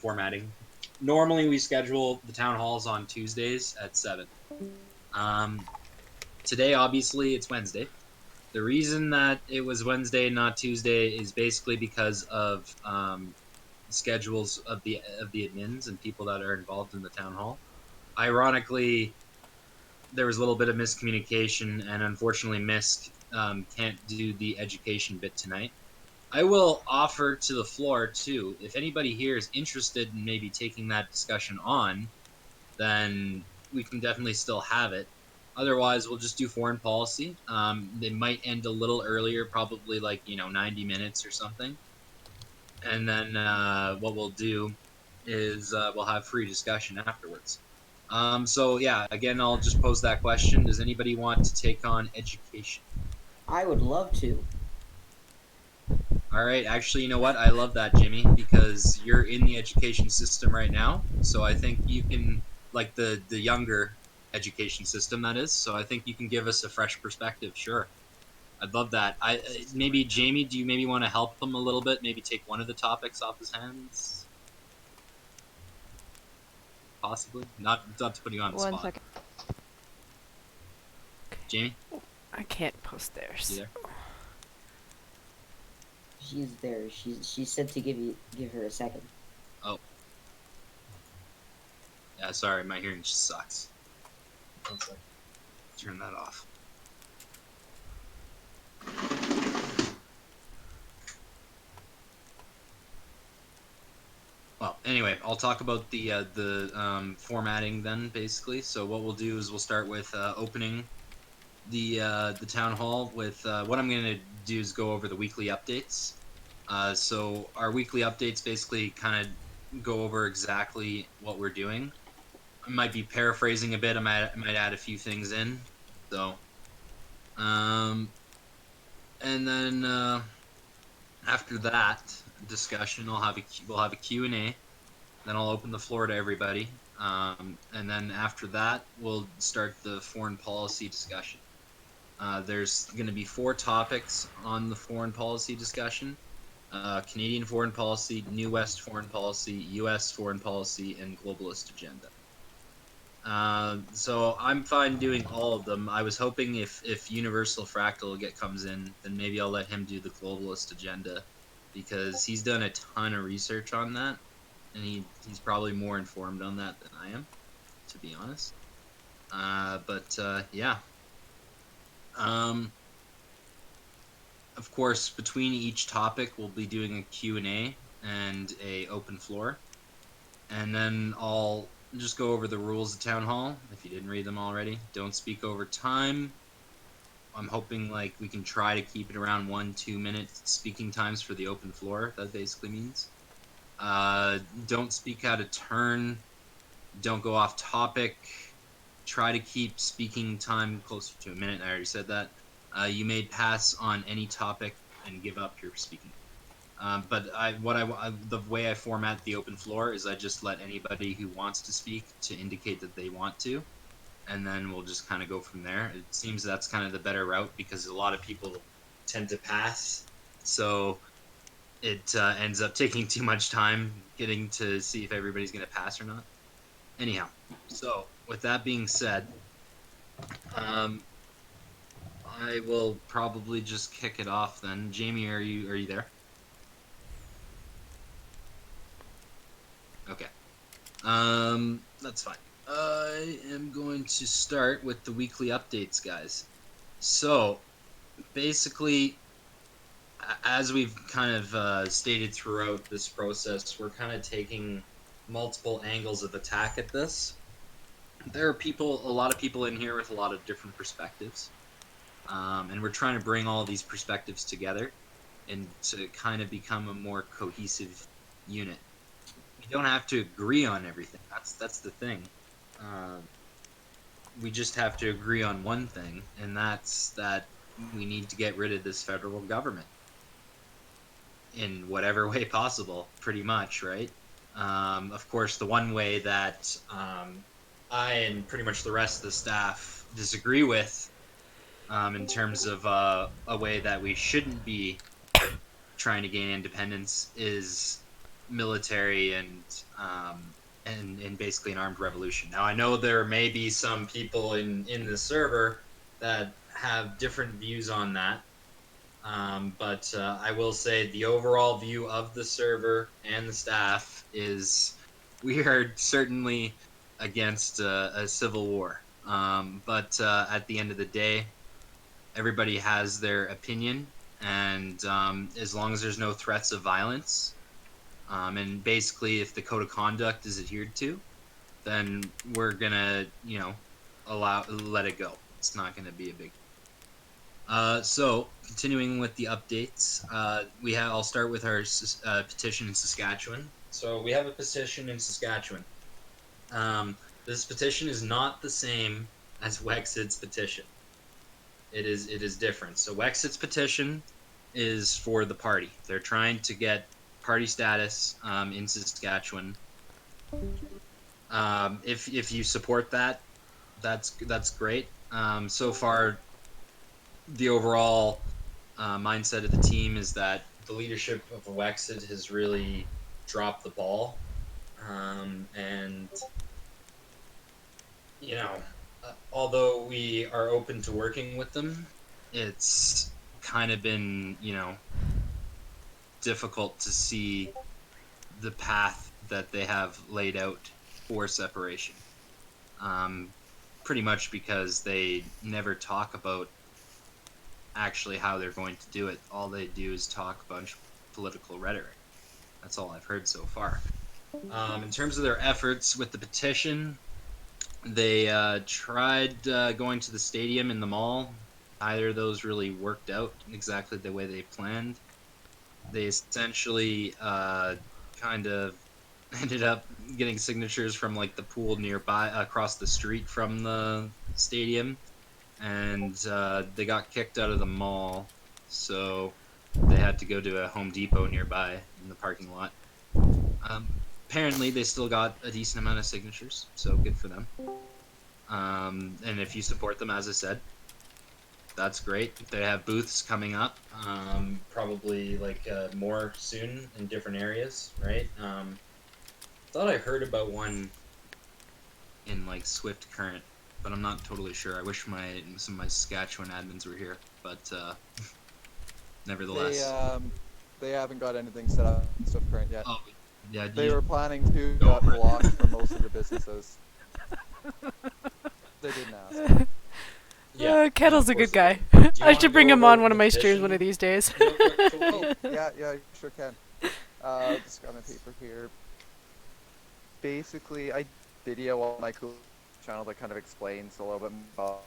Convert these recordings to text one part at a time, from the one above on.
formatting. Normally, we schedule the town halls on Tuesdays at 7. Um, Today, obviously, it's Wednesday. The reason that it was Wednesday and not Tuesday is basically because of schedules of the admins and people that are involved in the town hall. Ironically, there was a little bit of miscommunication, and unfortunately, Misk can't do the education bit tonight. I will offer to the floor too. If anybody here is interested in maybe taking that discussion on, then we can definitely still have it. Otherwise, we'll just do foreign policy. They might end a little earlier, probably like 90 minutes or something. And then what we'll do is we'll have free discussion afterwards. So yeah, again, I'll just pose that question. Does anybody want to take on education? I would love to. All right, actually, you know what? I love that, Jimmy, because you're in the education system right now. So I think you can, like the younger education system that is. So I think you can give us a fresh perspective. Sure, I'd love that. I maybe Jamie, do you maybe want to help him a little bit? Maybe take one of the topics off his hands, possibly. Not to put you on the One spot. second. Jamie, I can't post you stairs. there? She's there. She said to give her a second. Oh, yeah. Sorry, my hearing just sucks. One second. Turn that off. Well, anyway, I'll talk about the formatting then, basically. So what we'll do is we'll start with opening the town hall with what I'm going to do is go over the weekly updates. So our weekly updates basically kind of go over exactly what we're doing. I might be paraphrasing a bit. I might add a few things in. So, um, and then after that discussion, we'll have a Q&A. Then I'll open the floor to everybody. And then after that, we'll start the foreign policy discussion. There's going to be 4 topics on the foreign policy discussion: Canadian foreign policy, New West foreign policy, U.S. foreign policy, and globalist agenda. So I'm fine doing all of them. I was hoping if Universal Fractal comes in, then maybe I'll let him do the globalist agenda, because he's done a ton of research on that, and he's probably more informed on that than I am, to be honest. But yeah. Um, of course, between each topic, we'll be doing a Q&A and a open floor, and then I'll just go over the rules of town hall if you didn't read them already. Don't speak over time. I'm hoping like we can try to keep it around 1-2 minute speaking times for the open floor. That basically means. Don't speak out of turn. Don't go off topic. Try to keep speaking time closer to a minute. I already said that. You may pass on any topic and give up your speaking. But the way I format the open floor is I just let anybody who wants to speak to indicate that they want to, and then we'll just kind of go from there. It seems that's kind of the better route because a lot of people tend to pass, so it ends up taking too much time getting to see if everybody's going to pass or not. Anyhow, so with that being said, um, I will probably just kick it off then. Jamie, are you there? Okay. That's fine. I am going to start with the weekly updates, guys. So, basically, as we've kind of stated throughout this process, we're kind of taking multiple angles of attack at this. There are a lot of people in here with a lot of different perspectives, and we're trying to bring all these perspectives together and to kind of become a more cohesive unit. We don't have to agree on everything. That's the thing. Um, we just have to agree on one thing, and that's that we need to get rid of this federal government in whatever way possible, pretty much, right? Of course, the one way that I and pretty much the rest of the staff disagree with, in terms of a way that we shouldn't be trying to gain independence, is military and basically an armed revolution. Now I know there may be some people in the server that have different views on that, but I will say the overall view of the server and the staff is we are certainly against a civil war. But at the end of the day, everybody has their opinion, and as long as there's no threats of violence, and basically if the code of conduct is adhered to, then we're gonna, let it go. It's not gonna be a big. So continuing with the updates, I'll start with our petition in Saskatchewan. So we have a petition in Saskatchewan. This petition is not the same as Wexit's petition. It is different. So Wexit's petition is for the party. They're trying to get party status in Saskatchewan. If you support that, that's great. So far, the overall mindset of the team is that the leadership of Wexit has really dropped the ball, and you know, although we are open to working with them, it's kind of been difficult to see the path that they have laid out for separation. Um, Pretty much because they never talk about actually how they're going to do it. All they do is talk a bunch of political rhetoric. That's all I've heard so far. In terms of their efforts with the petition, they tried going to the stadium and the mall. Either of those really worked out exactly the way they planned. They essentially kind of ended up getting signatures from like the pool nearby across the street from the stadium, and they got kicked out of the mall, so they had to go to a Home Depot nearby in the parking lot. Apparently they still got a decent amount of signatures, so good for them. And if you support them, as I said, that's great. They have booths coming up, probably like more soon in different areas, right? Thought I heard about one in like Swift Current, but I'm not totally sure. I wish some of my Saskatchewan admins were here, but They nevertheless. they haven't got anything set up in Swift Current yet. Oh, yeah. They were planning to, Go got over it. blocked for most of the businesses. They didn't ask. Yeah, Kettle's of a good course guy. it is. Do you I wanna should bring go him over on one the of my streams petition one of these days. real quick, Oh, Toby? yeah, you sure can. Just got my paper here. Basically, I video on my cool channel that kind of explains a little bit about.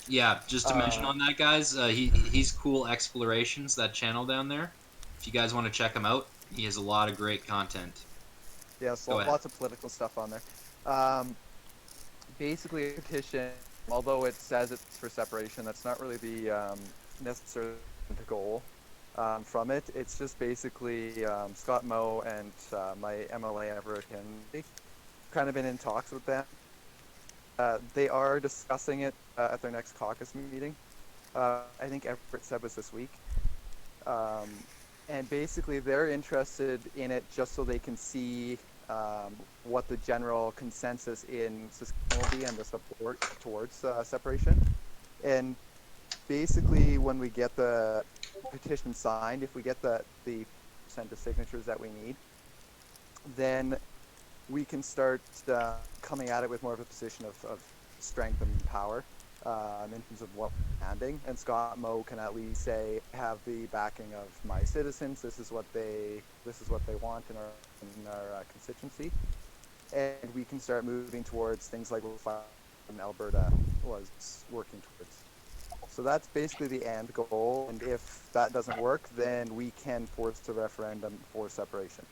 Yeah, just to mention on that, guys, he's Cool Explorations, that channel down there. If you guys want to check him out, he has a lot of great content. Yes, Go ahead. lots of political stuff on there. Basically, a petition, although it says it's for separation, that's not really the necessarily the goal from it. It's just basically Scott Moe and my MLA Everett Henry kind of been in talks with them. They are discussing it at their next caucus meeting. I think Everett said was this week. And basically, they're interested in it just so they can see what the general consensus in Saskatchewan will be and the support towards separation. And basically, when we get the petition signed, if we get the percent of signatures that we need, then we can start coming at it with more of a position of strength and power in terms of what we're demanding. And Scott Moe can at least say, have the backing of my citizens. This is what they want in our constituency, and we can start moving towards things like what Alberta was working towards. So that's basically the end goal. And if that doesn't work, then we can force the referendum for separation.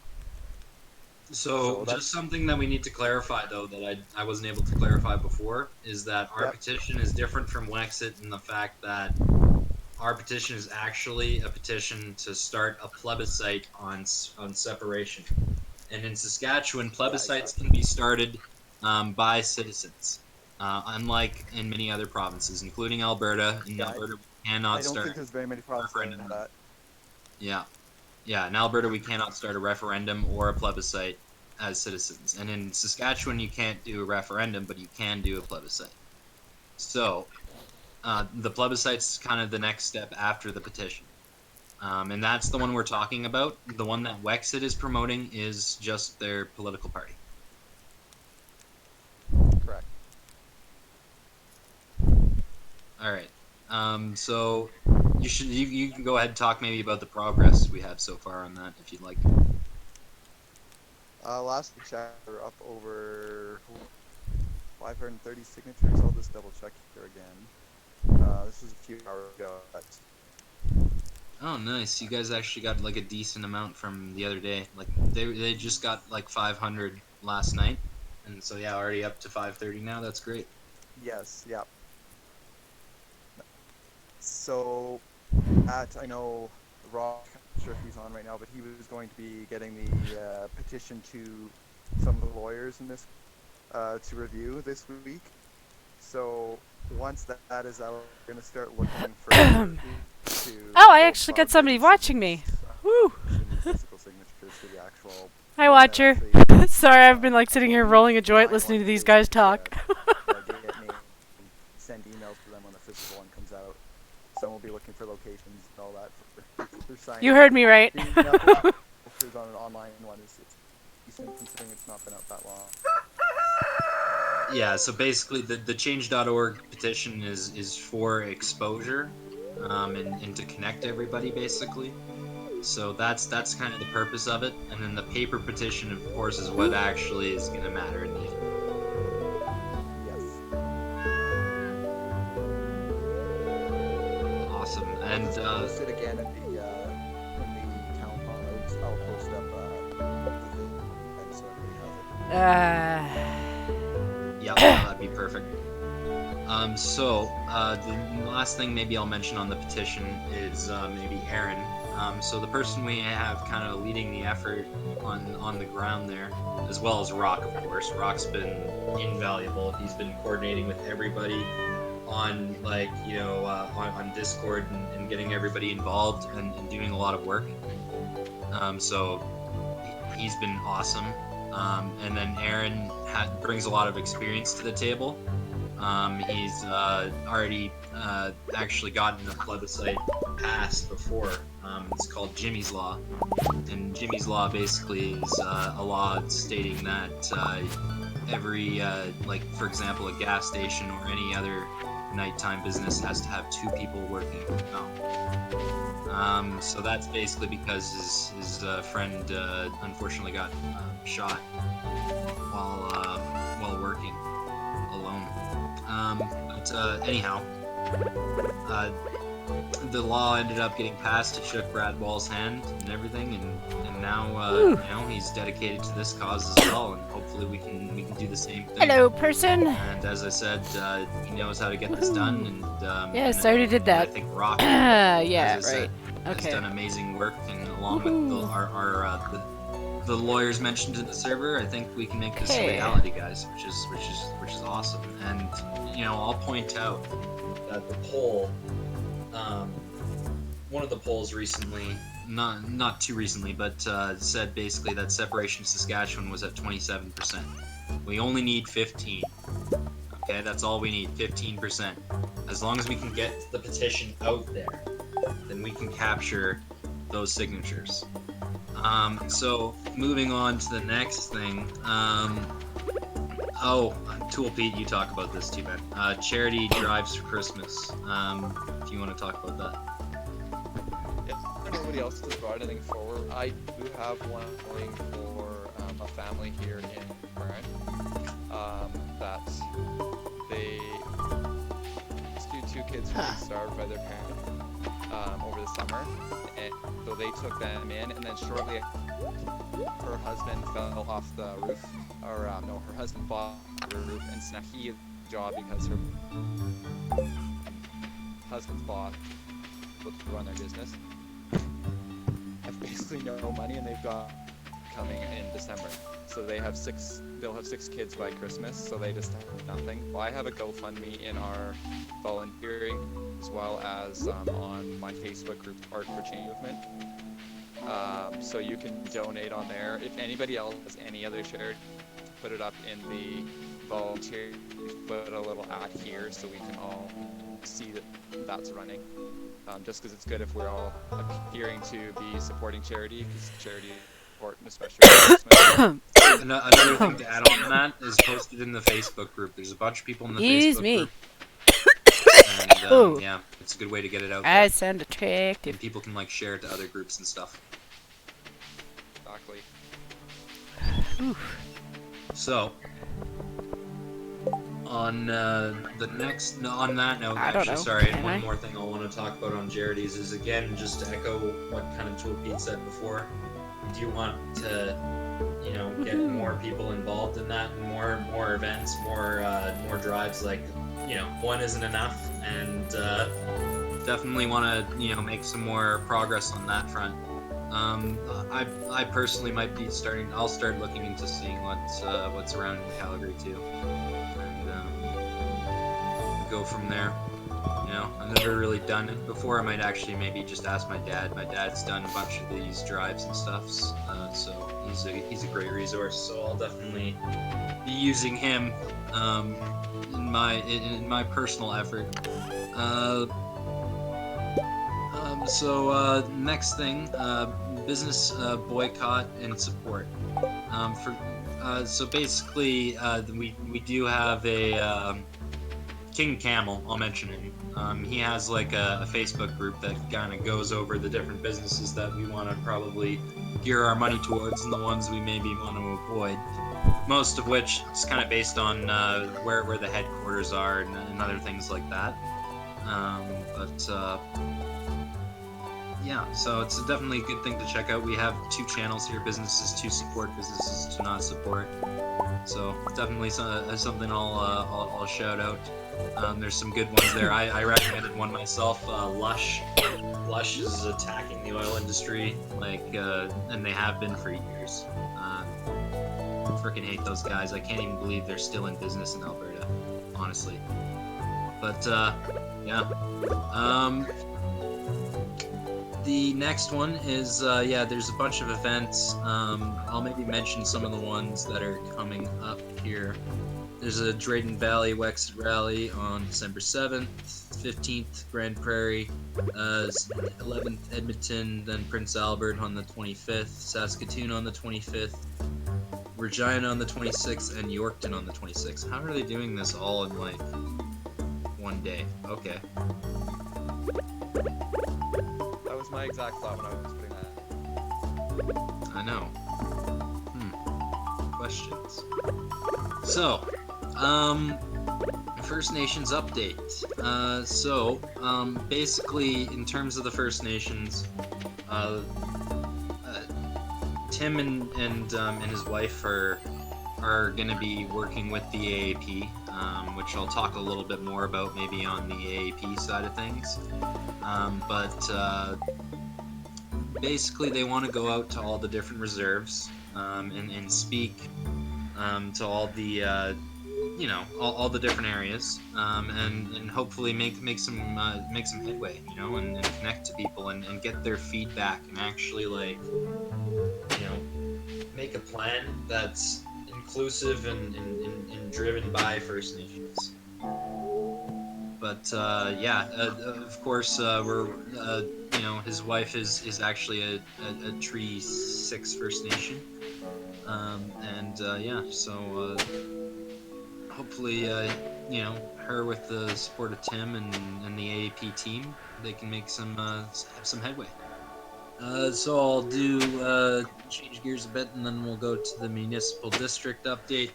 So just something that we need to clarify, though, that I wasn't able to clarify before, is that our petition is different from Wexit in the fact that our petition is actually a petition to start a plebiscite on separation. And in Saskatchewan, plebiscites can be started by citizens, unlike in many other provinces, including Alberta. In Alberta, we cannot I don't start think there's very many provinces referendum. like that. Yeah. Yeah, in Alberta, we cannot start a referendum or a plebiscite as citizens. And in Saskatchewan, you can't do a referendum, but you can do a plebiscite. So the plebiscite's kind of the next step after the petition. And that's the one we're talking about. The one that Wexit is promoting is just their political party. Correct. All right. So you can go ahead and talk maybe about the progress we have so far on that if you'd like. Last check, we're up over 530 signatures. I'll just double check here again. This was a few hours ago. Oh, nice. You guys actually got like a decent amount from the other day. Like they just got like 500 last night. And so yeah, already up to 530 now. That's great. Yes, yeah. So, I know Rock, I'm not sure if he's on right now, but he was going to be getting the petition to some of the lawyers in this to review this week. So once that is out, we're going to start looking for Oh, I actually got somebody watching me. Woo! Physical signatures for the actual. Hi, watcher. Sorry, I've been like sitting here rolling a joint listening to these guys talk. Send emails to them when the physical one comes out. So we'll be looking for locations and all that for signing. You heard me right. On an online one is decent considering it's not been out that long. Yeah, so basically the change.org petition is for exposure and to connect everybody basically. So that's kind of the purpose of it. And then the paper petition, of course, is what actually is going to matter in the end. Awesome. And post it again at the when the town hall notes. I'll post up the thing and so everybody has it. Yeah, that'd be perfect. So the last thing maybe I'll mention on the petition is maybe Aaron. So the person we have kind of leading the effort on the ground there, as well as Rock, of course. Rock's been invaluable. He's been coordinating with everybody on on Discord and getting everybody involved and doing a lot of work. So he's been awesome. And then Aaron brings a lot of experience to the table. He's already actually gotten a plebiscite passed before. It's called Jimmy's Law. And Jimmy's Law basically is a law stating that every, for example, a gas station or any other nighttime business has to have 2 people working from home. So that's basically because his friend unfortunately got shot while working alone. Anyhow, the law ended up getting passed. It shook Brad Wall's hand and everything, and now he's dedicated to this cause as well, and hopefully we can do the same thing. Hello, person. And as I said, he knows how to get this done, and yes, I already did that. I think Rock, yeah, as I said, right. Okay. has done amazing work, and along with the lawyers mentioned in the server, I think we can make this a reality, guys, which is awesome. And I'll point out that the poll, one of the polls recently, not too recently, but said basically that separation Saskatchewan was at 27%. We only need 15. Okay, that's all we need, 15%. As long as we can get the petition out there, then we can capture those signatures. So moving on to the next thing. Tool Pete, you talk about this too, man. Charity drives for Christmas. If you want to talk about that. If nobody else has brought anything forward, I do have one going for a family here in Curran. That they rescued 2 kids who were starved by their parents over the summer, and so they took them in, and then shortly her husband fell off the roof, or her husband bought the roof, and so now he has a job because her husband's boss was to run their business. Have basically no money, and they've got coming in December. So they'll have 6 kids by Christmas, so they just have nothing. Well, I have a GoFundMe in our volunteering, as well as on my Facebook group, Art for Change Movement. So you can donate on there. If anybody else has any other charity, put it up in the volunteer, put a little ad here so we can all see that that's running. Just because it's good if we're all appearing to be supporting charity, because charity is important, especially for Christmas. Another thing to add on to that is posted in the Facebook group. There's a bunch of people in the Excuse Facebook me. group. And Ooh. yeah, it's a good way to get it out I there. sound attractive. And people can like share it to other groups and stuff. Exactly. So, on on that note, I don't actually, know. sorry, Can one I? more thing I want to talk about on charities is again just to echo what kind of Tool Pete said before. Do you want to, get more people involved in that, more events, more drives? Like, one isn't enough, and definitely want to make some more progress on that front. I personally might be starting. I'll start looking into seeing what's around in Calgary too, and go from there. I've never really done it before. I might actually maybe just ask my dad. My dad's done a bunch of these drives and stuff, so he's a great resource. So I'll definitely be using him in my personal effort. Next thing, business boycott and support. So basically, we do have a King Camel. I'll mention him. He has like a Facebook group that kind of goes over the different businesses that we want to probably gear our money towards and the ones we maybe want to avoid. Most of which is kind of based on where the headquarters are and other things like that. Yeah, so it's definitely a good thing to check out. We have 2 channels here: businesses to support, businesses to not support. So definitely something I'll shout out. There's some good ones there. I recommended one myself. Lush. Lush is attacking the oil industry, and they have been for years. I freaking hate those guys. I can't even believe they're still in business in Alberta, honestly. But yeah. The next one is, there's a bunch of events. I'll maybe mention some of the ones that are coming up here. There's a Drayton Valley Wexit Rally on December 7th, 15th, Grand Prairie, 11th, Edmonton, then Prince Albert on the 25th, Saskatoon on the 25th, Regina on the 26th, and Yorkton on the 26th. How are they doing this all in, one day? Okay. That was my exact thought when I was putting that. I know. Questions. So, First Nations update. Basically, in terms of the First Nations, Tim and his wife are going to be working with the AAP, which I'll talk a little bit more about maybe on the AAP side of things. Basically, they want to go out to all the different reserves and speak to all the all the different areas and hopefully make some headway, and connect to people and get their feedback and actually make a plan that's inclusive and driven by First Nations. But of course, his wife is actually a Tree 6 First Nation, hopefully, her with the support of Tim and the AAP team, they can make have some headway. So I'll do change gears a bit, and then we'll go to the municipal district update.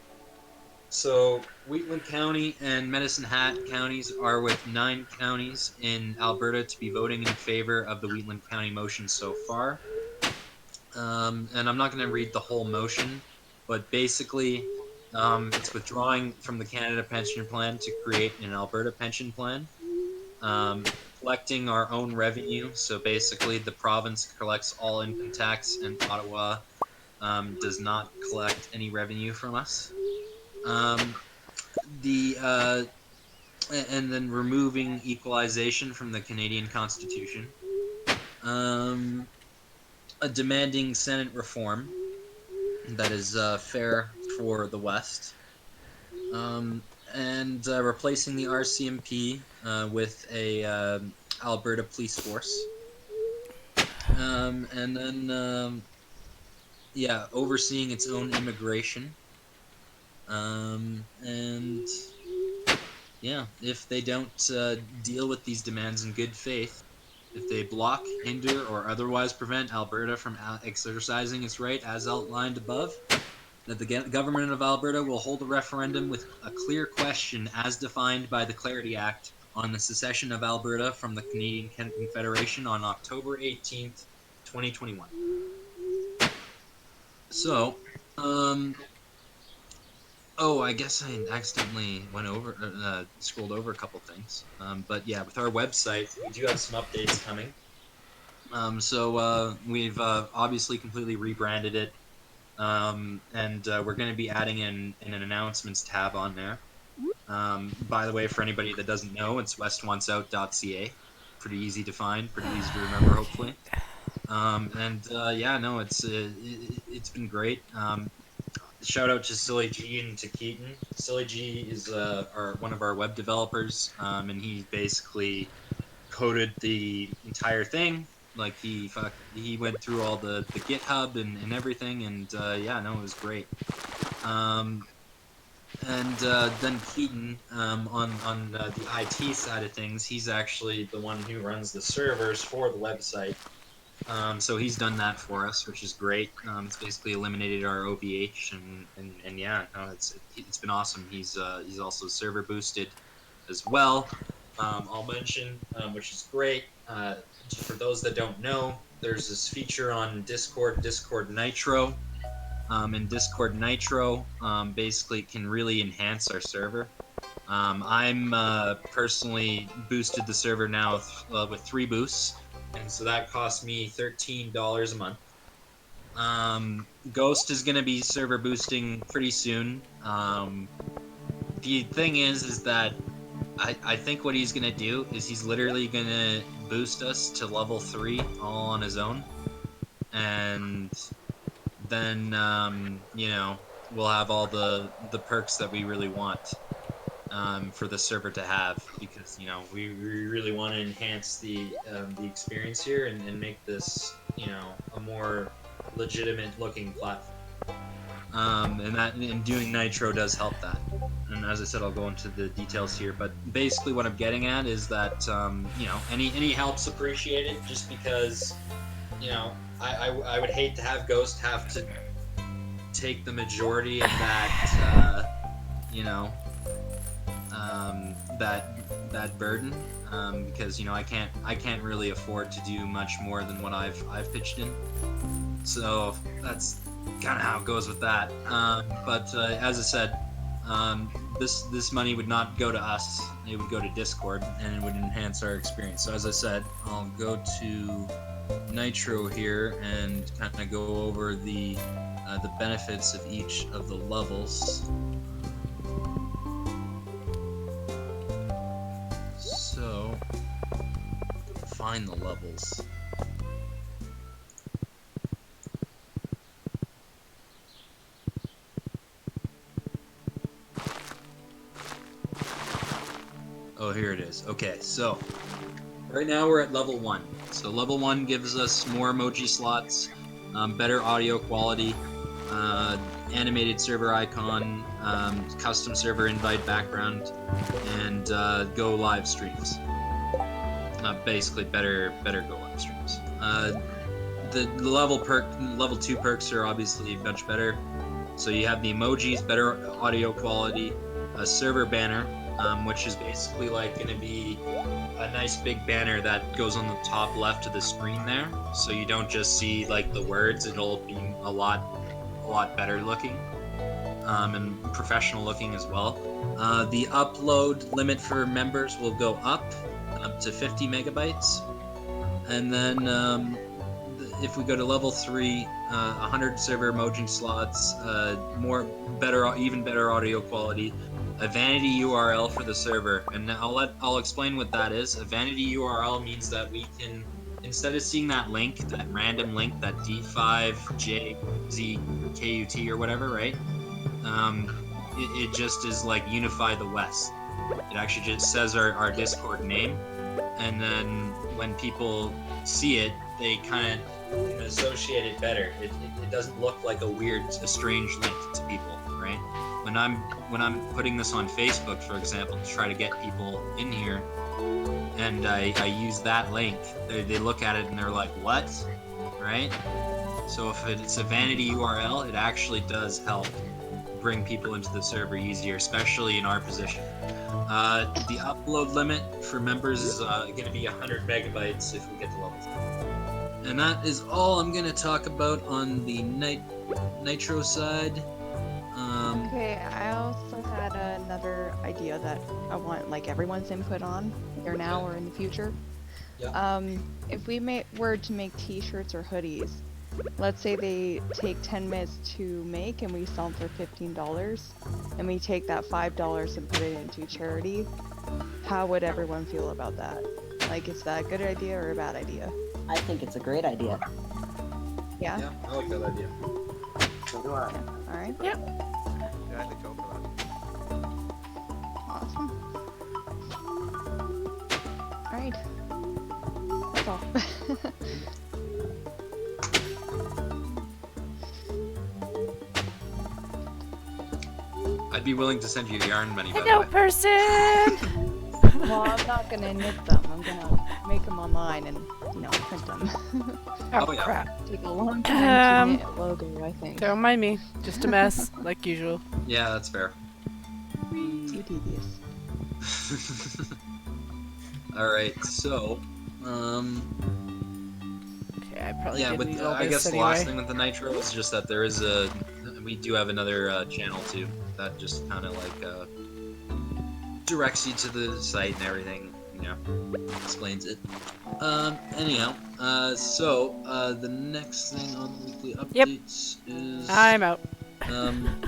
So Wheatland County and Medicine Hat counties are with 9 counties in Alberta to be voting in favor of the Wheatland County motion so far. And I'm not going to read the whole motion, but basically it's withdrawing from the Canada Pension Plan to create an Alberta Pension Plan. Collecting our own revenue. So basically the province collects all income tax and Ottawa does not collect any revenue from us. And then removing equalization from the Canadian Constitution. demanding Senate reform that is fair for the West, and replacing the RCMP with a Alberta police force, and then yeah, overseeing its own immigration, and yeah, if they don't deal with these demands in good faith, if they block, hinder, or otherwise prevent Alberta from exercising its right as outlined above, that the government of Alberta will hold a referendum with a clear question as defined by the Clarity Act on the secession of Alberta from the Canadian Confederation on October 18th, 2021. So, oh, I guess I accidentally scrolled over a couple things. But yeah, with our website, we do have some updates coming. So we've obviously completely rebranded it. And we're going to be adding in an announcements tab on there. By the way, for anybody that doesn't know, it's westwantsout.ca. Pretty easy to find, pretty easy to remember, hopefully. And yeah, no, it's been great. Shout out to Silly G and to Keaton. Silly G is one of our web developers, and he basically coded the entire thing. Like he went through all the GitHub and everything, and yeah, no, it was great. And then Keaton, on the IT side of things, he's actually the one who runs the servers for the website. So he's done that for us, which is great. It's basically eliminated our OVH, and yeah, no, it's been awesome. He's also server boosted as well. I'll mention, which is great. For those that don't know, there's this feature on Discord Nitro, and Discord Nitro basically can really enhance our server. I'm personally boosted the server now with 3 boosts, and so that cost me $13 a month. Ghost is going to be server boosting pretty soon. The thing is that I think what he's going to do is he's literally going to boost us to level 3 all on his own, and then you know, we'll have all the perks that we really want for the server to have, because you know we really want to enhance the experience here, and make this, you know, a more legitimate looking platform. And doing Nitro does help that. And as I said, I'll go into the details here, but basically what I'm getting at is that you know, any help's appreciated, just because, you know, I would hate to have Ghost have to take the majority of that you know, that burden, because you know I can't really afford to do much more than what I've pitched in. So that's kind of how it goes with that. But as I said, this money would not go to us; it would go to Discord, and it would enhance our experience. So as I said, I'll go to Nitro here and kind of go over the benefits of each of the levels. So, find the levels. Oh, here it is. Okay, so right now we're at level 1. So level 1 gives us more emoji slots, better audio quality, animated server icon, custom server invite background, and go live streams. Basically better go live streams. The level 2 perks are obviously much better. So you have the emojis, better audio quality, a server banner, which is basically like going to be a nice big banner that goes on the top left of the screen there, so you don't just see like the words. It'll be a lot better looking, and professional looking as well. The upload limit for members will go up to 50 megabytes, and then if we go to level 3, 100 server emoji slots, even better audio quality, a vanity URL for the server, and I'll explain what that is. A vanity URL means that we can instead of seeing that link, that random link, that D5JZKUT or whatever, right? It just is like Unify the West. It actually just says our Discord name, and then when people see it, they kind of associate it better. It doesn't look like a strange link to people, right? When I'm putting this on Facebook, for example, to try to get people in here, and I use that link, they look at it and they're like, what? Right? So if it's a vanity URL, it actually does help bring people into the server easier, especially in our position. The upload limit for members is going to be 100 megabytes if we get to level 3. And that is all I'm going to talk about on the Nitro side. Okay, I also had another idea that I want like everyone's input on, either now or in the future. Yeah. If we were to make t-shirts or hoodies, let's say they take 10 minutes to make and we sell them for $15, and we take that $5 and put it into charity, how would everyone feel about that? Like, is that a good idea or a bad idea? I think it's a great idea. Yeah? Yeah, I like that idea. So do I. Alright. Yeah, I think go for that. Awesome. Alright. That's all. I'd be willing to send you yarn money, by the Hello, way. person! Well, I'm not gonna knit them. I'm gonna make them online and, print them. Oh, yeah. Crap. Take a long time to Um, knit a logo, I think. Don't mind me. Just a mess, like usual. Yeah, that's fair. Too tedious. Alright, so, Okay, I probably yeah, did with need all I this guess the anyway. last thing with the Nitro is just that we do have another channel too that just kind of like directs you to the site and everything, explains it. Anyhow, the next thing on the weekly updates is I'm out.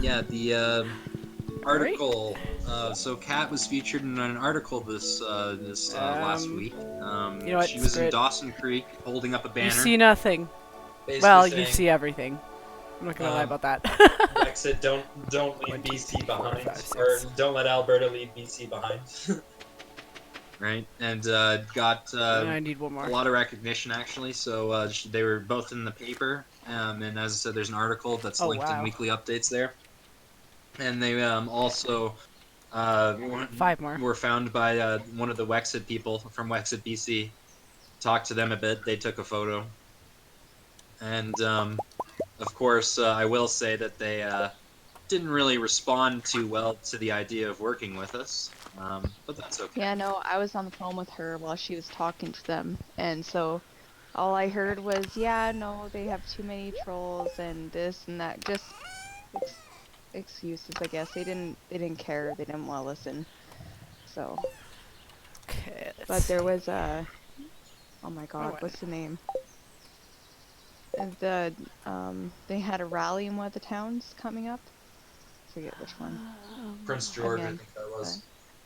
yeah, the article. So Kat was featured in an article this last week. You know what, She was screw in it. Dawson Creek holding up a banner. You see nothing. basically Well, you saying, see everything. I'm not gonna lie about that. Brexit, don't leave 1, 2, BC 3, 4, behind, 5, 6. or don't let Alberta leave BC behind. Right, and got I need one a more. lot of recognition actually. So they were both in the paper, and as I said, there's an article that's Oh, linked in wow. weekly updates there. And they also 5 more. were found by one of the Wexit people from Wexit BC. Talked to them a bit. They took a photo, and of course, I will say that they didn't really respond too well to the idea of working with us, but that's okay. Yeah, no, I was on the phone with her while she was talking to them, and so all I heard was, yeah, no, they have too many trolls and this and that, just excuses, I guess. They didn't care, they didn't want to listen. So, Okay, let's but there see. was oh my god, what? what's the name? They had a rally in one of the towns coming up. Forget which one. Prince George, I Again. think that was.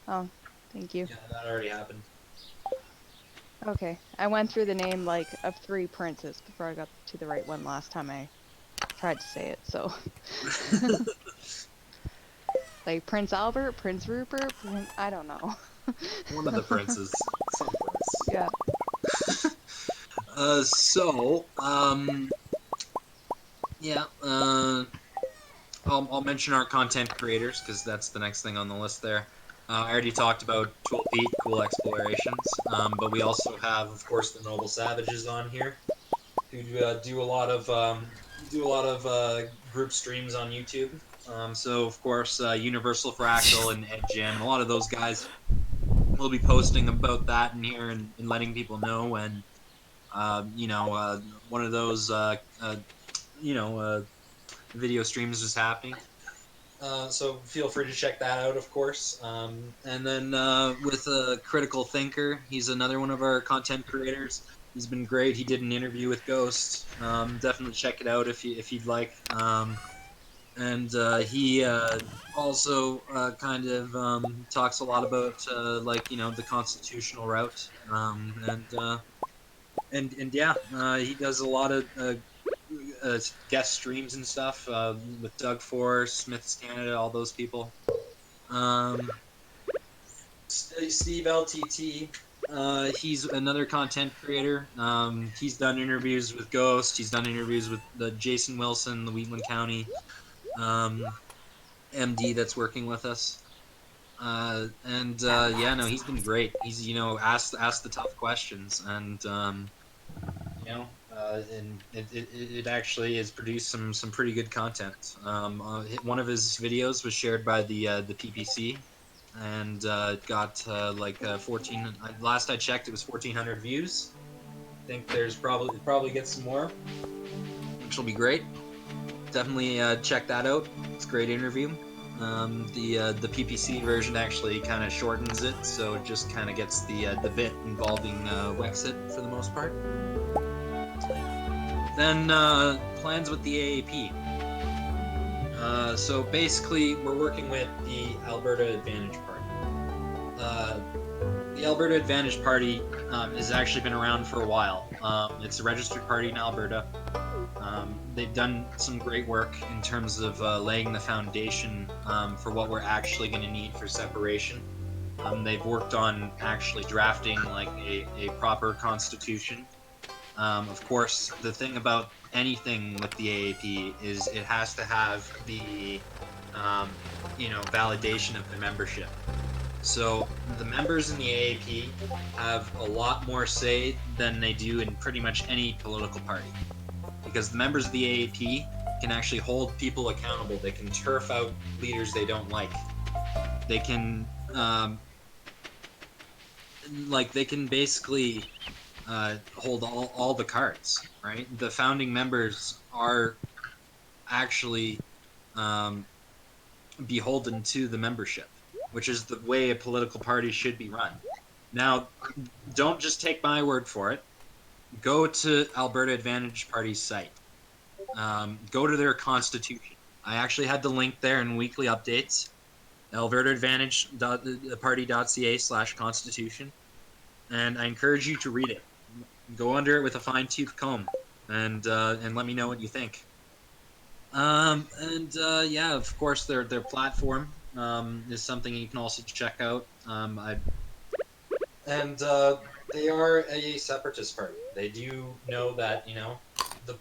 Oh, thank you. Yeah, that already happened. Okay, I went through the name of 3 princes before I got to the right one last time I tried to say it. So, like Prince Albert, Prince Rupert, I don't know. One of the princes. Some prince. Yeah. Yeah, I'll mention our content creators because that's the next thing on the list there. I already talked about Tool Pete, Cool Explorations, but we also have, of course, the Noble Savages on here, who do a lot of group streams on YouTube. So, of course, Universal Fractal and Ed Jam, and a lot of those guys will be posting about that in here and letting people know when, one of those, video streams is happening. So feel free to check that out, of course. And then with Critical Thinker, he's another one of our content creators. He's been great. He did an interview with Ghost. Definitely check it out if you'd like. And he also kind of talks a lot about the constitutional route. and yeah, he does a lot of guest streams and stuff with Doug Force, Smiths Canada, all those people. Steve LTT, he's another content creator. He's done interviews with Ghost. He's done interviews with the Jason Wilson, the Wheatland County MD that's working with us. And yeah, no, he's been great. He's asked the tough questions, and and it actually has produced some pretty good content. One of his videos was shared by the PPC, and got 14. Last I checked, it was 1,400 views. I think there's probably get some more, which will be great. Definitely check that out. It's a great interview. The PPC version actually kind of shortens it, so it just kind of gets the bit involving Wexit for the most part. Then plans with the AAP. So basically, we're working with the Alberta Advantage Party. The Alberta Advantage Party has actually been around for a while. It's a registered party in Alberta. They've done some great work in terms of laying the foundation for what we're actually going to need for separation. They've worked on actually drafting like a proper constitution. Of course, the thing about anything with the AAP is it has to have the validation of the membership. So the members in the AAP have a lot more say than they do in pretty much any political party, because the members of the AAP can actually hold people accountable. They can turf out leaders they don't like. They can basically hold all the cards, right? The founding members are actually beholden to the membership, which is the way a political party should be run. Now, don't just take my word for it. Go to Alberta Advantage Party's site. Go to their constitution. I actually had the link there in weekly updates. albertaadvantageparty.ca/constitution. And I encourage you to read it. Go under it with a fine-tooth comb, and let me know what you think. Yeah, of course, their platform is something you can also check out. They are a separatist party. They do know that the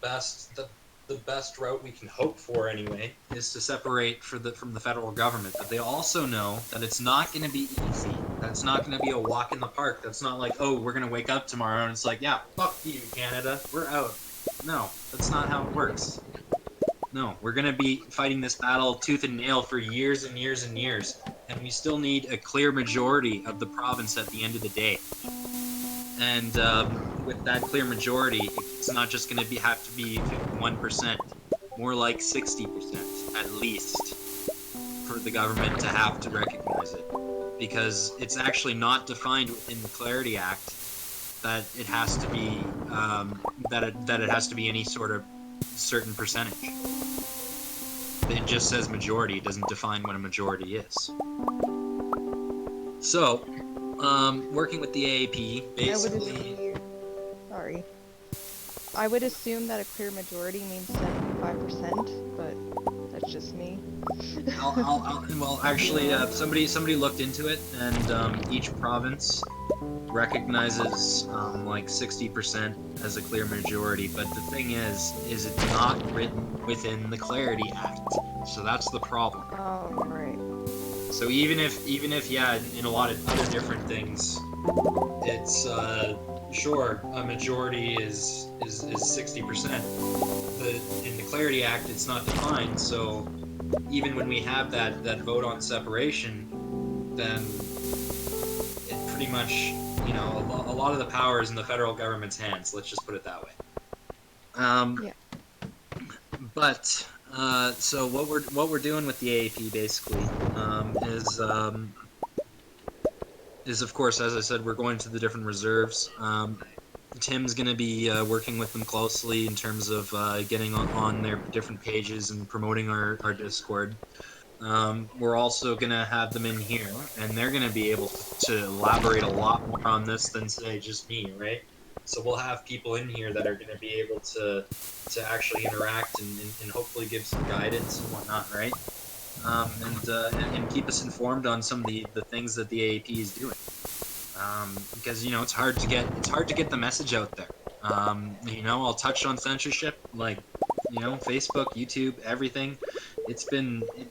best route we can hope for anyway is to separate from the federal government. But they also know that it's not going to be easy. That's not going to be a walk in the park. That's not like, oh, we're going to wake up tomorrow and it's like, yeah, fuck you, Canada, we're out. No, that's not how it works. No, we're going to be fighting this battle tooth and nail for years and years and years, and we still need a clear majority of the province at the end of the day. And with that clear majority, it's not just going to have to be 51%, more like 60% at least, for the government to have to recognize it, because it's actually not defined within the Clarity Act that it has to be that it has to be any sort of certain percentage. It just says majority. It doesn't define what a majority is. So, working with the AAP, basically. I would assume that a clear majority means 75%, but that's just me. Well, actually, somebody looked into it, and each province recognizes like 60% as a clear majority. But the thing is it's not written within the Clarity Act, so that's the problem. Oh, right. So even if yeah, in a lot of other different things, it's sure a majority is 60%. In the Clarity Act, it's not defined. So even when we have that vote on separation, then it pretty much a lot of the power is in the federal government's hands. Let's just put it that way. Yeah. But so what we're doing with the AAP basically is of course, as I said, we're going to the different reserves. Tim's going to be working with them closely in terms of getting on their different pages and promoting our Discord. We're also going to have them in here, and they're going to be able to elaborate a lot more on this than, say, just me, right? So we'll have people in here that are going to be able to actually interact and hopefully give some guidance and whatnot, right? And keep us informed on some of the things that the AAP is doing. Because it's hard to get the message out there. I'll touch on censorship, like Facebook, YouTube, everything.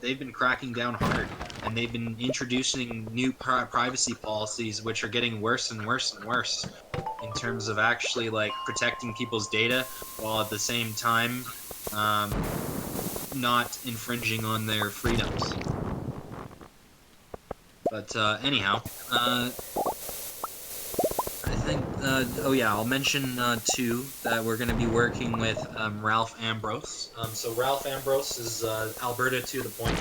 They've been cracking down hard, and they've been introducing new privacy policies, which are getting worse and worse and worse in terms of actually like protecting people's data while at the same time not infringing on their freedoms. But anyhow, I think, I'll mention too that we're going to be working with Ralph Ambrose. So Ralph Ambrose is Alberta to the point.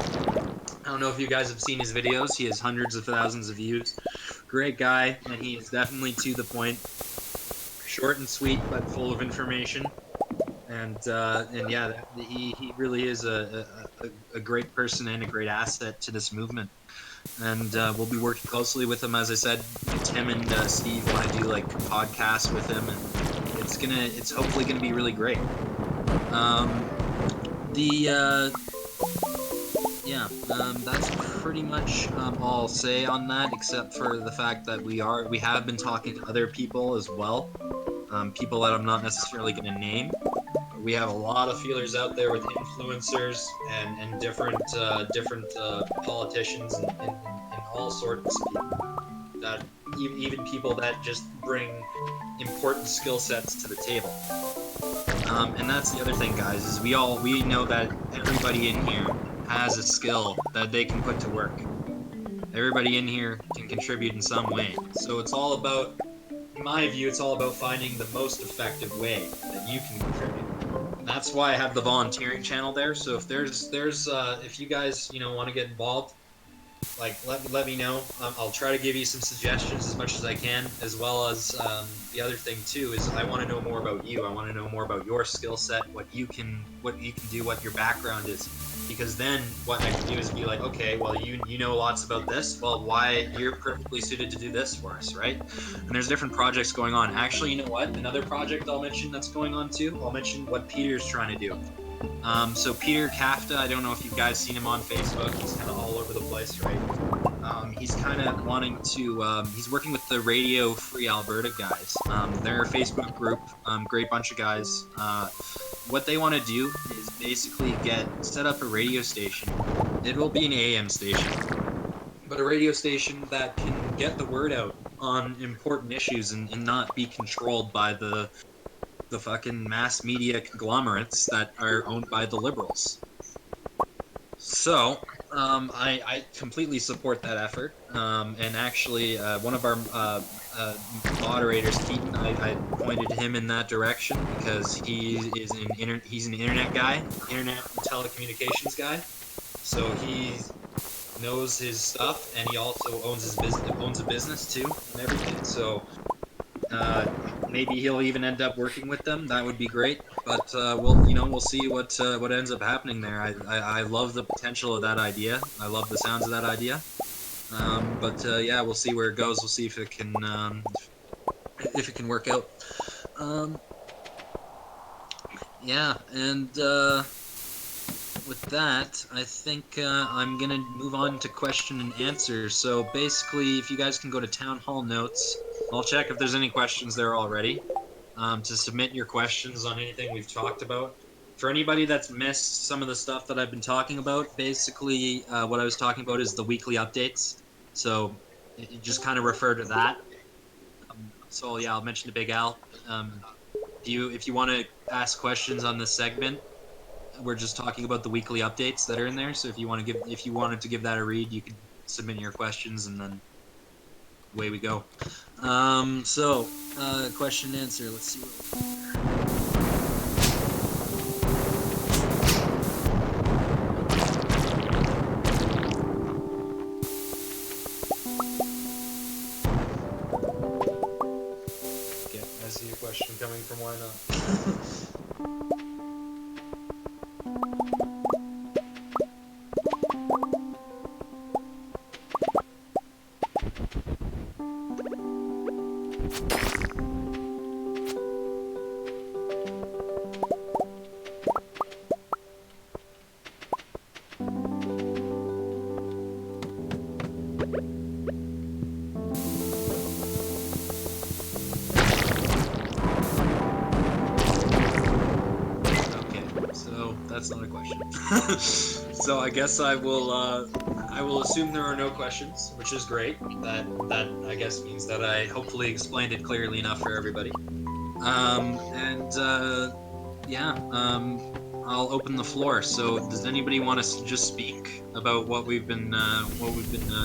I don't know if you guys have seen his videos. He has hundreds of thousands of views. Great guy, and he is definitely to the point. Short and sweet, but full of information. And yeah, he really is a great person and a great asset to this movement. And we'll be working closely with him. As I said, Tim and Steve want to do like podcasts with him, and it's hopefully gonna be really great. That's pretty much all I'll say on that, except for the fact that we have been talking to other people as well, people that I'm not necessarily going to name. We have a lot of feelers out there with influencers and different politicians and all sorts of people, that even people that just bring important skill sets to the table. And that's the other thing, guys, is we know that everybody in here has a skill that they can put to work. Everybody in here can contribute in some way. So it's all about, in my view, it's all about finding the most effective way that you can contribute. And that's why I have the volunteering channel there. So if if you guys want to get involved, like let me know. I'll try to give you some suggestions as much as I can, as well as the other thing too is I want to know more about you. I want to know more about your skill set, what you can do, what your background is, because then what I can do is be like, okay, well you know lots about this. Well, why you're perfectly suited to do this for us, right? And there's different projects going on. Actually, you know what? Another project I'll mention that's going on too. I'll mention what Peter's trying to do. So Peter Kafta, I don't know if you guys seen him on Facebook. He's kind of all over the place, right? He's kind of wanting to. He's working with the Radio Free Alberta guys. They're a Facebook group, great bunch of guys. What they want to do is basically set up a radio station. It will be an AM station, but a radio station that can get the word out on important issues and not be controlled by the fucking mass media conglomerates that are owned by the liberals. So, I completely support that effort. And actually, one of our moderators, Keaton, I pointed him in that direction because he's an internet guy, internet and telecommunications guy. So he knows his stuff, and he also owns a business too, and everything. So. Maybe he'll even end up working with them. That would be great. But we'll see what ends up happening there. I love the potential of that idea. I love the sounds of that idea. Yeah, we'll see where it goes. We'll see if it can work out. Yeah, and with that, I think I'm gonna move on to question and answer. So basically, if you guys can go to Town Hall Notes. I'll check if there's any questions there already, to submit your questions on anything we've talked about. For anybody that's missed some of the stuff that I've been talking about, basically what I was talking about is the weekly updates. So you just kind of refer to that. So yeah, I'll mention to Big Al. If you want to ask questions on this segment, we're just talking about the weekly updates that are in there. So if you wanted to give that a read, you could submit your questions and then away we go. Question and answer. Let's see what okay, I see a question coming from Why Not. So I guess I will assume there are no questions, which is great. That I guess means that I hopefully explained it clearly enough for everybody. And yeah, I'll open the floor. So does anybody want to just speak about what we've been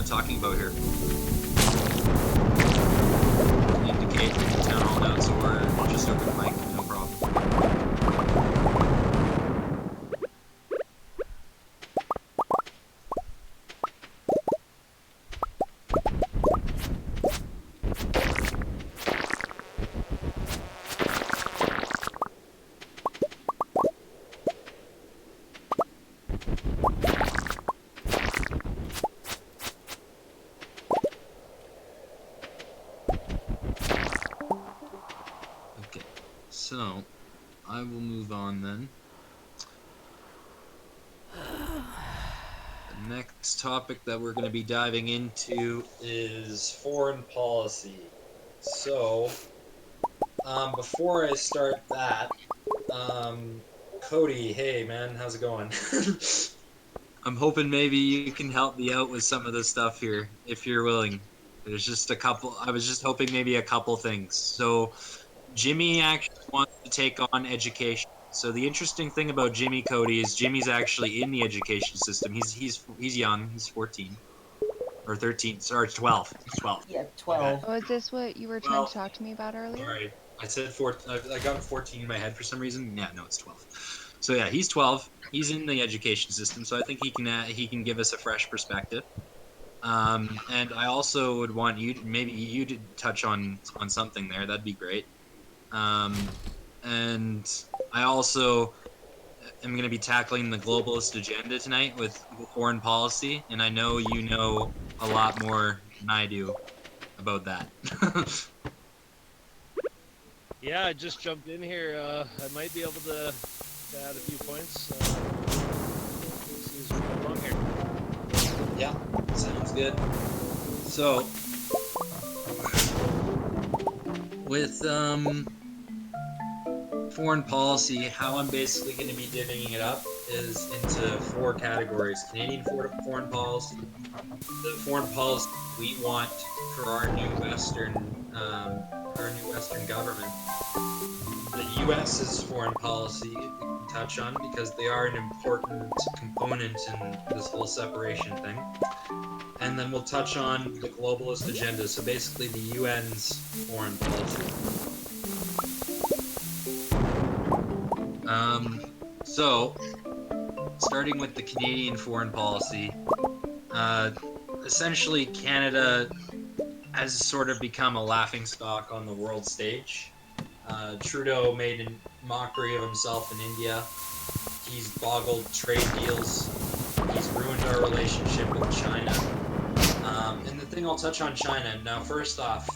talking about here? Indicate in the town hall notes or just open the mic, no problem. Okay, so I will move on then. The next topic that we're going to be diving into is foreign policy. So, before I start that, Cody, hey man, how's it going? I'm hoping maybe you can help me out with some of the stuff here, if you're willing. There's just a couple, I was just hoping maybe a couple things. So, Jimmy actually wants to take on education. So the interesting thing about Jimmy, Cody, is Jimmy's actually in the education system. He's young. He's 14 or 13. Sorry, 12. He's 12. Yeah, My bad. 12. Oh, is this what you were trying to 12. talk to me about earlier? Sorry, I said 4. I got 14 in my head for some reason. Yeah, no, it's 12. So yeah, he's 12. He's in the education system, so I think he can give us a fresh perspective. And I also would want maybe you to touch on something there. That'd be great. And I also am going to be tackling the globalist agenda tonight with foreign policy, and I know you know a lot more than I do about that. Yeah, I just jumped in here. I might be able to add a few points. See what's going on here. Yeah, sounds good. So, with foreign policy, how I'm basically going to be divvying it up is into 4 categories: Canadian foreign policy, the foreign policy we want for our new Western government, the U.S.'s foreign policy we can touch on because they are an important component in this whole separation thing. And then we'll touch on the globalist agenda, so basically the UN's foreign policy. So, starting with the Canadian foreign policy, essentially Canada has sort of become a laughingstock on the world stage. Trudeau made a mockery of himself in India. He's boggled trade deals. He's ruined our relationship with China. And the thing I'll touch on China. Now, first off,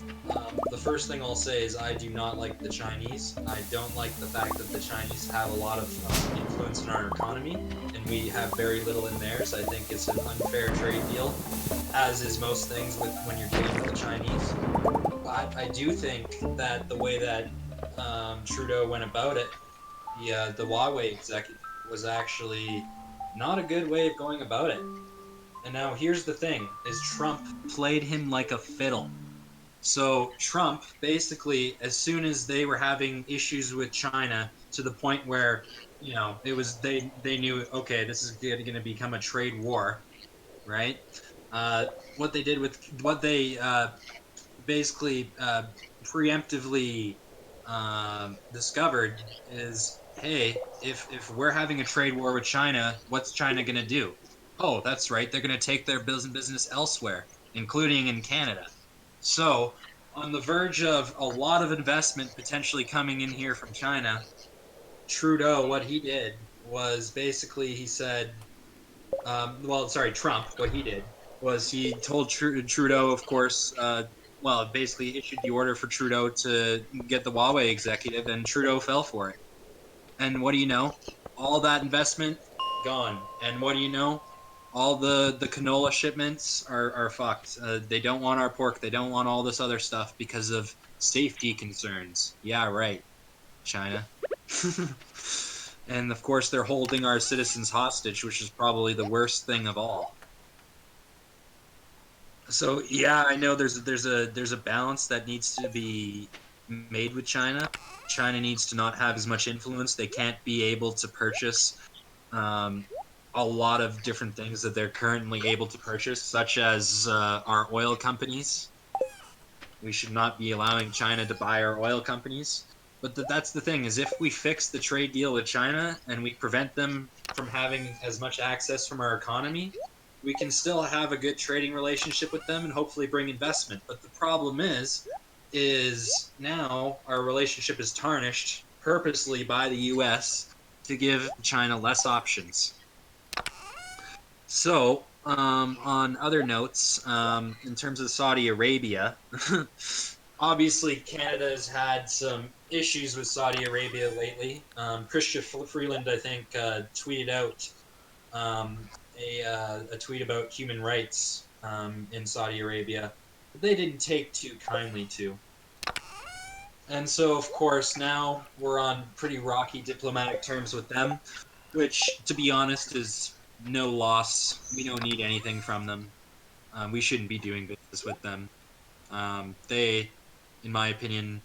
the first thing I'll say is I do not like the Chinese. I don't like the fact that the Chinese have a lot of influence in our economy, and we have very little in theirs. I think it's an unfair trade deal, as is most things when you're dealing with the Chinese. But I do think that the way that Trudeau went about it, the Huawei executive, was actually not a good way of going about it. And now here's the thing, is Trump played him like a fiddle. So Trump, basically, as soon as they were having issues with China, to the point where, it was they knew, okay, this is going to become a trade war, right? What they did with what they basically preemptively discovered is, hey, if we're having a trade war with China, what's China going to do? Oh, that's right. They're going to take their business elsewhere, including in Canada. So, on the verge of a lot of investment potentially coming in here from China, Trudeau, what he did was basically he said, Trump, what he did was he told Trudeau, of course, basically issued the order for Trudeau to get the Huawei executive, and Trudeau fell for it. And what do you know? All that investment gone. And what do you know? All the canola shipments are fucked. They don't want our pork. They don't want all this other stuff because of safety concerns. Yeah, right. China. And of course, they're holding our citizens hostage, which is probably the worst thing of all. So yeah, I know there's a balance that needs to be made with China. China needs to not have as much influence. They can't be able to purchase um, a lot of different things that they're currently able to purchase, such as our oil companies. We should not be allowing China to buy our oil companies. But that's the thing, is if we fix the trade deal with China and we prevent them from having as much access from our economy, we can still have a good trading relationship with them and hopefully bring investment. But the problem is now our relationship is tarnished purposely by the US to give China less options. So, on other notes, in terms of Saudi Arabia, obviously Canada has had some issues with Saudi Arabia lately. Christian Freeland, I think, tweeted out a tweet about human rights in Saudi Arabia that they didn't take too kindly to. And so, of course, now we're on pretty rocky diplomatic terms with them, which, to be honest, is no loss. We don't need anything from them. We shouldn't be doing business with them. They, in my opinion,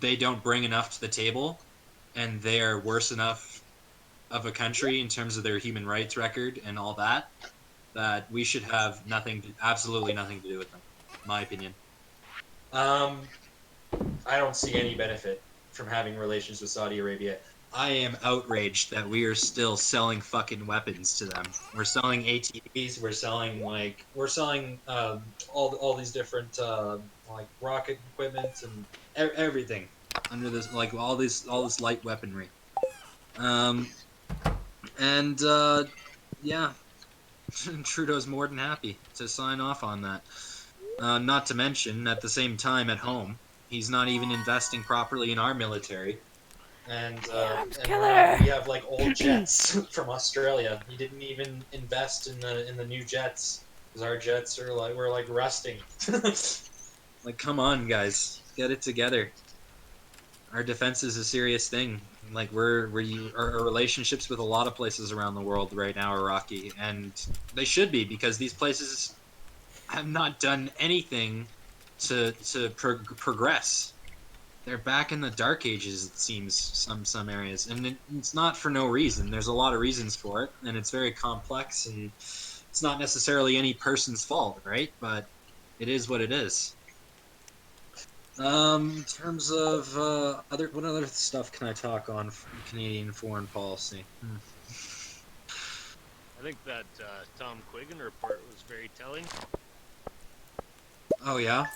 they don't bring enough to the table, and they are worse enough of a country in terms of their human rights record and all that, that we should have absolutely nothing to do with them. In my opinion. I don't see any benefit from having relations with Saudi Arabia. I am outraged that we are still selling fucking weapons to them. We're selling ATVs. We're selling all these different like rocket equipment and everything under this, like all this light weaponry. Um, and yeah, Trudeau's more than happy to sign off on that. Not to mention, at the same time, at home, he's not even investing properly in our military. We have like old jets from Australia. He didn't even invest in the new jets because our jets we're like rusting. Like, come on, guys, get it together. Our defense is a serious thing. Like, our relationships with a lot of places around the world right now are rocky, and they should be, because these places have not done anything to progress. They're back in the dark ages, it seems, some areas, and it's not for no reason. There's a lot of reasons for it, and it's very complex, and it's not necessarily any person's fault, right? But it is what it is. In terms of what other stuff can I talk on Canadian foreign policy? I think that Tom Quiggin report was very telling. Oh yeah,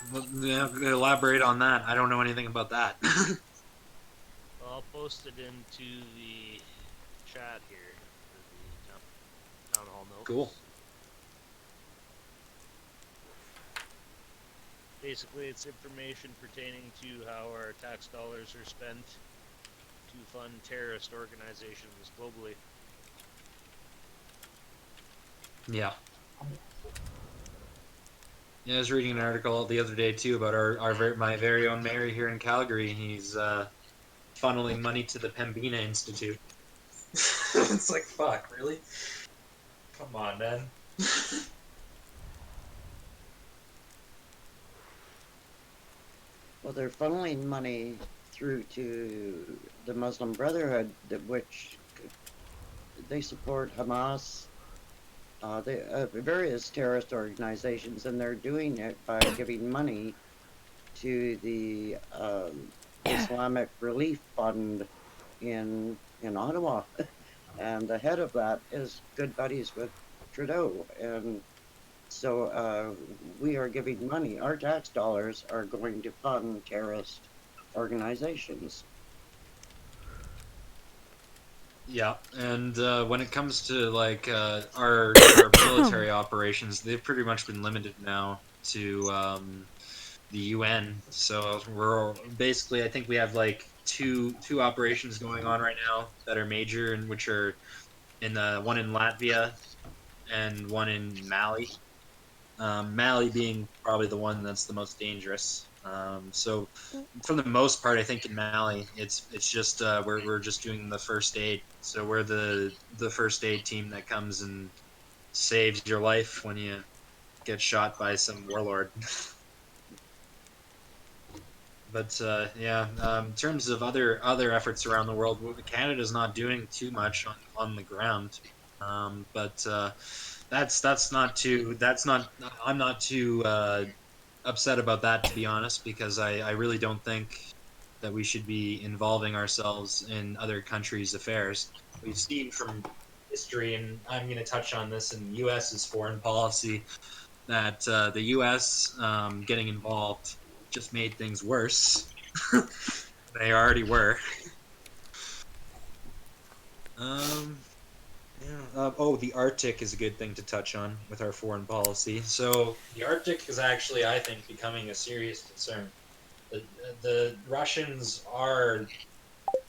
yeah, elaborate on that. I don't know anything about that. I'll post it into the chat here, or the town hall notes. Cool. Basically, it's information pertaining to how our tax dollars are spent to fund terrorist organizations globally. Yeah. Yeah, I was reading an article the other day too about my very own mayor here in Calgary. He's funneling money to the Pembina Institute. It's like, fuck, really? Come on, man. Well, they're funneling money through to the Muslim Brotherhood, which they support Hamas, various terrorist organizations, and they're doing it by giving money to the Islamic Relief Fund in Ottawa, and the head of that is good buddies with Trudeau, and so we are giving money. Our tax dollars are going to fund terrorist organizations. Yeah, and when it comes to like our military operations, they've pretty much been limited now to the UN. So we're basically, I think we have like two operations going on right now that are major, and which are one in Latvia and one in Mali. Mali being probably the one that's the most dangerous. So for the most part, I think in Mali, it's just we're just doing the first aid. So we're the first aid team that comes and saves your life when you get shot by some warlord. But yeah, in terms of other efforts around the world, Canada's not doing too much on the ground. But that's not too that's not I'm not too upset about that, to be honest, because I really don't think that we should be involving ourselves in other countries' affairs. We've seen from history, and I'm going to touch on this in U.S.'s foreign policy, that the U.S. Getting involved just made things worse. They already were. Um, yeah. Oh, the Arctic is a good thing to touch on with our foreign policy. So the Arctic is actually, I think, becoming a serious concern. The Russians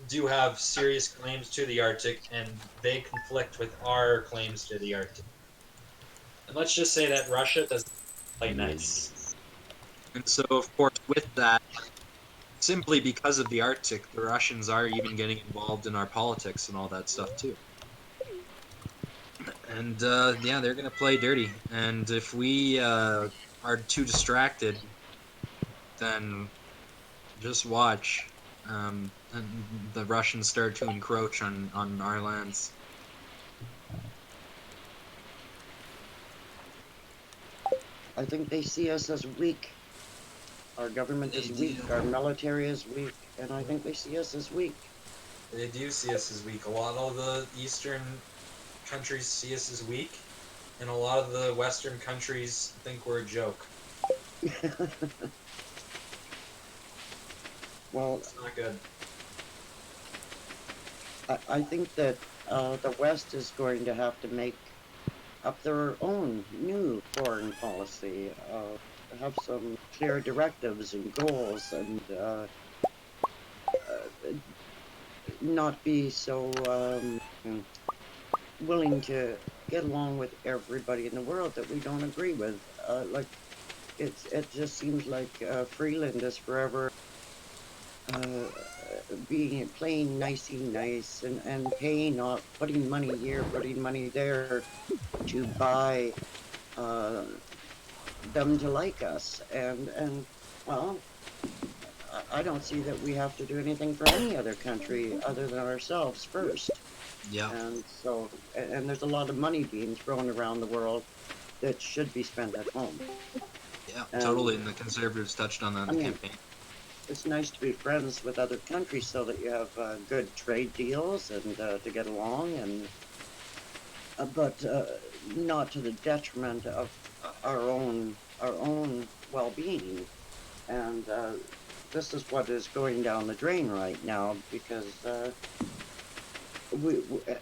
do have serious claims to the Arctic, and they conflict with our claims to the Arctic. And let's just say that Russia doesn't play nice. And so, of course, with that, simply because of the Arctic, the Russians are even getting involved in our politics and all that stuff too. And yeah, they're gonna play dirty. And if we are too distracted, then just watch. And the Russians start to encroach on our lands. I think they see us as weak. Our government They is weak, do. our military is weak, and I think they see us as weak. They do see us as weak. A lot of the Eastern countries see us as weak, and a lot of the Western countries think we're a joke. Well, It's not good. I think that the West is going to have to make up their own new foreign policy, have some clear directives and goals, and not be so willing to get along with everybody in the world that we don't agree with. Like it just seems like Freeland is forever uh, being playing nicey nice and paying off, putting money here, putting money there to buy uh, them to like us. And well, I don't see that we have to do anything for any other country other than ourselves first. Yeah, And so, and there's a lot of money being thrown around the world that should be spent at home. yeah, And totally. And the conservatives touched on that in I the mean, campaign. it's nice to be friends with other countries so that you have good trade deals and to get along, and but not to the detriment of our own well-being. And this is what is going down the drain right now because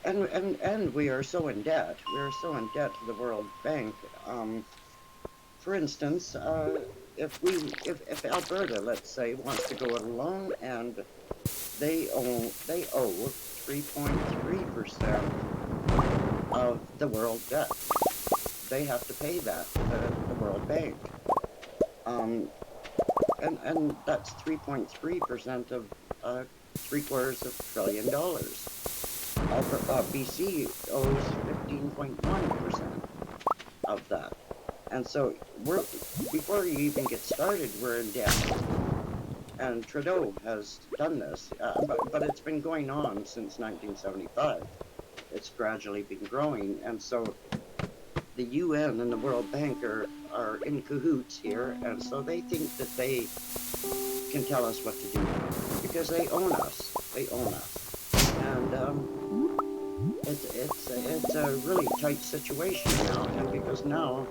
and we are so in debt. We are so in debt to the World Bank. For instance, if Alberta, let's say, wants to go it alone, and they owe 3.3% of the world debt. They have to pay that to the World Bank. Um, and that's 3.3% of three-quarters of $1 trillion. BC owes 15.1% of that. And so before you even get started, we're in debt. And Trudeau has done this, but it's been going on since 1975. It's gradually been growing, and so the UN and the World Bank are in cahoots here, and so they think that they can tell us what to do because they own us. They own us, and it's a really tight situation now, and because now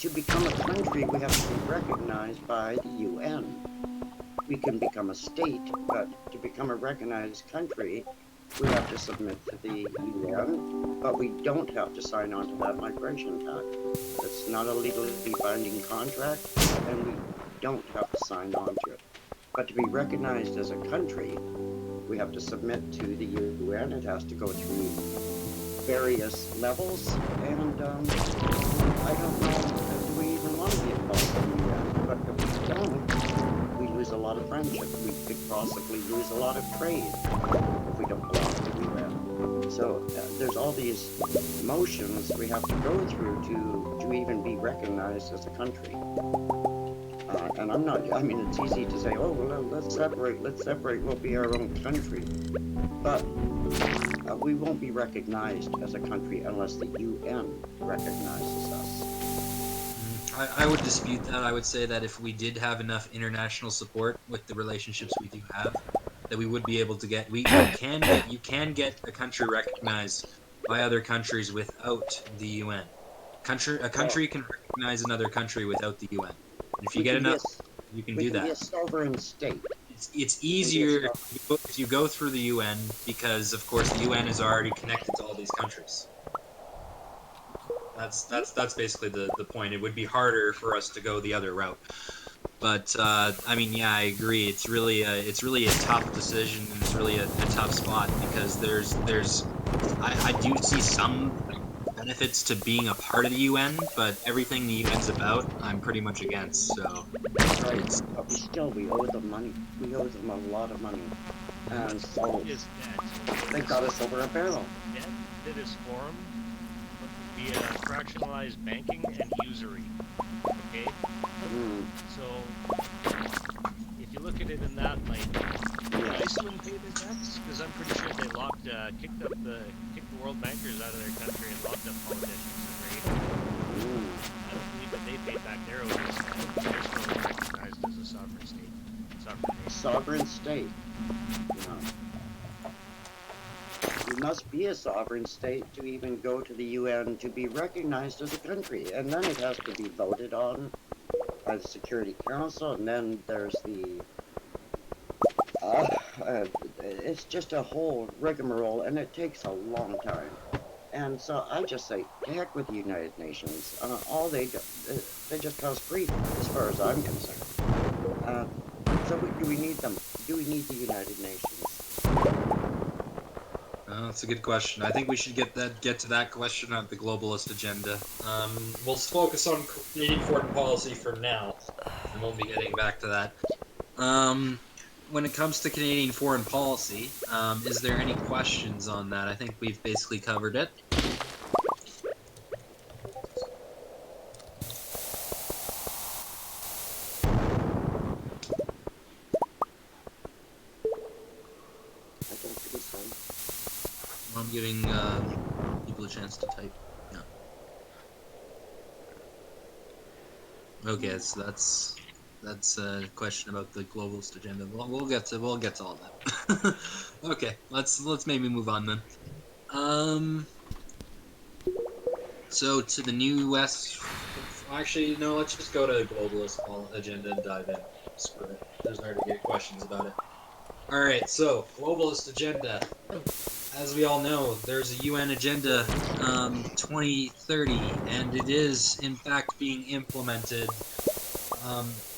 to become a country, we have to be recognized by the UN. We can become a state, but to become a recognized country, we have to submit to the UN, but we don't have to sign on to that migration pact. It's not a legally binding contract, and we don't have to sign on to it. But to be recognized as a country, we have to submit to the UN. It has to go through various levels, and I don't know, do we even want to be involved in the UN? But if we don't, we lose a lot of friendship. We could possibly lose a lot of trade if we don't belong to the UN. So there's all these motions we have to go through to even be recognized as a country. And I'm not, I mean, it's easy to say, oh, well, let's separate, we'll be our own country. But we won't be recognized as a country unless the UN recognizes us. I would dispute that. I would say that if we did have enough international support with the relationships we do have, that we would be able to get. You can get a country recognized by other countries without the UN. A country can recognize another country without the UN. And if you We get can be enough, you can we do can be a that. sovereign state. It's We can be a easier sovereign. if you go through the UN because, of course, the UN is already connected to all these countries. That's basically the point. It would be harder for us to go the other route. But I mean, yeah, I agree. It's really a tough decision, and it's really a tough spot because I do see some benefits to being a part of the UN, but everything the UN's about, I'm pretty much against. So Right, but we owe them money. We owe them a lot of money, and so Is that they got us over a barrel. debt that is formed via fractionalized banking and usury. Okay? Mm, So, if you look at it in that light, did Iceland pay their debts? Because I'm pretty sure they kicked the world bankers out of their country and locked up politicians for rape. mm. I don't believe that they paid back their owes. I don't think they're still recognized as a sovereign state. Sovereign state. No. You must be a sovereign state to even go to the UN to be recognized as a country, and then it has to be voted on by the Security Council, and then there's the it's just a whole rigmarole, and it takes a long time. And so I just say, to heck with the United Nations. All they do, they just cause grief, as far as I'm concerned. So do we need them? Do we need the United Nations? That's a good question. I think we should get to that question on the globalist agenda. We'll focus on Canadian foreign policy for now, and we'll be getting back to that. When it comes to Canadian foreign policy, is there any questions on that? I think we've basically covered it. I don't think so. I'm giving people a chance to type. Yeah. Okay, so that's a question about the globalist agenda. We'll get to all that. Okay, let's maybe move on then. So to the new West. Actually, no. Let's just go to the globalist agenda and dive in. Screw it. There's already good questions about it. All right. So globalist agenda. As we all know, there's a UN Agenda 2030, and it is in fact being implemented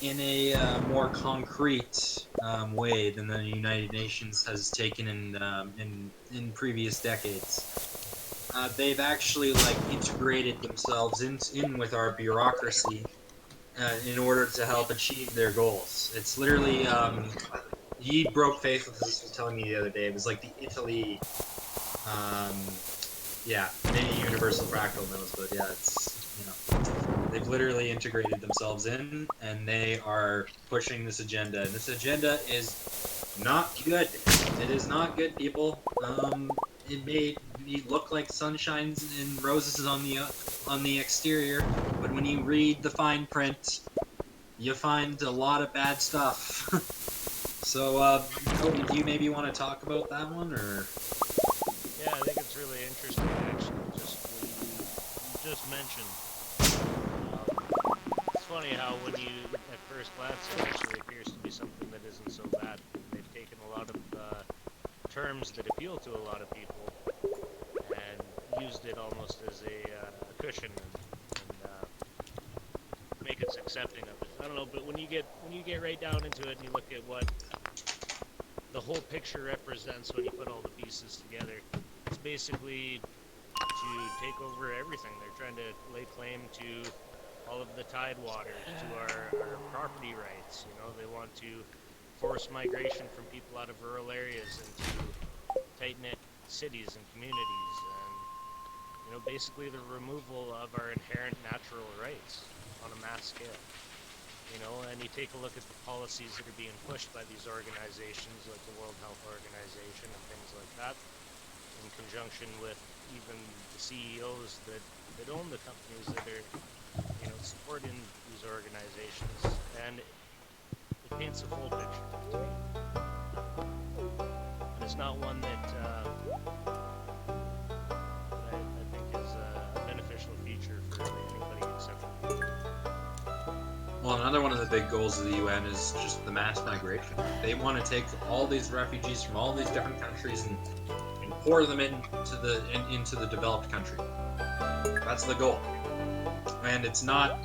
in a more concrete way than the United Nations has taken in previous decades. They've actually integrated themselves in with our bureaucracy in order to help achieve their goals. It's literally he broke faith with this was telling me the other day. It was like the Italy, yeah, maybe Universal Fractal knows, but yeah, it's they've literally integrated themselves in, and they are pushing this agenda. And this agenda is not good. It is not good, people. It may look like sunshines and roses on the exterior, but when you read the fine print, you find a lot of bad stuff. So, Cody, do you maybe want to talk about that one, or? Yeah, I think it's really interesting, actually, just what you just mentioned. It's funny how when you, at first glance, it actually appears to be something that isn't so bad. They've taken a lot of terms that appeal to a lot of people and used it almost as a cushion and make us accepting of it. I don't know, but when you get right down into it and you look at what the whole picture represents when you put all the pieces together, it's basically to take over everything. They're trying to lay claim to all of the tide waters, to our property rights. You know, they want to force migration from people out of rural areas into tight-knit cities and communities, and you know, basically the removal of our inherent natural rights on a mass scale. You know, and you take a look at the policies that are being pushed by these organizations like the World Health Organization and things like that, in conjunction with even the CEOs that own the companies that are, you know, supporting these organizations, and it paints a full picture to me. And it's not one that I think is a beneficial feature for really anybody except for me. Well, another one of the big goals of the UN is just the mass migration. They want to take all these refugees from all these different countries and pour them into the developed country. That's the goal. And it's not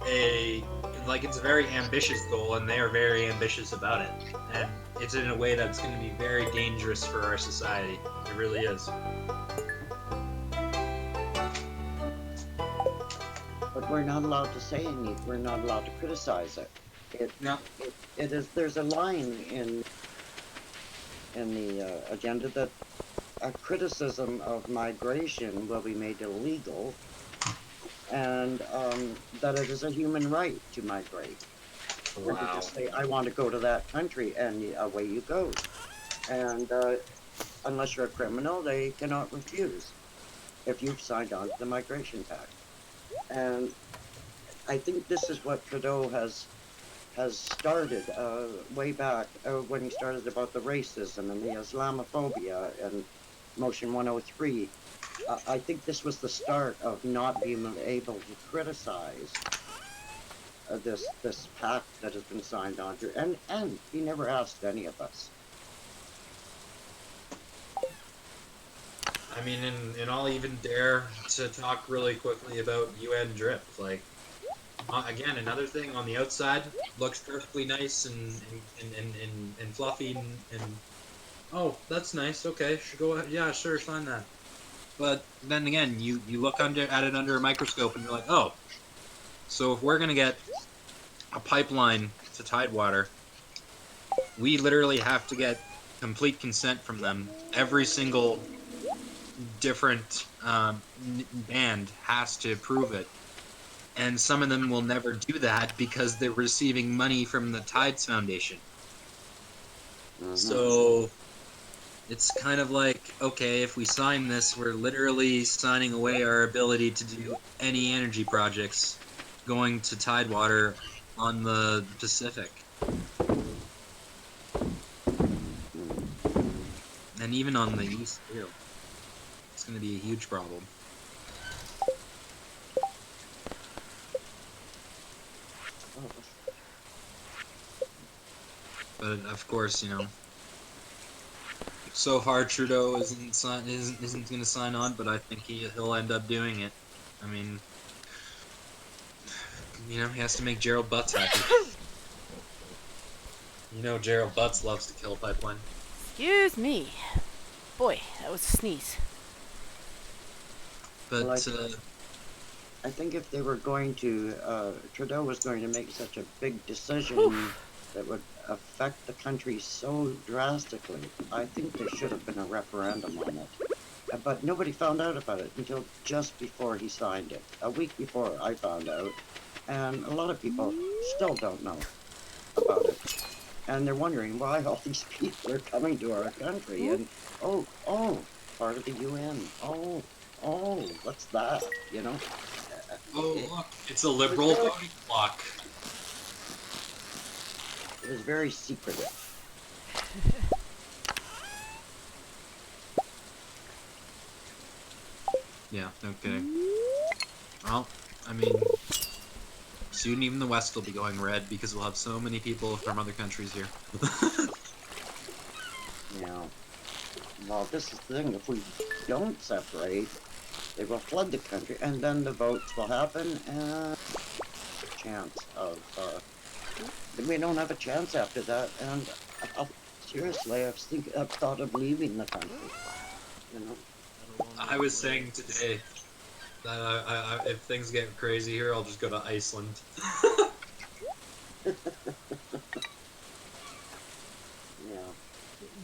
it's a very ambitious goal, and they are very ambitious about it. And it's in a way that's going to be very dangerous for our society. It really is. But we're not allowed to say anything. We're not allowed to criticize it. Yeah. It is. There's a line in the agenda that a criticism of migration will be made illegal, and that it is a human right to migrate. Or to just say, I want to go to that country, and away you go. And unless you're a criminal, they cannot refuse if you've signed on to the Migration Pact. And I think this is what Trudeau has started way back when he started about the racism and the Islamophobia and Motion 103. I think this was the start of not being able to criticize this pact that has been signed onto, and he never asked any of us. I mean, and I'll even dare to talk really quickly about UN drip. Like, again, another thing on the outside looks perfectly nice and fluffy and oh, that's nice. Okay, should go ahead. Yeah, sure, sign that. But then again, you look at it under a microscope and you're like, oh, so if we're gonna get a pipeline to Tidewater, we literally have to get complete consent from them. Every single different band has to approve it, and some of them will never do that because they're receiving money from the Tides Foundation. So it's kind of like, okay, if we sign this, we're literally signing away our ability to do any energy projects going to Tidewater on the Pacific. And even on the east too. It's going to be a huge problem. But of course, you know, so far Trudeau isn't going to sign on, but I think he'll end up doing it. I mean, you know, he has to make Gerald Butts happy. You know, Gerald Butts loves to kill a pipeline. Excuse me. Boy, that was a sneeze. But well, I think if they were going to, Trudeau was going to make such a big decision that would affect the country so drastically, I think there should have been a referendum on it. But nobody found out about it until just before he signed it. A week before I found out, and a lot of people still don't know about it. And they're wondering why all these people are coming to our country, and oh, part of the UN, oh, what's that, you know? oh, look, it's a liberal voting bloc. It was very secretive. Yeah, okay. Well, I mean, soon even the West will be going red because we'll have so many people from other countries here. Yeah. Well, this is the thing. If we don't separate, they will flood the country, and then the votes will happen, and a chance of, we don't have a chance after that, and seriously, I've thought of leaving the country, you know? Let alone I was saying today that if things get crazy here, I'll just go to Iceland. Yeah.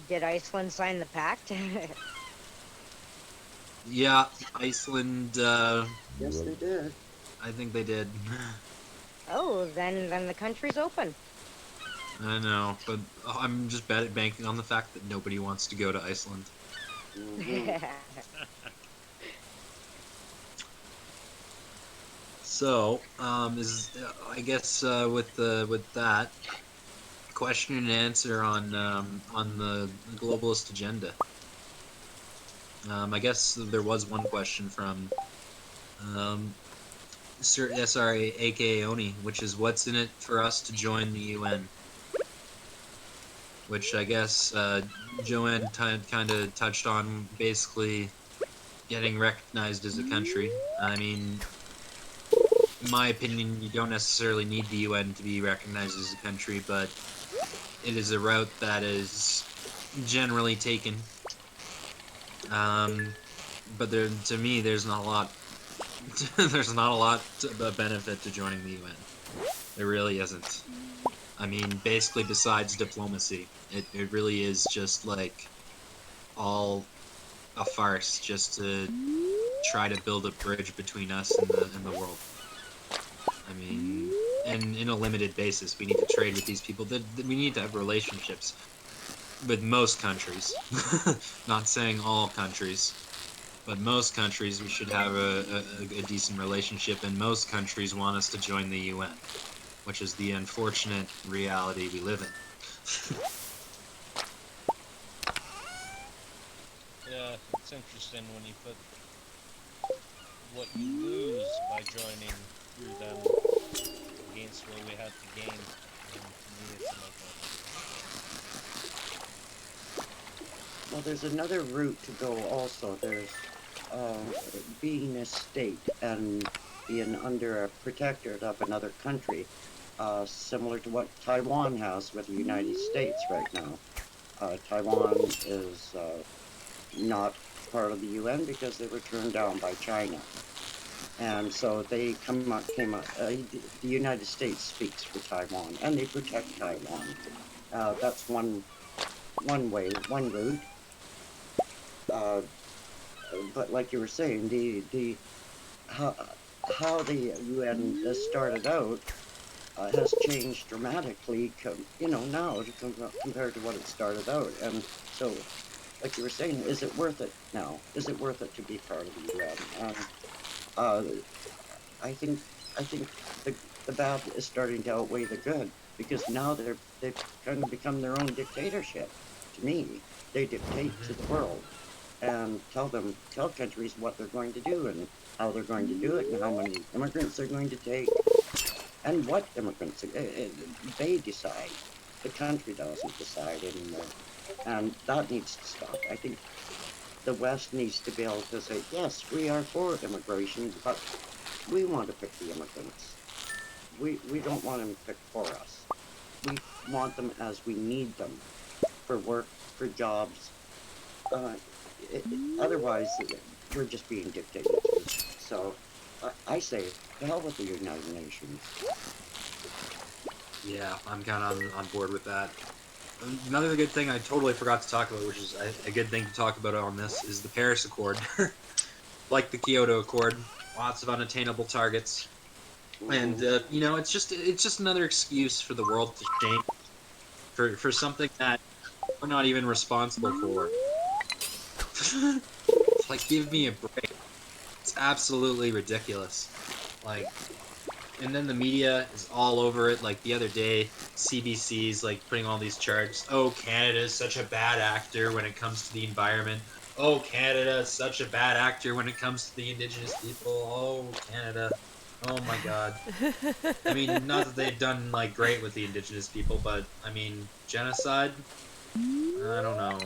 Did Iceland sign the pact? Yeah, Iceland. Yes, they did. I think they did. Oh, then the country's open. I know, but I'm just banking on the fact that nobody wants to go to Iceland. Mhm. So, I guess with that question and answer on the globalist agenda. I guess there was one question from um, Sir SRA, aka Oni, which is what's in it for us to join the UN? Which I guess Joanne kind of touched on, basically getting recognized as a country. I mean, in my opinion, you don't necessarily need the UN to be recognized as a country, but it is a route that is generally taken. But to me, there's not a lot. There's not a lot of benefit to joining the UN. There really isn't. I mean, basically, besides diplomacy, it really is just like all a farce, just to try to build a bridge between us and the world. I mean, and in a limited basis, we need to trade with these people. That we need to have relationships with most countries. Not saying all countries, but most countries we should have a decent relationship, and most countries want us to join the UN, which is the unfortunate reality we live in. Yeah, it's interesting when you put what you lose by joining through them against what we have to gain. And to me, it's like Well, there's another route to go also. There's uh, being a state and being under a protectorate of another country, similar to what Taiwan has with the United States right now. Taiwan is not part of the UN because they were turned down by China. And so they came up, the United States speaks for Taiwan and they protect Taiwan. That's one way, one route. Uh, but like you were saying, the how, how the UN started out has changed dramatically, now compared to what it started out. And so, like you were saying, is it worth it now? Is it worth it to be part of the UN? And uh, I think I think the bad is starting to outweigh the good because now they've kind of become their own dictatorship. To me, they dictate to the world and tell countries what they're going to do and how they're going to do it and how many immigrants they're going to take and what immigrants they decide. The country doesn't decide anymore, and that needs to stop. I think the West needs to be able to say, yes, we are for immigration, but we want to pick the immigrants. We don't want them picked for us. We want them as we need them for work, for jobs. Uh, Otherwise, we're just being dictated to. So I say, the hell with the United Nations. Yeah, I'm kind of on board with that. Another good thing I totally forgot to talk about, which is a good thing to talk about on this, is the Paris Accord. Like the Kyoto Accord, lots of unattainable targets, and it's just another excuse for the world to shame for something that we're not even responsible for. Like, give me a break. It's absolutely ridiculous. Like, and then the media is all over it. Like the other day, CBC's like putting all these charts. Oh, Canada is such a bad actor when it comes to the environment. Oh, Canada is such a bad actor when it comes to the Indigenous people. Oh, Canada. Oh my God. I mean, not that they've done like great with the Indigenous people, but I mean, genocide. I don't know.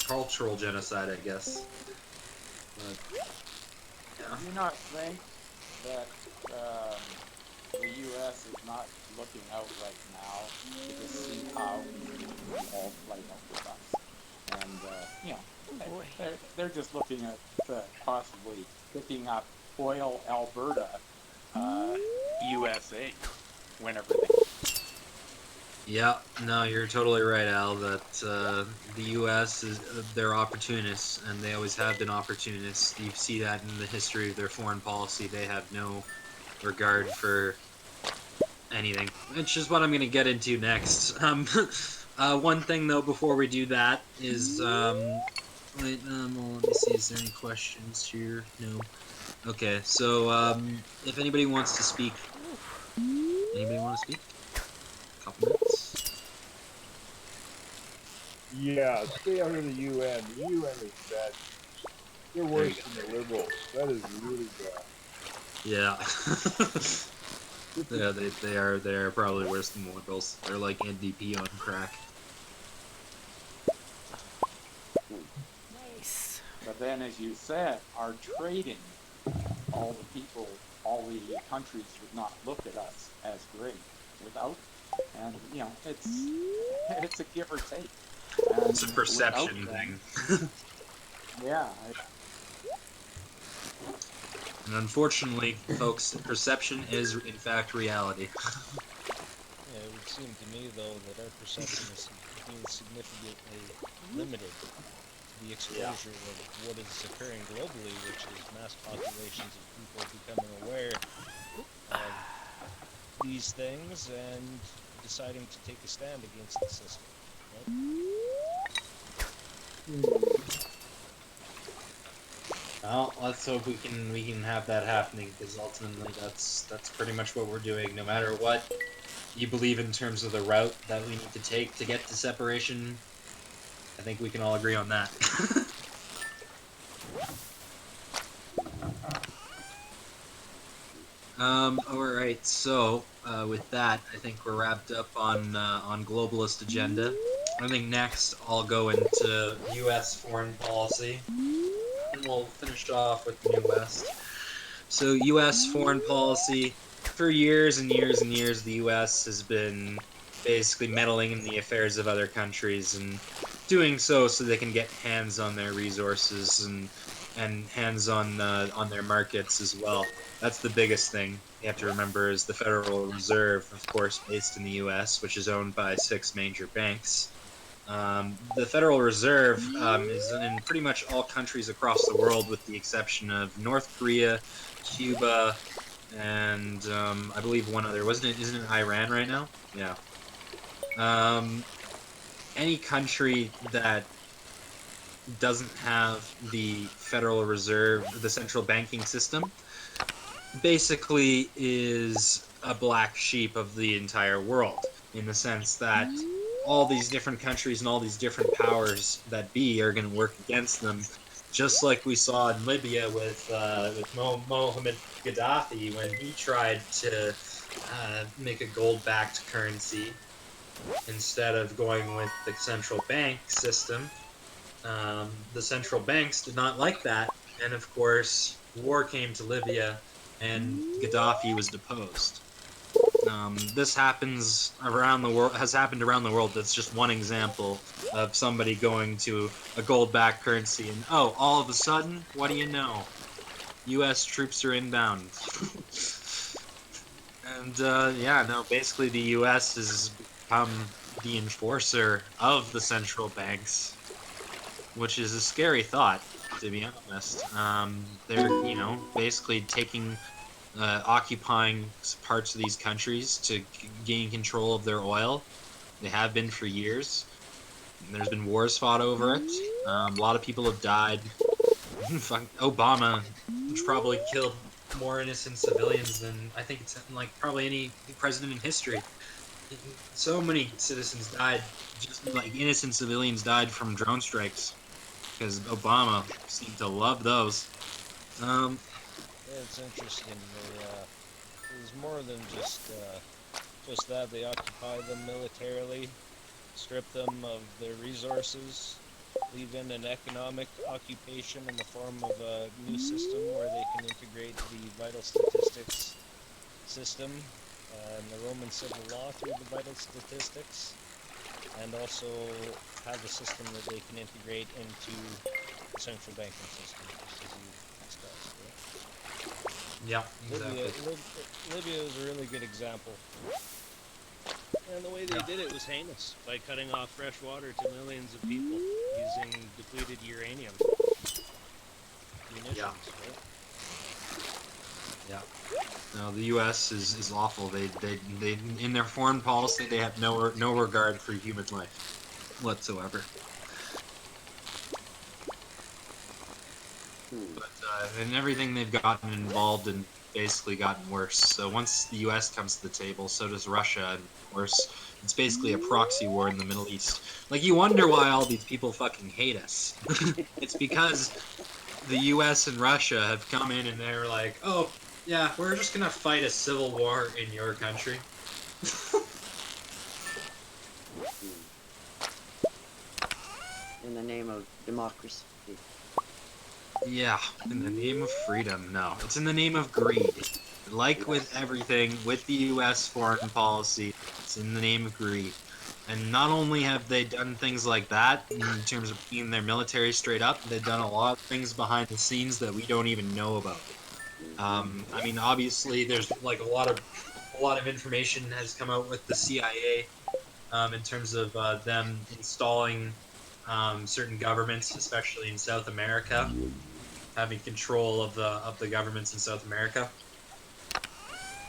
Cultural genocide, I guess. But yeah. Do you not think that the U.S. is not looking out right now to just see how we all fight out with us? And and you know, Oh boy. they're just looking at possibly picking up oil Alberta, USA, whenever they. Yeah, no, you're totally right, Al. That the U.S. is they're opportunists, and they always have been opportunists. You see that in the history of their foreign policy. They have no regard for anything, which is what I'm going to get into next. One thing though, before we do that, is wait, well, let me see. Is there any questions here? No. Okay, so if anybody wants to speak, anybody want to speak? Couple minutes. Yeah, stay out of the UN. The UN is bad. They're There you worse than the liberals. That is really bad. Yeah. Yeah, they are probably worse than the liberals. They're like NDP on crack. Nice. But then, as you said, our trading, all the people, all the countries would not look at us as great without. And you know, it's a give or take. And It's a perception without them, thing. yeah, And unfortunately, folks, perception is in fact reality. Yeah, it would seem to me, though, that our perception is being significantly limited to the exposure of what is occurring globally, which is mass populations of people becoming aware of these things and deciding to take a stand against the system. Right? Well, let's hope we can have that happening, because ultimately that's pretty much what we're doing. No matter what you believe in terms of the route that we need to take to get to separation, I think we can all agree on that. All right. So with that, I think we're wrapped up on globalist agenda. I think next I'll go into U.S. foreign policy, and we'll finish off with the New West. So U.S. foreign policy, for years and years and years, the U.S. has been basically meddling in the affairs of other countries and doing so they can get hands on their resources and hands on their markets as well. That's the biggest thing you have to remember is the Federal Reserve, of course, based in the U.S., which is owned by 6 major banks. The Federal Reserve is in pretty much all countries across the world, with the exception of North Korea, Cuba, and I believe one other. Wasn't it? Isn't it Iran right now? Yeah. Um, any country that doesn't have the Federal Reserve, the central banking system, basically is a black sheep of the entire world, in the sense that all these different countries and all these different powers that be are going to work against them, just like we saw in Libya with Mohammed Gaddafi when he tried to make a gold-backed currency instead of going with the central bank system. The central banks did not like that, and of course, war came to Libya, and Gaddafi was deposed. This happens around the world. Has happened around the world. That's just one example of somebody going to a gold-backed currency, and oh, all of a sudden, what do you know? U.S. troops are inbound. And yeah, no, basically the U.S. has become the enforcer of the central banks, which is a scary thought, to be honest. They're, you know, basically occupying parts of these countries to gain control of their oil. They have been for years. There's been wars fought over it. A lot of people have died. Obama probably killed more innocent civilians than I think it's like probably any president in history. So many citizens died, just like innocent civilians died from drone strikes, because Obama seemed to love those. Yeah, it's interesting. There's more than just that. They occupy them militarily, strip them of their resources, leave in an economic occupation in the form of a new system where they can integrate the vital statistics system and the Roman civil law through the vital statistics. and also have a system that they can integrate into the central banking system, just as you discussed. Right? Yeah, exactly. Libya was a really good example. And the way they did it was heinous, by cutting off fresh water to millions of people using depleted uranium munitions, Yeah. right? Yeah. No, the U.S. is awful. They in their foreign policy they have no regard for human life whatsoever. But and everything they've gotten involved in basically gotten worse. So once the U.S. comes to the table, so does Russia, and of course it's basically a proxy war in the Middle East. Like you wonder why all these people fucking hate us. It's because the U.S. and Russia have come in and they're like, oh yeah, we're just gonna fight a civil war in your country. In the name of democracy. Yeah, in the name of freedom. No, it's in the name of greed. Like with Yes. everything with the U.S. foreign policy, it's in the name of greed. And not only have they done things like that in terms of bringing their military straight up, they've done a lot of things behind the scenes that we don't even know about. I mean, obviously, there's like a lot of information has come out with the CIA in terms of them installing certain governments, especially in South America, having control of the governments in South America,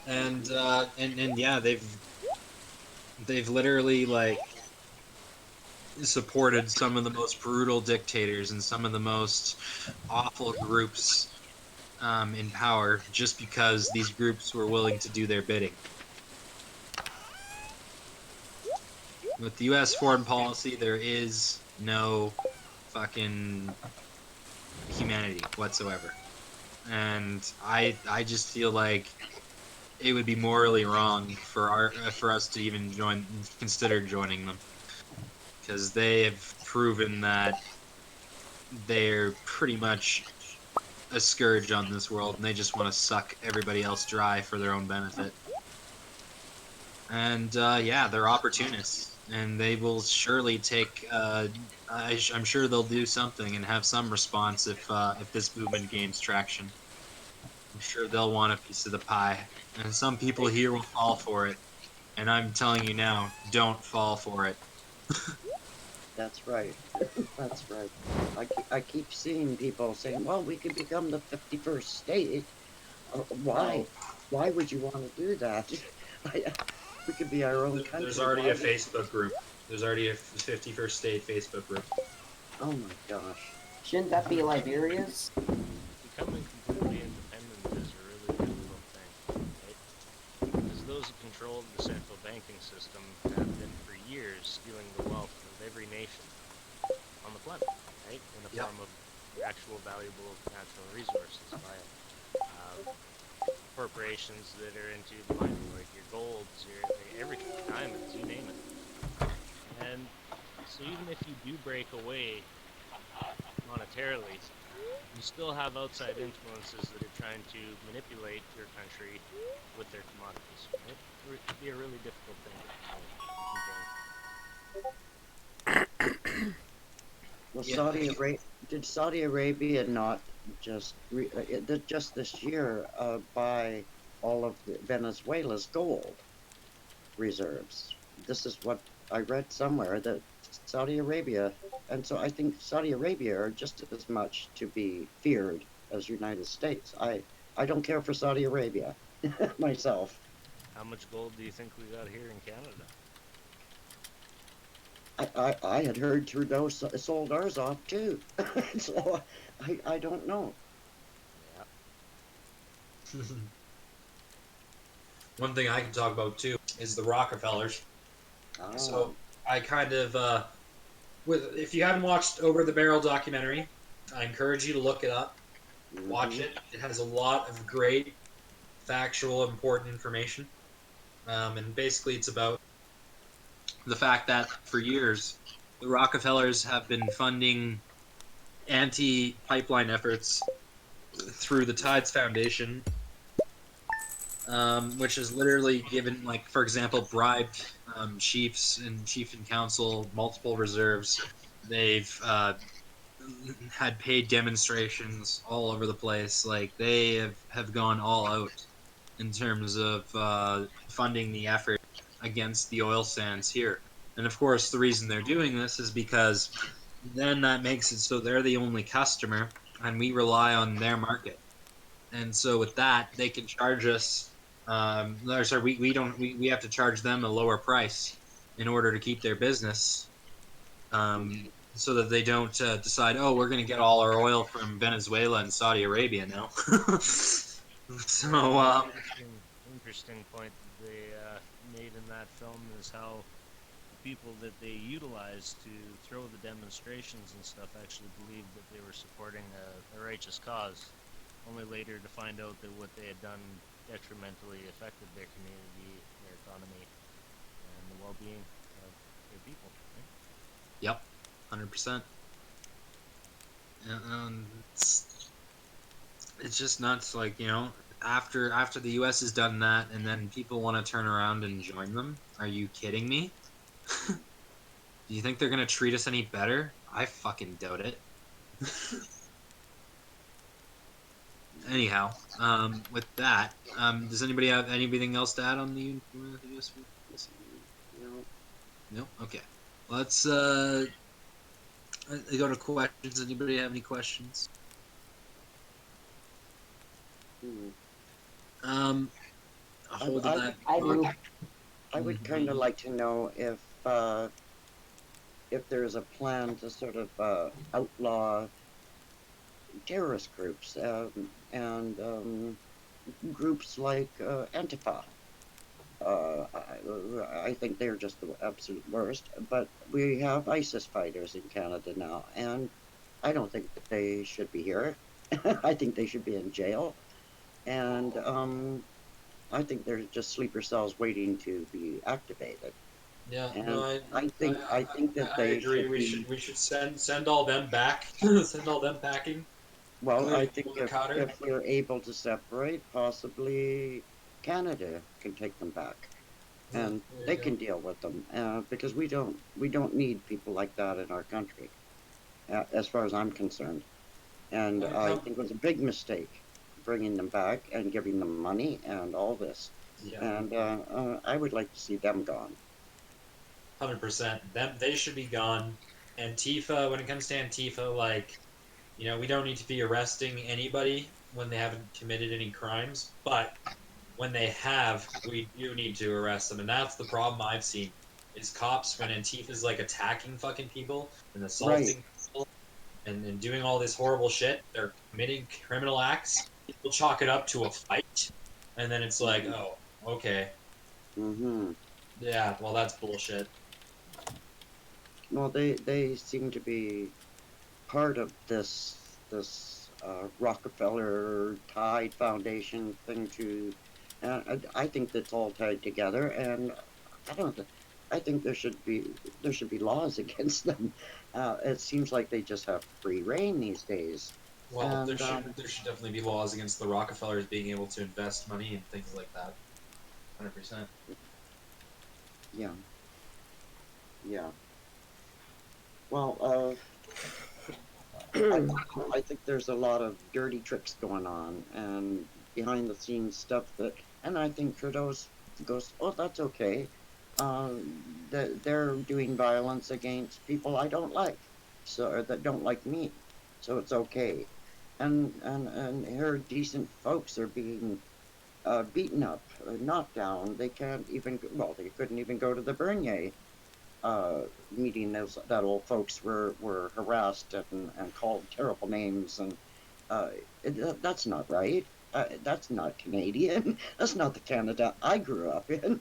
and yeah, they've literally like supported some of the most brutal dictators and some of the most awful groups in power just because these groups were willing to do their bidding. With the U.S. foreign policy, there is no fucking humanity whatsoever, and I just feel like it would be morally wrong for us to even consider joining them, because they have proven that they're pretty much a scourge on this world, and they just want to suck everybody else dry for their own benefit. And yeah, they're opportunists, and they will surely take. I'm sure they'll do something and have some response if this movement gains traction. I'm sure they'll want a piece of the pie, and some people here will fall for it. And I'm telling you now, don't fall for it. That's right. That's right. I keep seeing people saying, well, we could become the 51st state. Why? Well, Why would you want to do that? I, we could be our own There's country. already Why a would... Facebook group. There's already a 51st State Facebook group. Oh my gosh. Shouldn't that be Liberia's? Becoming completely independent is a really difficult thing, right? Because those who control the central banking system have been for years stealing the wealth of every nation on the planet, right? In the form of actual valuable natural resources via corporations that are into the mining, like your golds, your everything, diamonds, you name it. And so even if you do break away monetarily, you still have outside influences that are trying to manipulate your country with their commodities. Right? It could be a really difficult thing to Well, Yeah. did Saudi Arabia not just this year buy all of Venezuela's gold reserves? This is what I read somewhere, that Saudi Arabia, and so I think Saudi Arabia are just as much to be feared as United States. I don't care for Saudi Arabia myself. How much gold do you think we got here in Canada? I had heard Trudeau sold ours off too, so I don't know. Yeah. One thing I can talk about too is the Rockefellers. Ah. So I kind of, if you haven't watched Over the Barrel documentary, I encourage you to look it up, watch it. It has a lot of great, factual, important information, and basically it's about the fact that for years the Rockefellers have been funding anti-pipeline efforts through the Tides Foundation which has literally given, like, for example, bribed chiefs and chief and council multiple reserves. They've had paid demonstrations all over the place. Like, they have gone all out in terms of funding the effort against the oil sands here. And of course, the reason they're doing this is because then that makes it so they're the only customer and we rely on their market. And so with that, they can charge us. Or sorry, we don't. We have to charge them a lower price in order to keep their business, so that they don't decide, oh, we're going to get all our oil from Venezuela and Saudi Arabia now. So, An interesting point that they made in that film is how the people that they utilized to throw the demonstrations and stuff actually believed that they were supporting a righteous cause, only later to find out that what they had done detrimentally affected their community, their economy, and the well-being of their people. Right? yep, 100%. It's just nuts. Like, after the U.S. has done that, and then people want to turn around and join them. Are you kidding me? Do you think they're gonna treat us any better? I fucking doubt it. Anyhow, with that, does anybody have anything else to add on the U.S.? No. No. Okay. Let's go to questions. Anybody have any questions? Hmm. Hold I, that. I do. I would kind of like to know if there's a plan to sort of outlaw terrorist groups and groups like Antifa. I think they're just the absolute worst. But we have ISIS fighters in Canada now, and I don't think that they should be here. I think they should be in jail, and I think they're just sleeper cells waiting to be activated. Yeah, no, And I, I think that I they agree. should be. We should send all them back. Send all them packing, Well, I including think the Cotter. if we're able to separate, possibly Canada can take them back, Yeah, and there they you go. can deal with them because we don't need people like that in our country, as far as I'm concerned. And I No, think it was a big mistake bringing them back and giving them money and all this. yeah, And I would like to see them gone. 100%. Them, they should be gone. Antifa, when it comes to Antifa, like, we don't need to be arresting anybody when they haven't committed any crimes, but when they have, we do need to arrest them, and that's the problem I've seen. Is cops, when Antifa's like attacking fucking people and Right. assaulting people and doing all this horrible shit, they're committing criminal acts. People chalk it up to a fight, and then it's like, Mm-hmm. oh, okay, Mm-hmm. yeah, well, that's bullshit. Well, they seem to be part of this Rockefeller Tide Foundation thing too. I think that's all tied together, and I don't. I think there should be laws against them. It seems like they just have free reign these days, Well, and there should definitely be laws against the Rockefellers being able to invest money and things like that. 100%. yeah, yeah. Well, I, I think there's a lot of dirty tricks going on and behind the scenes stuff that, and I think Trudeau's goes, oh, that's okay. They're doing violence against people I don't like, so or that don't like me, so it's okay. And here decent folks are being beaten up, knocked down. They can't even, well, they couldn't even go to the Bernier meeting. That old folks were harassed and called terrible names, and that's not right. That's not Canadian. That's not the Canada I grew up in.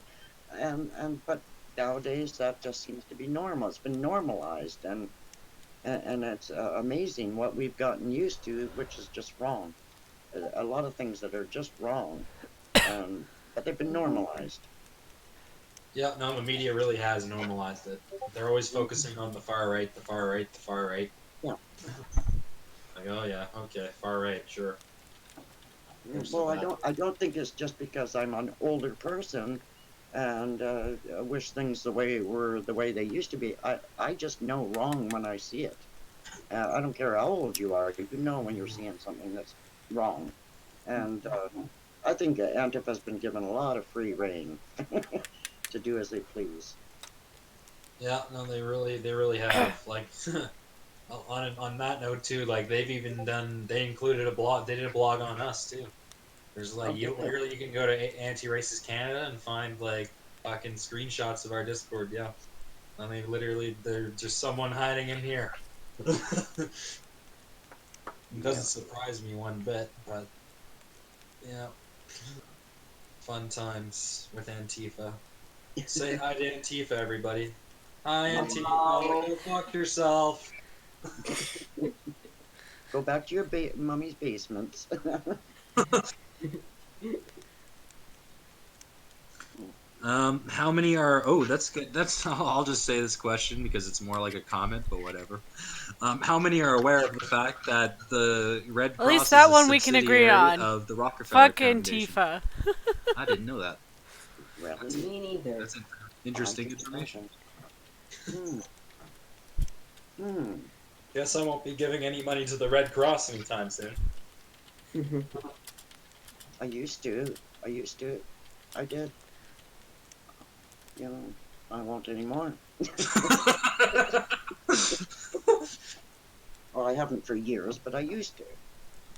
And but nowadays that just seems to be normal. It's been normalized, and it's amazing what we've gotten used to, which is just wrong. A lot of things that are just wrong, but they've been normalized. Yeah, no, the media really has normalized it. They're always focusing on the far right, the far right, the far right. Yeah. Like, oh yeah, okay, far right, sure. Well, I don't think it's just because I'm an older person and I wish things the way they used to be. I just know wrong when I see it. I don't care how old you are. You know when you're seeing something that's wrong. And I think Antifa's been given a lot of free reign to do as they please. Yeah, no, they really have. Like, on that note too, like they included a blog. They did a blog on us too. There's like Okay, good. you can go to Anti-Racist Canada and find like fucking screenshots of our Discord. Yeah, I mean literally, there's just someone hiding in here. It doesn't surprise me one bit, but yeah, fun times with Antifa. Say hi to Antifa, everybody. Hi, Antifa. Go fuck yourself. Go back to your mummy's basements. How many are? Oh, that's good. That's. I'll just say this question because it's more like a comment, but whatever. How many are aware of the fact that the Red At Cross least is that a one we can agree subsidiary on. of the Rockefeller Fuck Foundation? Antifa. I didn't know that. Really? Me neither. That's interesting information. Guess I won't be giving any money to the Red Cross anytime soon. I used to. I did. You know, I won't anymore. Well, I haven't for years, but I used to.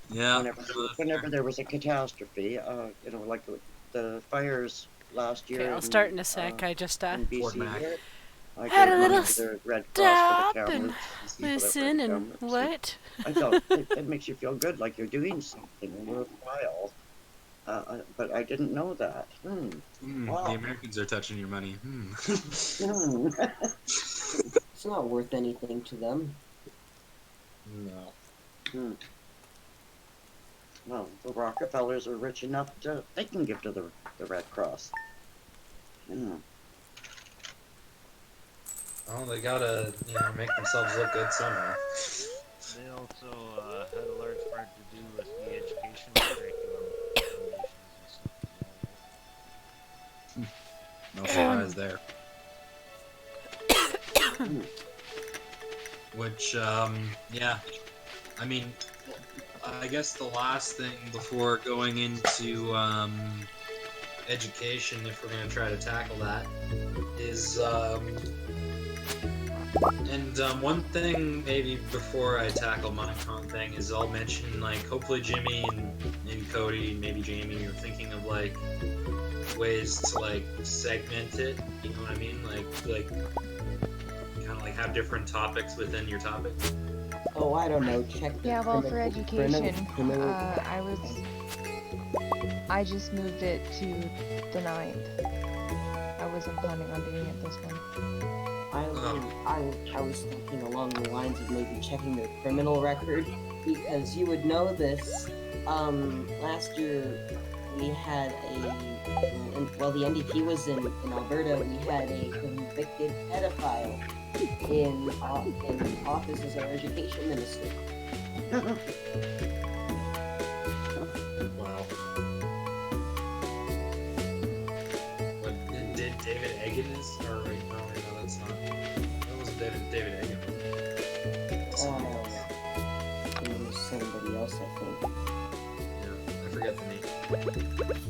Yeah. Whenever there was a catastrophe, you know, like the fires last year. Okay, I'll start in a sec. I just in BC here. I had gave a money little to the Red stop Cross for the and cameras. listen and what? I thought it makes you feel good, like you're doing something worthwhile. But I didn't know that. Wow. The Americans are touching your money. It's not worth anything to them. No. Well, the Rockefellers are rich enough they can give to the Red Cross. Well, they gotta, make themselves look good somehow. They also had a large part to do with the education curriculum foundations and stuff as well. No surprise there. Which, yeah. I mean, I guess the last thing before going into education, if we're going to try to tackle that, is one thing maybe before I tackle my con thing is I'll mention, like, hopefully Jimmy and maybe Cody and maybe Jamie are thinking of, like, ways to, like, segment it, you know what I mean? Like kind of like have different topics within your topic. Oh, I don't know. Check the Yeah, well, for education, I just moved it to the 9th. I wasn't planning on doing it this one. I was thinking along the lines of maybe checking their criminal record, because you would know this. Last year we had while the NDP was in Alberta, we had a convicted pedophile in office as our education minister. Wow. What did David Egan is? Or wait, no, that's not. That wasn't David Egan. It was somebody else, I think. Yeah, I forget the name.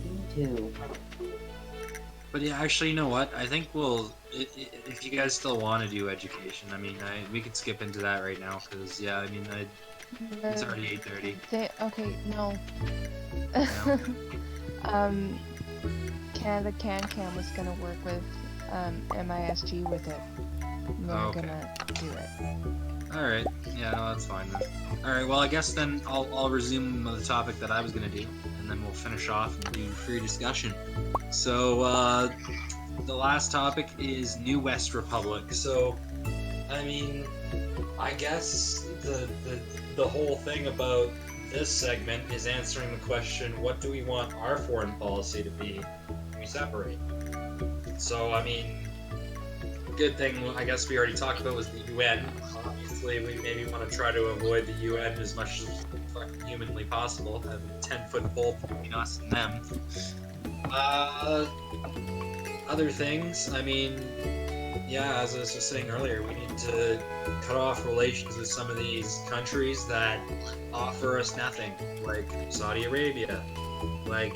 Me too. But yeah, actually, you know what? I think if you guys still want to do education, I mean, we could skip into that right now, because, yeah, I mean, it's already 8:30. Okay, no. Canada CanCam was gonna work with MISG with it. And they're gonna do it. Alright, yeah, no, that's fine then. Alright, well, I guess then I'll resume the topic that I was going to do, and then we'll finish off and do free discussion. So, the last topic is New West Republic. So, I mean, I guess the whole thing about this segment is answering the question, what do we want our foreign policy to be when we separate? So, I mean, good thing I guess we already talked about was the UN. Obviously, we maybe want to try to avoid the UN as much as fucking humanly possible, having a 10-foot pole between us and them. Other things, I mean, yeah, as I was just saying earlier, we need to cut off relations with some of these countries that offer us nothing, like Saudi Arabia, like,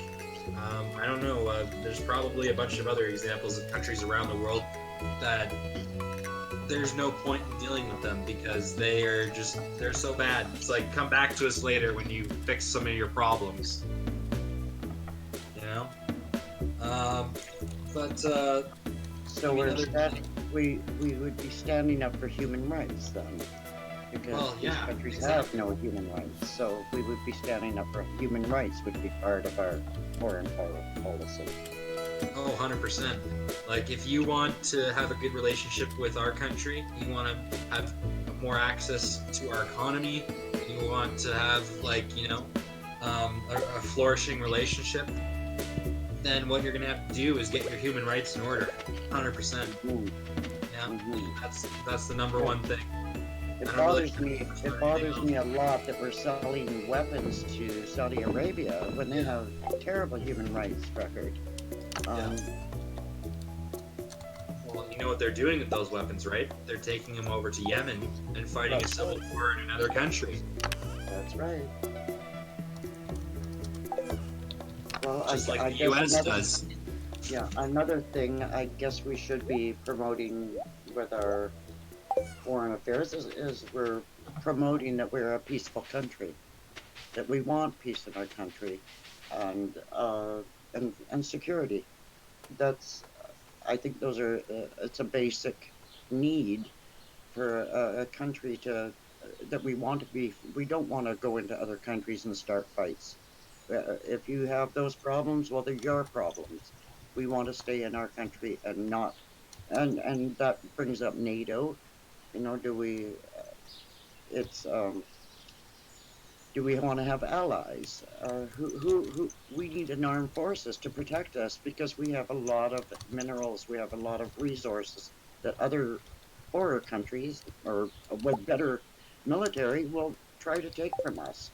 I don't know, there's probably a bunch of other examples of countries around the world that there's no point in dealing with them because they're so bad. It's like, come back to us later when you fix some of your problems. You know? So we would be standing up for human rights then, because these countries have no human rights. So we would be standing up for human rights would be part of our foreign policy. Oh, 100%. Like, if you want to have a good relationship with our country, you want to have more access to our economy, you want to have, like, you know, a flourishing relationship, then what you're going to have to do is get your human rights in order. 100%. Yeah, that's the number one thing. It bothers me a lot that we're selling weapons to Saudi Arabia when they have a terrible human rights record. Well, you know what they're doing with those weapons, right? They're taking them over to Yemen and fighting a civil war in another country. That's right. Well, just like I the guess US does. Yeah, another thing I guess we should be promoting with our foreign affairs is we're promoting that we're a peaceful country, that we want peace in our country, and security. That's, I think those are, it's a basic need for a country to, that we want to be, we don't want to go into other countries and start fights. If you have those problems, well, they're your problems. We want to stay in our country and not, and that brings up NATO. You know, do we want to have allies? Who we need an armed forces to protect us because we have a lot of minerals, we have a lot of resources that other poorer countries or with better military will try to take from us.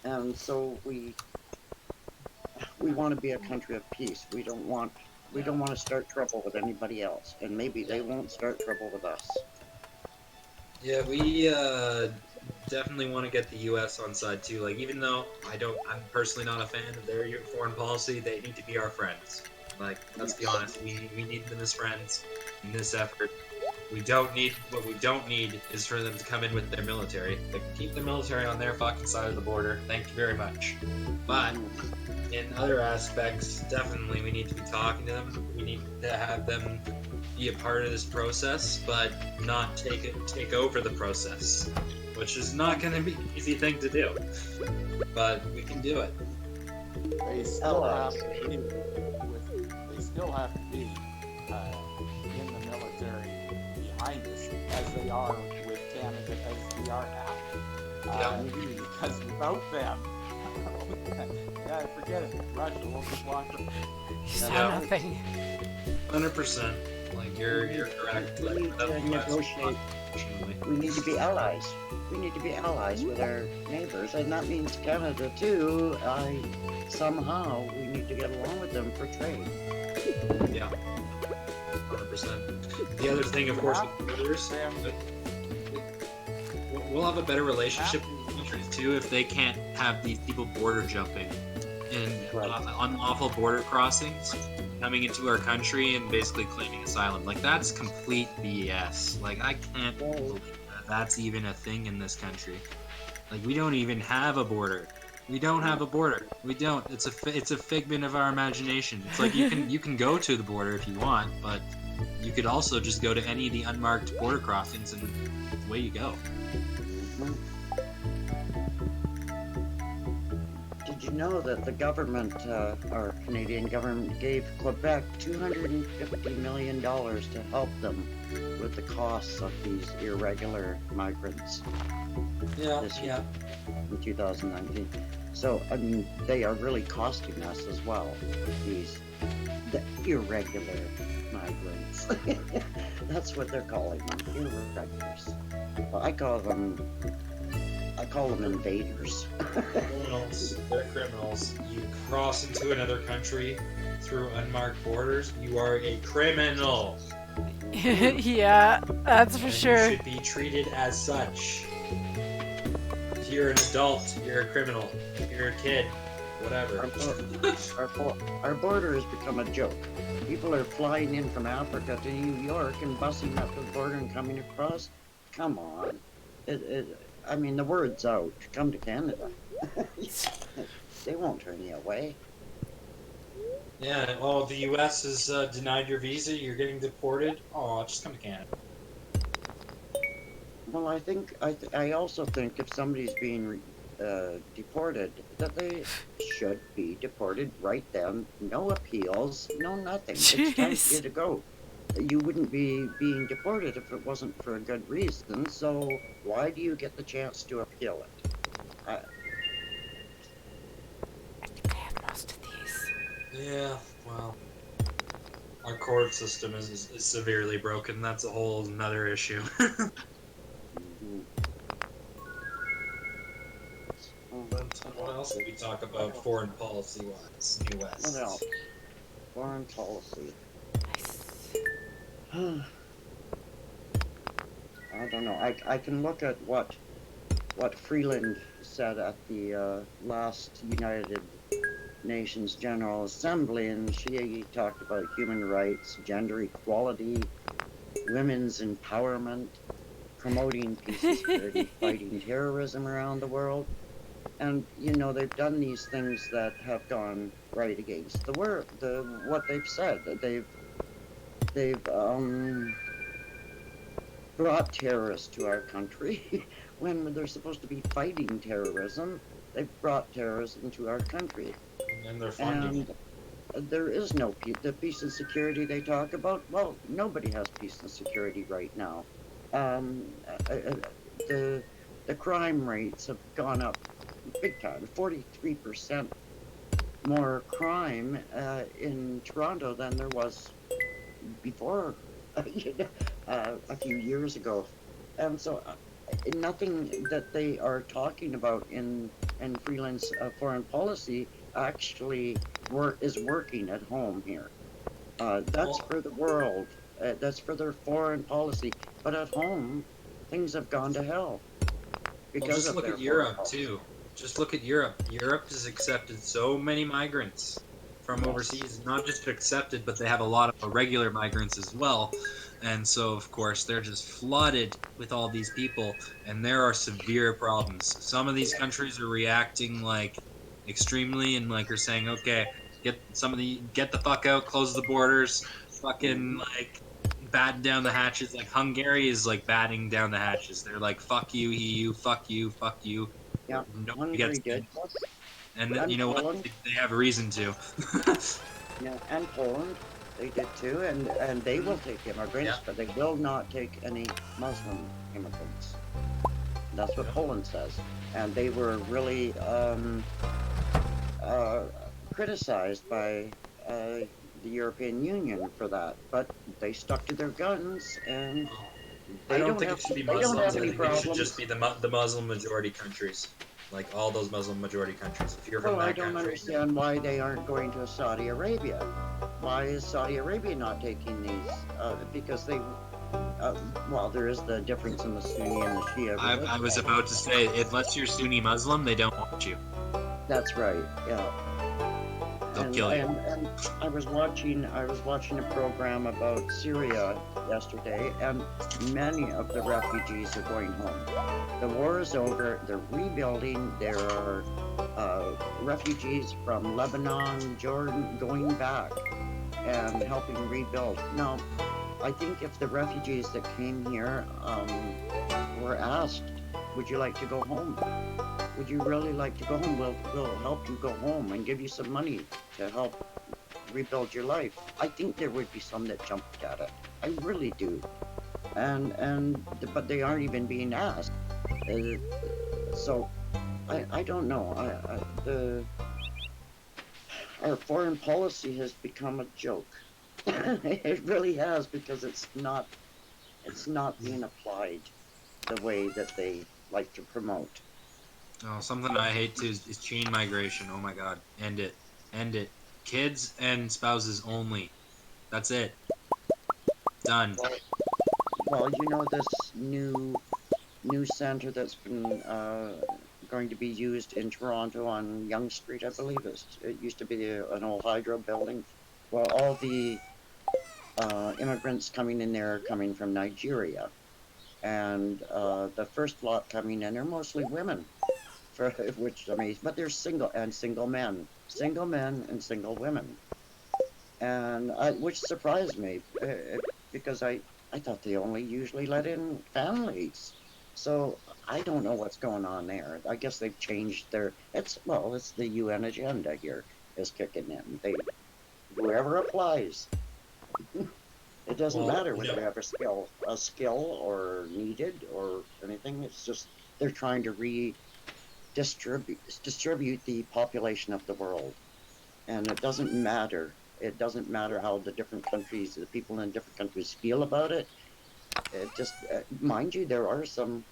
And so we want to be a country of peace. We don't want to start trouble with anybody else, and maybe they won't start trouble with us. Yeah, we definitely want to get the U.S. on side too. Like, even though I'm personally not a fan of their foreign policy, they need to be our friends. Like, let's be honest, we need them as friends in this effort. What we don't need is for them to come in with their military. They can keep the military on their fucking side of the border. Thank you very much. But in other aspects, definitely we need to be talking to them. We need to have them be a part of this process, but not take over the process, which is not going to be an easy thing to do. But we can do it. They still have to be in the military behind us, as they are with Canada, as we are now. Because without them, forget it. Russia will just walk them. Nothing. 100%. Like, you're correct. We need to negotiate. We need to be allies. We need to be allies with our neighbors, and that means Canada too. Somehow we need to get along with them for trade. Yeah, 100%. The other thing, of course, with borders, we'll have a better relationship with countries too if they can't have these people border jumping and unlawful border crossings coming into our country and basically claiming asylum. Like, that's complete BS. Like, I can't believe that's even a thing in this country. Like, we don't even have a border. We don't have a border. We don't. It's a figment of our imagination. It's like you can go to the border if you want, but you could also just go to any of the unmarked border crossings and away you go. Did you know that the government, our Canadian government, gave Quebec $250 million to help them with the costs of these irregular migrants? This year, in 2019. So, I mean, they are really costing us as well, the irregular migrants. That's what they're calling them, irregulars. Well, I call them I call them invaders. Criminals. They're criminals. You cross into another country through unmarked borders, you are a criminal. Yeah, that's for And sure. you should be treated as such. If you're an adult, you're a criminal. If you're a kid, whatever. Our border has become a joke. People are flying in from Africa to New York and busing up the border and coming across. Come on. I mean, the word's out. Come to Canada. They won't turn you away. Yeah, oh, the U.S. has denied your visa, you're getting deported. Oh, just come to Canada. Well, I also think if somebody's being deported, that they should be deported right then. No appeals, no nothing. It's time for you Jeez. to go. You wouldn't be being deported if it wasn't for a good reason. So why do you get the chance to appeal it? I think I have most of these. Yeah, well, our court system is severely broken. That's a whole another issue. Mhm. But what else did we talk about foreign policy wise? U.S. What else? Foreign policy. Nice. I don't know. I can look at what Freeland said at the last United Nations General Assembly, and she talked about human rights, gender equality, women's empowerment, promoting peace and security, fighting terrorism around the world. And you know they've done these things that have gone right against what they've said. They've brought terrorists to our country when they're supposed to be fighting terrorism. They've brought terrorism to our country. And they're funding it. And there is no peace. The peace and security they talk about, well, nobody has peace and security right now. Um, uh, uh, the crime rates have gone up big time. 43% more crime in Toronto than there was before, a few years ago. And so nothing that they are talking about in Freeland's foreign policy actually is working at home here. That's for the world. That's for their foreign policy. But at home, things have gone to hell because Just of look their at foreign Europe policy. too. Just look at Europe. Europe has accepted so many migrants from Yes. overseas. Not just accepted, but they have a lot of regular migrants as well. And so, of course, they're just flooded with all these people, and there are severe problems. Some of these countries are reacting like extremely, and like are saying, "Okay, get the fuck out, close the borders, fucking like batten down the hatches." Like Hungary is like batting down the hatches. They're like, "Fuck you, EU, fuck you, fuck you." Yeah, Nobody Hungary gets did. in. And And you know what? Poland. They have a reason to. Yeah, and Poland, they did too, and they will take immigrants, Yeah. but they will not take any Muslim immigrants. That's what Poland says, and they were really uh, criticized by the European Union for that, but they stuck to their guns, and I they don't don't think have it should be they don't Muslims. have I any think it should just problems. be the Muslim majority countries, like all those Muslim majority countries. If you're from Well, I that don't country, understand why they aren't going to Saudi Arabia. Why is Saudi Arabia not taking these? Because they, well, there is the difference in the Sunni and the Shia religion. I was about to say, unless you're Sunni Muslim, they don't want you. That's right. Yeah. They'll kill you. And I was watching a program about Syria yesterday, and many of the refugees are going home. The war is over. They're rebuilding. There are refugees from Lebanon, Jordan, going back and helping rebuild. Now, I think if the refugees that came here were asked, "Would you like to go home? Would you really like to go home? We'll help you go home and give you some money to help rebuild your life." I think there would be some that jumped at it. I really do. But they aren't even being asked. So I don't know. Our foreign policy has become a joke. It really has, because it's not being applied the way that they like to promote. Oh, something I hate too is chain migration. Oh my god, end it, end it. Kids and spouses only. That's it. Done. Well, you know this new center that's been going to be used in Toronto on Yonge Street, I believe it used to be an old hydro building. Well, all the immigrants coming in there are coming from Nigeria, and the first lot coming in are mostly women, for which amazing. But they're single men and single women, and which surprised me because I thought they only usually let in families. So I don't know what's going on there. I guess they've changed their. It's the UN agenda here is kicking in. Whoever applies. It doesn't Well, matter whether you have a skill or needed or anything. It's just they're trying to distribute the population of the world, and it doesn't matter. It doesn't matter how the people in different countries feel about it. It just, mind you, there are some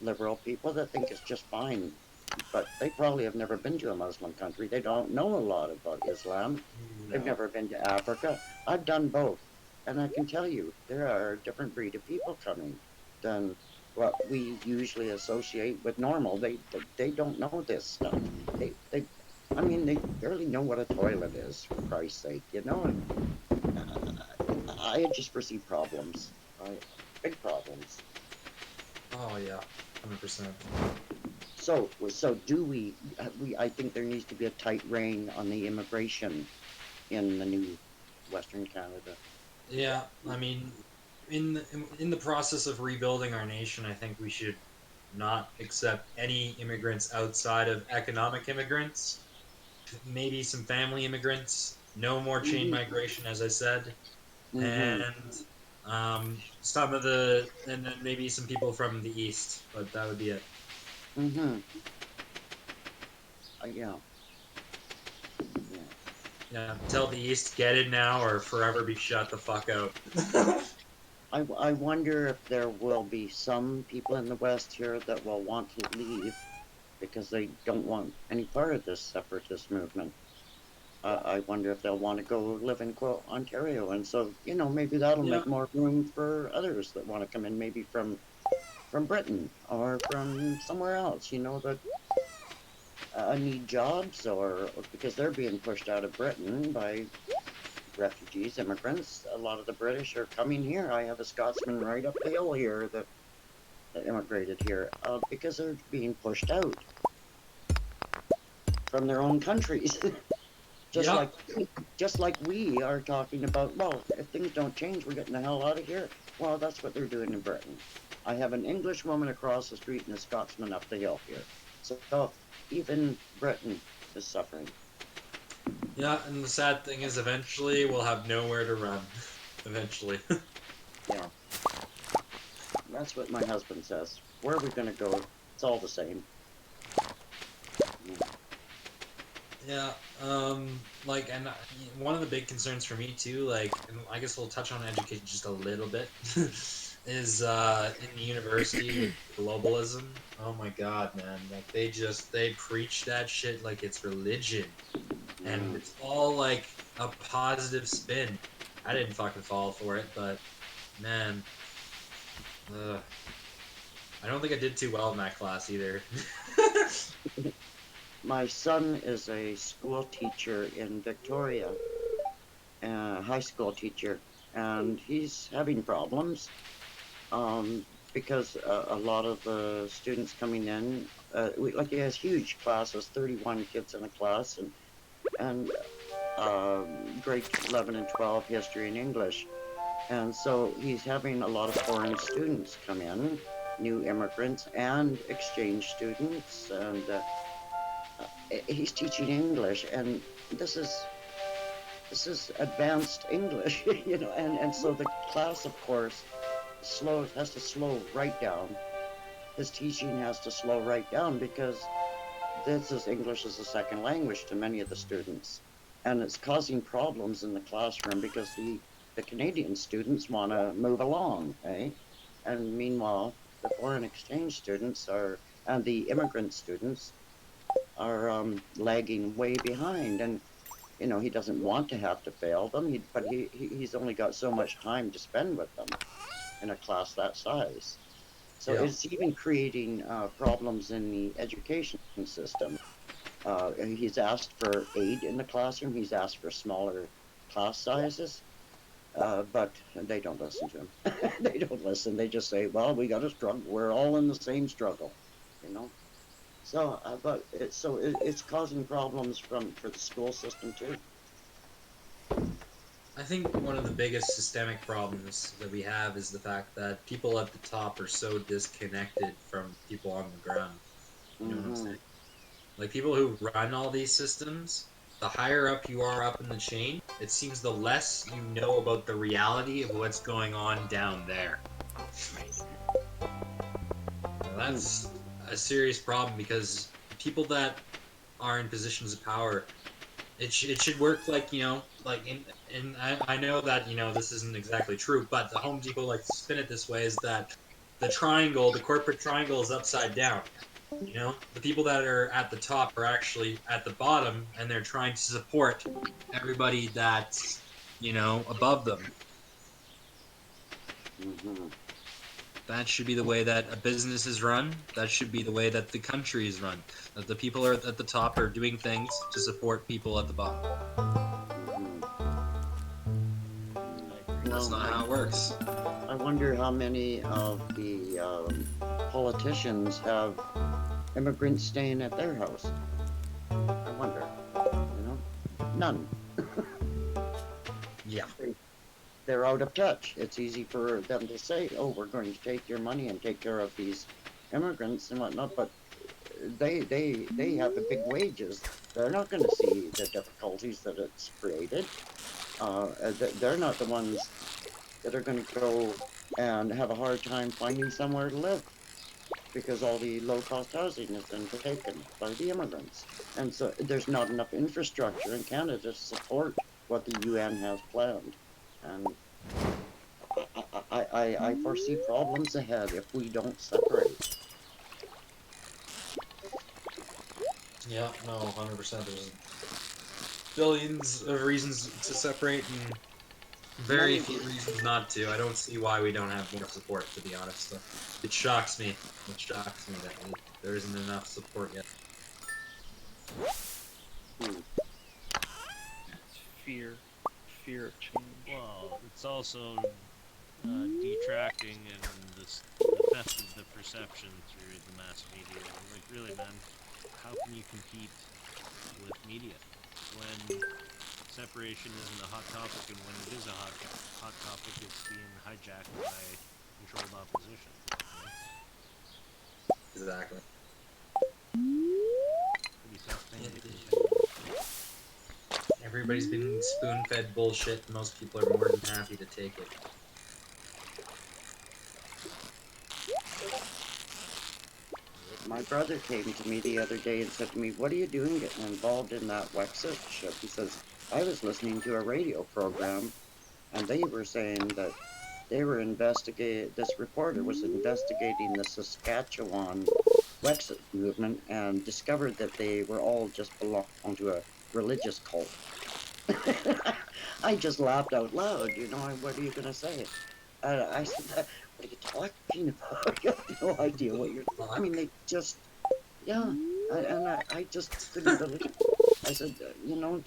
liberal people that think it's just fine, but they probably have never been to a Muslim country. They don't know a lot about Islam. They've no. never been to Africa. I've done both, and I can tell you there are a different breed of people coming than what we usually associate with normal. They don't know this stuff. They I mean they barely know what a toilet is, for Christ's sake, you know. I just foresee problems, big problems. Oh yeah, 100%. So do I think there needs to be a tight rein on the immigration in the new Western Canada. Yeah, I mean, in the process of rebuilding our nation, I think we should not accept any immigrants outside of economic immigrants. Maybe some family immigrants. No more chain Mm-hmm. migration, as I said, Mm-hmm. and and then maybe some people from the east, but that would be it. Mm-hmm. Yeah. Yeah. Yeah, tell the east get it now or forever be shut the fuck out. I wonder if there will be some people in the West here that will want to leave because they don't want any part of this separatist movement. I wonder if they'll want to go live in quote Ontario, and so maybe that'll Yeah, make more room for others that want to come in, maybe from Britain or from somewhere else. That need jobs or because they're being pushed out of Britain by refugees, immigrants. A lot of the British are coming here. I have a Scotsman right up the hill here that immigrated here because they're being pushed out from their own countries. just yeah, like just like we are talking about, well, if things don't change, we're getting the hell out of here. Well, that's what they're doing in Britain. I have an English woman across the street and a Scotsman up the hill here. So even Britain is suffering. yeah. And the sad thing is, eventually we'll have nowhere to run. Eventually. Yeah, that's what my husband says. Where are we going to go? It's all the same. Yeah, like, and one of the big concerns for me too, like, and I guess we'll touch on education just a little bit, is in the university with globalism. Oh my God, man! Like they preach that shit like it's religion, and Mm. it's all like a positive spin. I didn't fucking fall for it, but man, ugh, I don't think I did too well in that class either. My son is a school teacher in Victoria, high school teacher, and he's having problems because a lot of the students coming in, like he has huge classes, 31 kids in a class, and grade 11 and 12 history and English. And so he's having a lot of foreign students come in, new immigrants and exchange students, and he's teaching English, and this is advanced English, and so the class, of course, has to slow right down. His teaching has to slow right down because this is English as a second language to many of the students, and it's causing problems in the classroom because the Canadian students want to move along, eh? And meanwhile, the foreign exchange students are and the immigrant students are lagging way behind. And he doesn't want to have to fail them, but he's only got so much time to spend with them in a class that size. So Yeah. it's even creating problems in the education system. He's asked for aid in the classroom. He's asked for smaller class sizes, but they don't listen to him. They don't listen. They just say, "Well, we got to struggle. We're all in the same struggle," you know. So, it's causing problems for the school system too. I think one of the biggest systemic problems that we have is the fact that people at the top are so disconnected from people on the ground. You know what I'm Mm-hmm. saying? Like people who run all these systems, the higher up you are up in the chain, it seems the less you know about the reality of what's going on down there. Now, that's a serious problem because people that are in positions of power, it should work like like I know that this isn't exactly true, but the Home Depot like to spin it this way is that the corporate triangle is upside down. The people that are at the top are actually at the bottom, and they're trying to support everybody that's above them. Mm-hmm. That should be the way that a business is run. That should be the way that the country is run. That the people are at the top are doing things to support people at the bottom. That's Well, not how it works. I wonder how many of the politicians have immigrants staying at their house. I wonder. None. Yeah. They're out of touch. It's easy for them to say, "Oh, we're going to take your money and take care of these immigrants and whatnot," but they have the big wages. They're not going to see the difficulties that it's created. They're not the ones that are going to go and have a hard time finding somewhere to live because all the low-cost housing has been taken by the immigrants. And so there's not enough infrastructure in Canada to support what the UN has planned. And I foresee problems ahead if we don't separate. Yeah, no, 100%. There's billions of reasons to separate and very few reasons not to. I don't see why we don't have more support, to be honest. It shocks me. It shocks me that there isn't enough support yet. Fear of change. Well, it's also detracting and the theft of the perception through the mass media. Like, really, man, how can you compete with media when separation isn't a hot topic, and when it is a hot topic, it's being hijacked by controlled opposition? Exactly. Pretty tough thing to contend. Everybody's been spoon-fed bullshit, and most people are more than happy to take it. My brother came to me the other day and said to me, "What are you doing getting involved in that Wexit shit?" He says, "I was listening to a radio program and they were saying that they were this reporter was investigating the Saskatchewan Wexit movement and discovered that they were all just belong to a religious cult." I just laughed out loud. What are you going to say? I said, "What are you talking about? You have no idea what you're." I mean, they just, yeah. I just couldn't believe it. I said,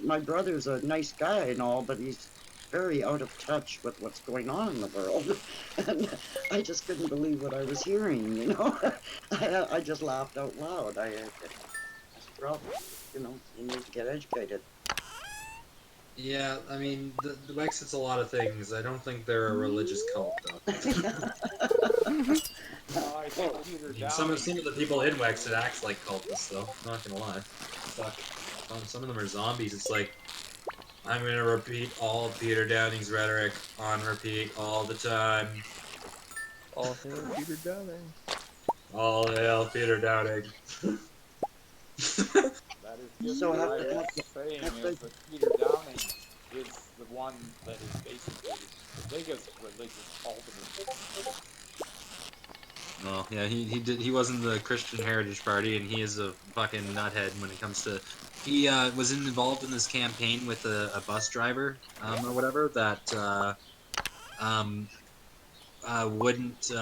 my brother's a nice guy and all, but he's very out of touch with what's going on in the world. And I just couldn't believe what I was hearing. I just laughed out loud. I said, "Rob, you need to get educated." Yeah, I mean, the Wexit's a lot of things. I don't think they're a religious cult, though. Some of the people in Wexit act like cultists, though. Not gonna lie. Fuck. Some of them are zombies. It's like, I'm gonna repeat all of Peter Downing's rhetoric on repeat all the time. All hail Peter Downing. All hail Peter Downing. That is just So what I was saying is that Peter Downing is the one that is basically the biggest religious cult of it. Well, yeah, he wasn't the Christian Heritage Party, and he is a fucking nuthead when it comes to. He was involved in this campaign with a bus driver or whatever that um, wouldn't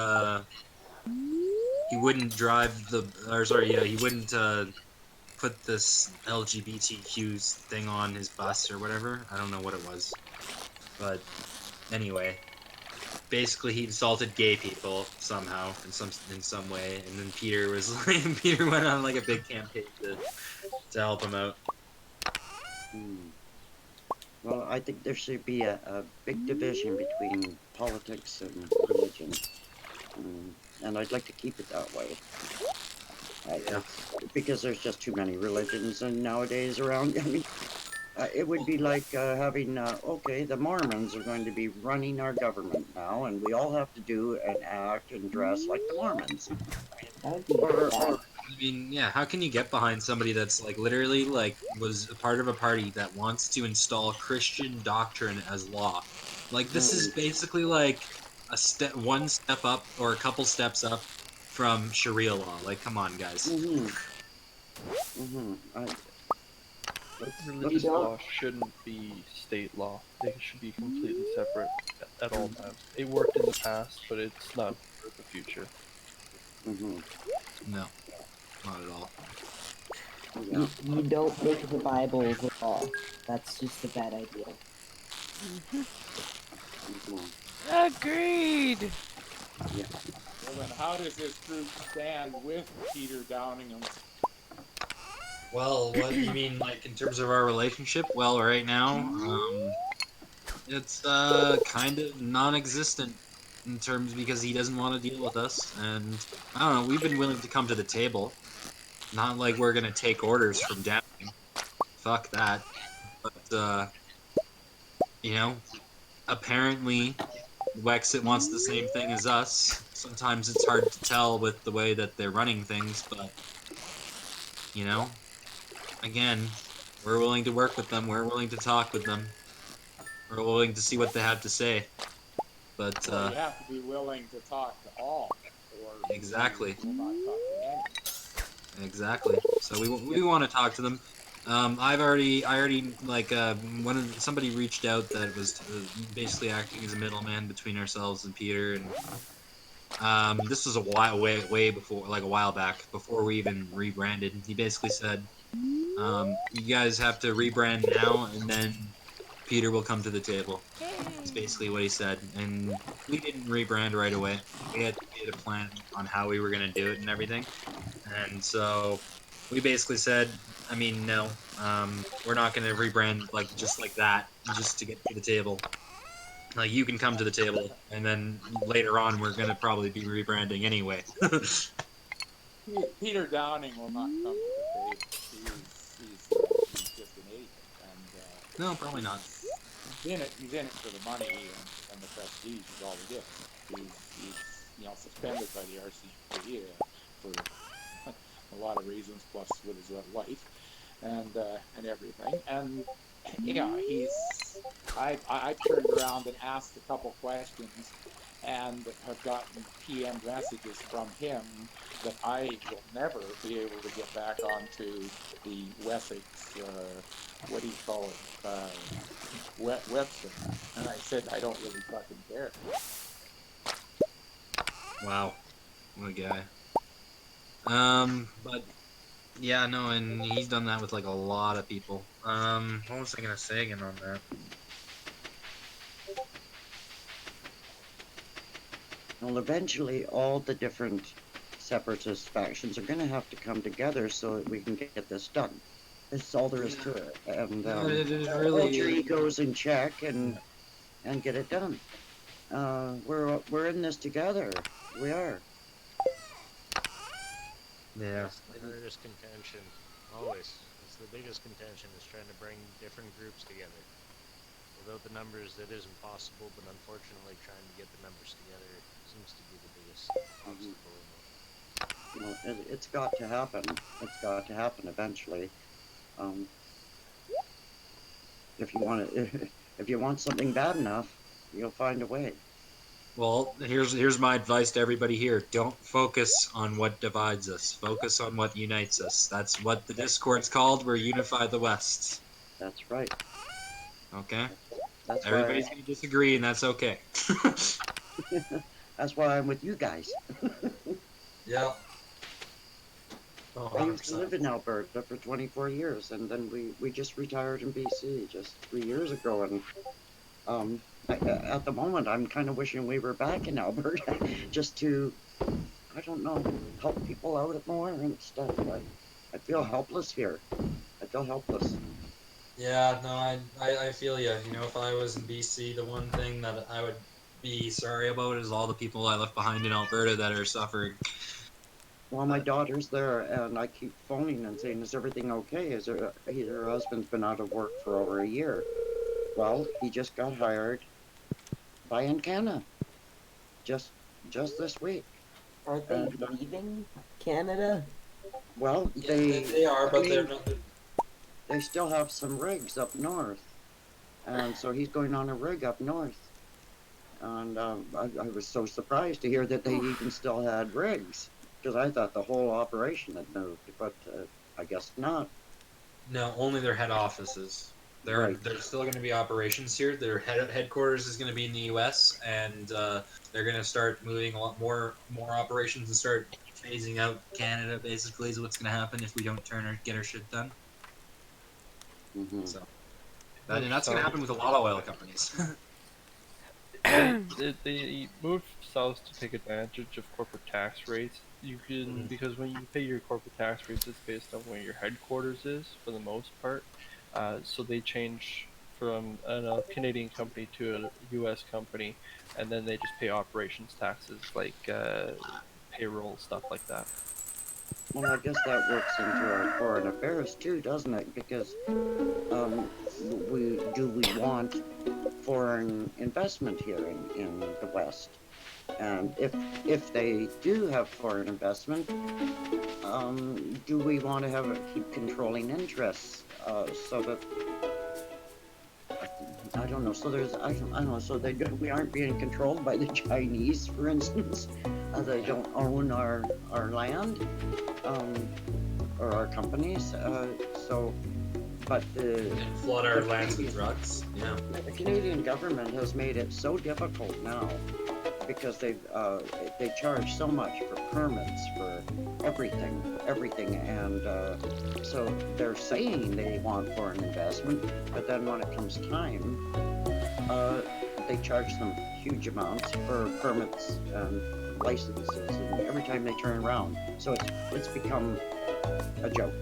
he wouldn't drive the or sorry yeah he wouldn't put this LGBTQ thing on his bus or whatever. I don't know what it was, but anyway, basically he insulted gay people somehow in some way, and then Peter was like Peter went on like a big campaign to help him out. Hmm. Well, I think there should be a big division between politics and religion, and I'd like to keep it that way. Yeah. It's because there's just too many religions and nowadays around. I mean, it would be like having okay, the Mormons are going to be running our government now, and we all have to do and act and dress like the Mormons. That would be Or bad. I mean, yeah, how can you get behind somebody that's like literally like was a part of a party that wants to install Christian doctrine as law? Like this is basically like one step up or a couple steps up from Sharia law. Like, come on, guys. Let's Religious law shouldn't be state law. They should be completely separate at all times. It worked in the past, but it's not for the future. No, not at all. You don't make the Bible the law. That's just a bad idea. Agreed. Well, then how does this group stand with Peter Downingham's? Well, what you mean, like in terms of our relationship? Well, right now, it's kind of non-existent in terms because he doesn't want to deal with us, and I don't know. We've been willing to come to the table. Not like we're gonna take orders from Downing. Fuck that. But you know, apparently Wexit wants the same thing as us. Sometimes it's hard to tell with the way that they're running things, but you know, again, we're willing to work with them. We're willing to talk with them. We're willing to see what they have to say. But Well, you have to be willing to talk to all, or exactly, you will not talk to any. exactly. So we want to talk to them. I already like somebody reached out that was basically acting as a middleman between ourselves and Peter, and this was a while way before, like a while back, before we even rebranded. He basically said, you guys have to rebrand now, and then Peter will come to the table. That's basically what he said, and we didn't rebrand right away. We had a plan on how we were gonna do it and everything, and so we basically said, I mean, no, we're not gonna rebrand like just like that, just to get to the table. Like you can come to the table, and then later on we're gonna probably be rebranding anyway. Peter Downing will not come to the table. He's just an idiot, and No, probably not. He's in it for the money and the prestige is all it is. He's suspended by the RCMP for a lot of reasons, plus with his wife and everything. And I turned around and asked a couple questions and have gotten PM messages from him that I will never be able to get back onto the Wessex, what do you call it, website. And I said, I don't really fucking care. Wow, what a guy. But yeah, no, and he's done that with like a lot of people. What was I gonna say again on that? well, eventually, all the different separatist factions are going to have to come together so that we can get this done. That's all there is to it, and It is hold your really. egos in check and get it done. We're in this together. We are. Yeah. That's the hardest contention, always. It's the biggest contention, is trying to bring different groups together. Without the numbers, it isn't possible, but unfortunately, trying to get the numbers together seems to be the biggest obstacle in it. It's got to happen. It's got to happen eventually. Um, if you want it, if you want something bad enough, you'll find a way. Well, here's my advice to everybody here. Don't focus on what divides us. Focus on what unites us. That's what the Discord's called. We're Unify the West. That's right. Okay? That's why. Everybody's going to disagree, and that's okay. That's why I'm with you guys. Yeah. Oh, I used to 100%. live in Alberta for 24 years, and then we just retired in BC just 3 years ago. And at the moment, I'm kind of wishing we were back in Alberta just to, I don't know, help people out more and stuff. I feel helpless here. I feel helpless. Yeah, no, I feel you. You know, if I was in BC, the one thing that I would be sorry about is all the people I left behind in Alberta that are suffering. Well, my daughter's there, and I keep phoning and saying, "Is everything okay? Is her husband's been out of work for over a year?" Well, he just got hired by Encana just this week. Aren't they leaving Canada? Well, Yeah, they are, but they're not. They still have some rigs up north, and so he's going on a rig up north. And I was so surprised to hear that they even still had rigs, because I thought the whole operation had moved, but I guess not. No, only their head offices. There's still going to be operations here. Their headquarters is going to be in the U.S. and they're going to start moving a lot more operations and start phasing out Canada. Basically, is what's going to happen if we don't get our shit done. Mm-hmm. So and that's going to happen with a lot of oil companies. They moved south to take advantage of corporate tax rates. You can because when you pay your corporate tax rates, it's based on where your headquarters is for the most part. So they change from a Canadian company to a U.S. company, and then they just pay operations taxes like payroll stuff like that. Well, I guess that works into our foreign affairs too, doesn't it? Because we want foreign investment here in the West, and if they do have foreign investment, do we want to keep controlling interests so that I don't know. So I don't know. So we aren't being controlled by the Chinese, for instance. They don't own our land or our companies. But flood our lands with drugs. Yeah. The Canadian government has made it so difficult now because they charge so much for permits for everything, and so they're saying they want foreign investment, but then when it comes time, they charge them huge amounts for permits and licenses, and every time they turn around, so it's become a joke.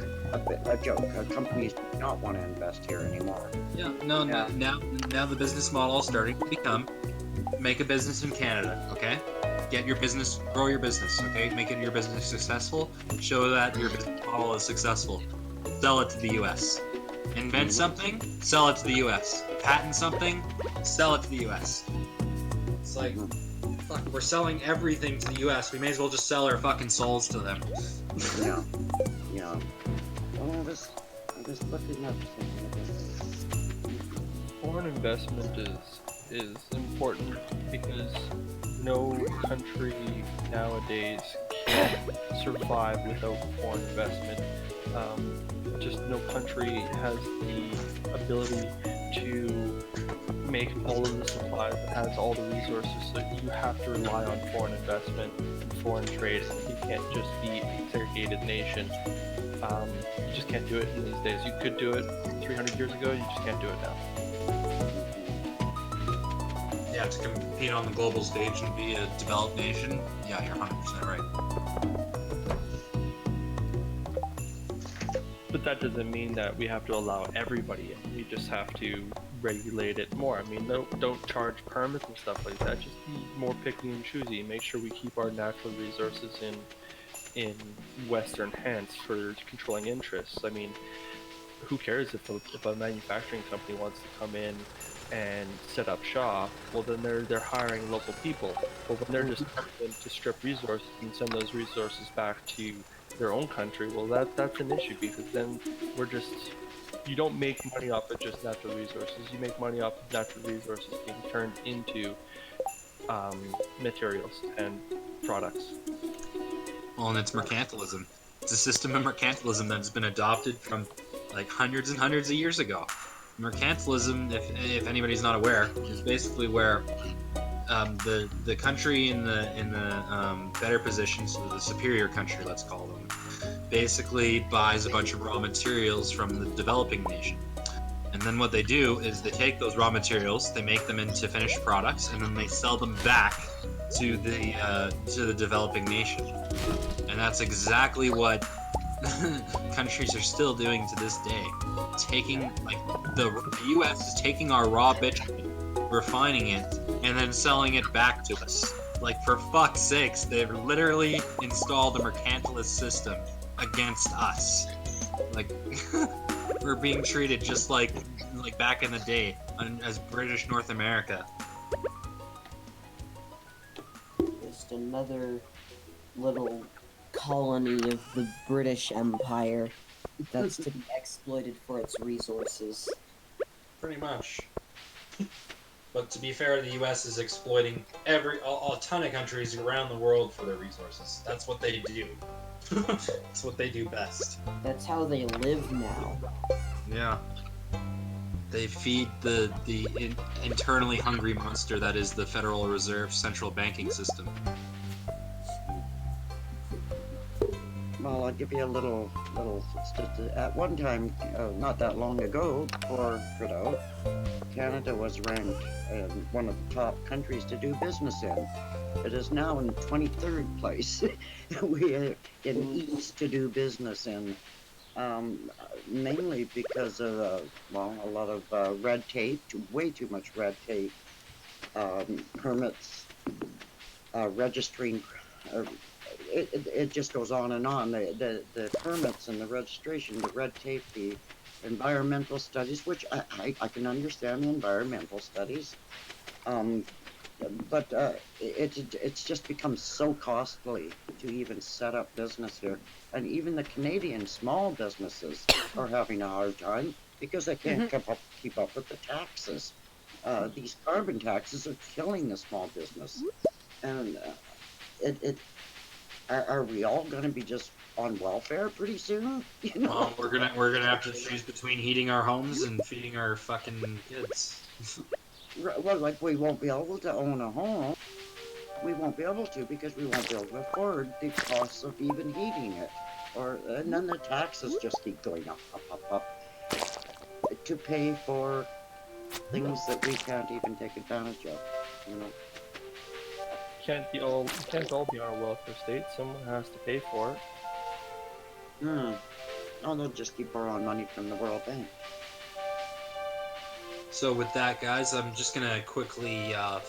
A joke. Companies do not want to invest here anymore. Yeah, no, yeah. Now the business model is starting to become make a business in Canada, okay? Get your business, grow your business, okay? Make your business successful. Show that your business model is successful. Sell it to the U.S. Invent something, sell it to the U.S. Patent something, sell it to the U.S. It's like, fuck, we're selling everything to the U.S. We may as well just sell our fucking souls to them. Yeah. Yeah. Well, I was looking up something. Foreign investment is important because no country nowadays can survive without foreign investment. Just no country has the ability to make all of the supplies and has all the resources, so you have to rely on foreign investment and foreign trade. You can't just be a segregated nation. You just can't do it in these days. You could do it 300 years ago, you just can't do it now. Yeah, to compete on the global stage and be a developed nation, yeah, you're 100% right. But that doesn't mean that we have to allow everybody in. We just have to regulate it more. I mean, don't charge permits and stuff like that. Just be more picky and choosy. Make sure we keep our natural resources in Western hands for controlling interests. I mean, who cares if a manufacturing company wants to come in and set up shop? Well, then they're hiring local people. But when they're just coming in to strip resources and send those resources back to their own country, well, that's an issue, because then you don't make money off of just natural resources. You make money off of natural resources being turned into materials and products. Well, and it's mercantilism. It's a system of mercantilism that's been adopted from like hundreds and hundreds of years ago. Mercantilism, if anybody's not aware, is basically where the country in the better position, so the superior country, let's call them, basically buys a bunch of raw materials from the developing nation. And then what they do is they take those raw materials, they make them into finished products, and then they sell them back to the developing nation. And that's exactly what countries are still doing to this day. Taking, like, the U.S. is taking our raw bitumen, refining it, and then selling it back to us. Like, for fuck's sakes, they've literally installed a mercantilist system against us. Like, we're being treated just like back in the day as British North America. Just another little colony of the British Empire that's to be exploited for its resources. Pretty much. But to be fair, the U.S. is exploiting a ton of countries around the world for their resources. That's what they do. That's what they do best. That's how they live now. Yeah. They feed the internally hungry monster that is the Federal Reserve central banking system. Well, I'll give you a little at one time, not that long ago, before Trudeau, Canada was ranked one of the top countries to do business in. It is now in 23rd place. We are in East to do business in, mainly because of a lot of red tape, way too much red tape, permits, registering. It just goes on and on. The permits and the registration, the red tape, the environmental studies, which I can understand the environmental studies, but it's just become so costly to even set up business here. And even the Canadian small businesses are having a hard time because they can't keep up with the taxes. These carbon taxes are killing the small business. And are we all going to be just on welfare pretty soon? You know? Well, we're gonna have to choose between heating our homes and feeding our fucking kids. Well, like, we won't be able to own a home. We won't be able to because we won't be able to afford the costs of even heating it. And then the taxes just keep going up to pay for things that we can't even take advantage of. You know. Can't all be on a welfare state. Someone has to pay for it. Oh, they'll just keep borrowing money from the World Bank. So with that, guys, I'm just gonna quickly, I'll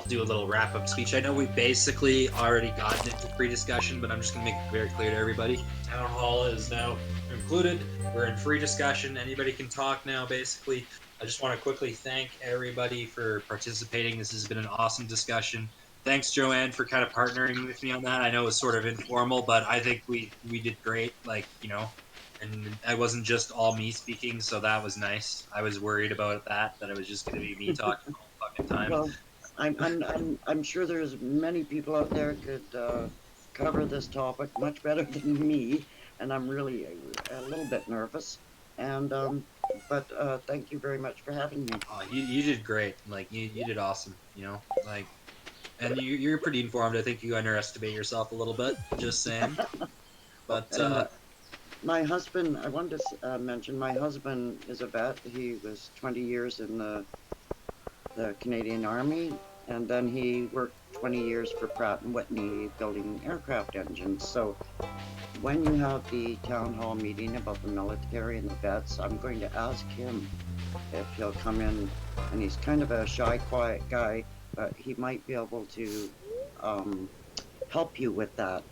do a little wrap-up speech. I know we basically already gotten into pre-discussion, but I'm just gonna make it very clear to everybody. Town hall is now concluded. We're in free discussion. Anybody can talk now, basically. I just want to quickly thank everybody for participating. This has been an awesome discussion. Thanks, Joanne, for kind of partnering with me on that. I know it was sort of informal, but I think we did great. Like, you know, and it wasn't just all me speaking, so that was nice. I was worried about that it was just going to be me talking the whole fucking time. Well, I'm sure there's many people out there could cover this topic much better than me, and I'm really a little bit nervous. And but thank you very much for having me. You did great. Like you did awesome. You know, like. And you're pretty informed. I think you underestimate yourself a little bit. Just saying. But my husband, I wanted to mention, my husband is a vet. He was 20 years in the Canadian Army, and then he worked 20 years for Pratt & Whitney building aircraft engines. So when you have the town hall meeting about the military and the vets, I'm going to ask him if he'll come in. And he's kind of a shy, quiet guy, but he might be able to help you with that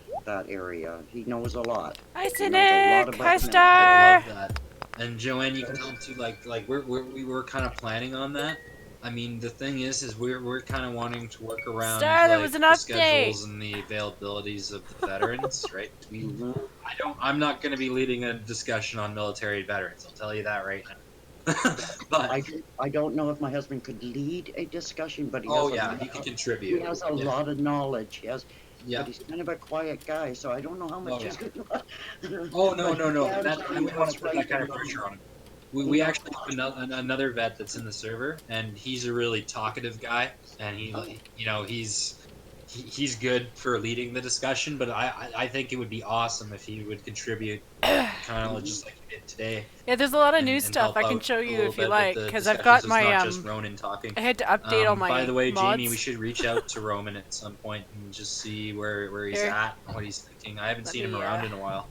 area. He knows a lot. Hi, Cynic! Hi, Star! I love that. And Joanne, you can tell him too. Like we were kind of planning on that. I mean, the thing is we're kind of wanting to work around Star, there was an the update. schedules and the availabilities of the veterans, right? I'm not going to be leading a discussion on military veterans. I'll tell you that right now. But I don't know if my husband could lead a discussion, but he oh has a yeah, lot, he could he contribute. has a Yeah. lot of knowledge. He has, Yeah. but he's kind of a quiet guy, so I don't know how much Oh, yeah. he's gonna. Oh no, but no, he no. can, That I he wouldn't want has to put that right kind of enough. pressure on him. We You know, actually have another vet that's in the server, and he's a really talkative guy, and he's good for leading the discussion. But I think it would be awesome if he would contribute, kind of just like he did today. Yeah, there's a lot of new And stuff help I can out show a you little if you bit with like, the because I've discussions. got It's my not just Ronan talking. I had to update all my By the way, mods. Jamie, we should reach out to Roman at some point and just see where he's Here. at and what he's thinking. I haven't Let seen him me, around in a while.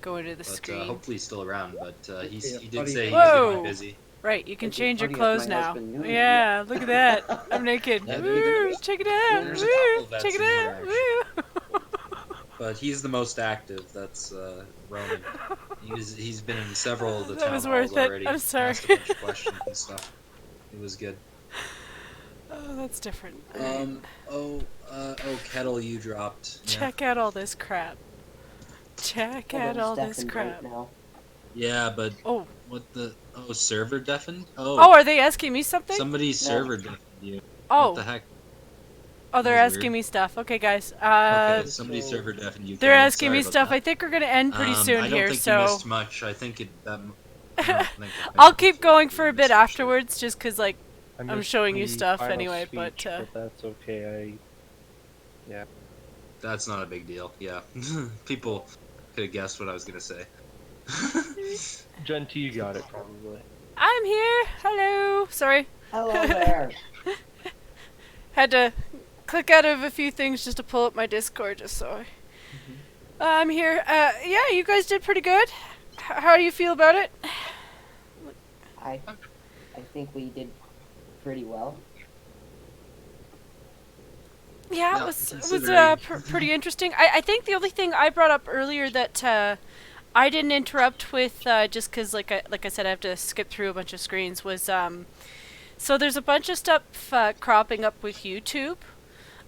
Go into the But screen. hopefully he's still around. But he Yeah, did buddy. say he was going to Whoa! be busy. Right, you can It'd be change your funny if clothes my now. husband knew. Yeah, look at that. I'm naked. Yeah, Woo! Check it out. there's a Woo! couple vets Check it in here, out. actually. Woo! But he's the most active. That's Roman. He's been in several of the That town was halls worth it. already. I'm sorry. Asked a bunch of questions and stuff. It was good. Oh, that's different. Kettle, you dropped. Yeah. Check out all this crap. Check out all this crap. Now. Yeah, but oh, what the server deafened? Oh, are they asking me something? Somebody's server deafened you. Oh. What the heck? Oh, they're That was asking weird. me stuff. Okay, guys. Okay, somebody's server deafened you. They're Kevin. asking Sorry me about stuff. that. I think we're gonna end pretty soon I don't here, think so you missed much. I think I don't think I'll keep going for a bit afterwards, just 'cause like I I'm missed showing you the stuff final anyway. speech, but that's okay. Yeah. That's not a big deal. Yeah, people could have guessed what I was gonna say. Genty, you got it probably. I'm here. Hello. Sorry. Hello there. Had to click out of a few things just to pull up my Discord, just so I'm here. Yeah, you guys did pretty good. How do you feel about it? I think we did pretty well. Yeah, No, it was considering- pretty interesting. I think the only thing I brought up earlier that I didn't interrupt with just because like I said I have to skip through a bunch of screens was so there's a bunch of stuff cropping up with YouTube.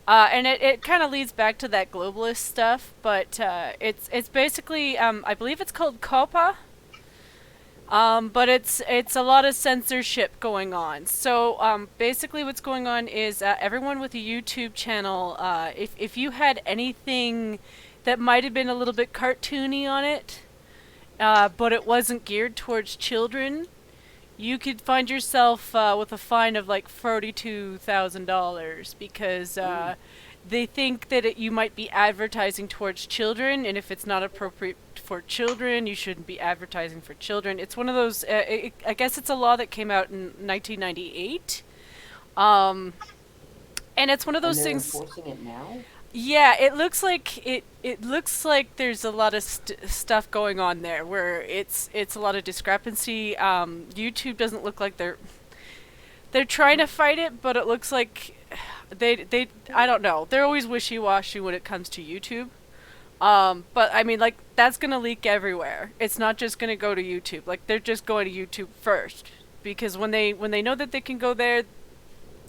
And it kind of leads back to that globalist stuff, but it's basically I believe it's called COPA. But it's a lot of censorship going on. So basically what's going on is everyone with a YouTube channel, if you had anything that might have been a little bit cartoony on it, but it wasn't geared towards children, you could find yourself with a fine of like $42,000 because they think that you might be advertising towards children, and if it's not appropriate for children, you shouldn't be advertising for children. It's one of those, I guess it's a law that came out in 1998. And it's one of those and they're things. enforcing it now? Yeah, it looks like it looks like there's a lot of stuff going on there where it's a lot of discrepancy. YouTube doesn't look like they're trying to fight it, but it looks like they I don't know. They're always wishy-washy when it comes to YouTube. But I mean, like, that's gonna leak everywhere. It's not just gonna go to YouTube. Like, they're just going to YouTube first because when they know that they can go there,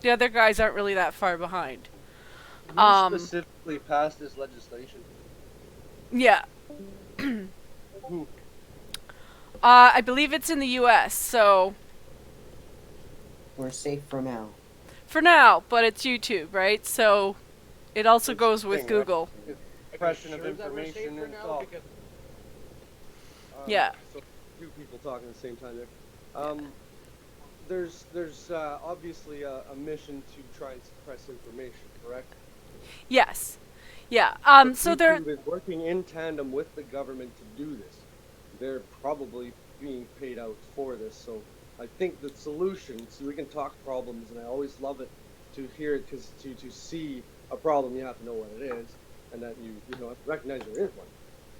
the other guys aren't really that far behind. Who specifically passed this legislation? Yeah. Who? I believe it's in the U.S., so We're safe for now. for now, but it's YouTube, right? So it also goes with thing, Google. It's suppression of information and all. Yeah. So two people talking at the same time there. There's obviously a mission to try and suppress information, correct? Yes. Yeah. So they're YouTube is working in tandem with the government to do this. They're probably being paid out for this. So I think the solution, so we can talk problems, and I always love it to hear it, because to see a problem, you have to know what it is, and that you know have to recognize there is one.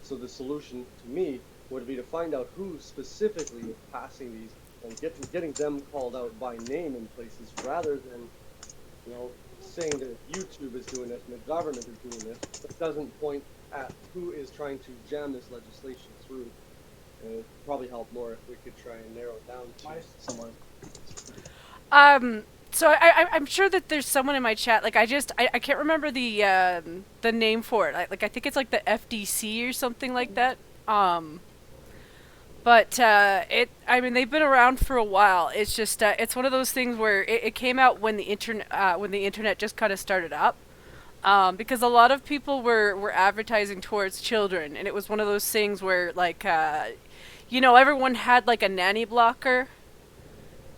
So the solution to me would be to find out who specifically is passing these and getting them called out by name in places, rather than saying that YouTube is doing this and the government is doing this, but doesn't point at who is trying to jam this legislation through. And it would probably help more if we could try and narrow it down to someone. So I'm sure that there's someone in my chat. Like I can't remember the name for it. I think it's like the FDC or something like that. But I mean, they've been around for a while. It's just it's one of those things where it came out when the internet just kind of started up. Because a lot of people were advertising towards children, and it was one of those things where, like, everyone had, like, a nanny blocker,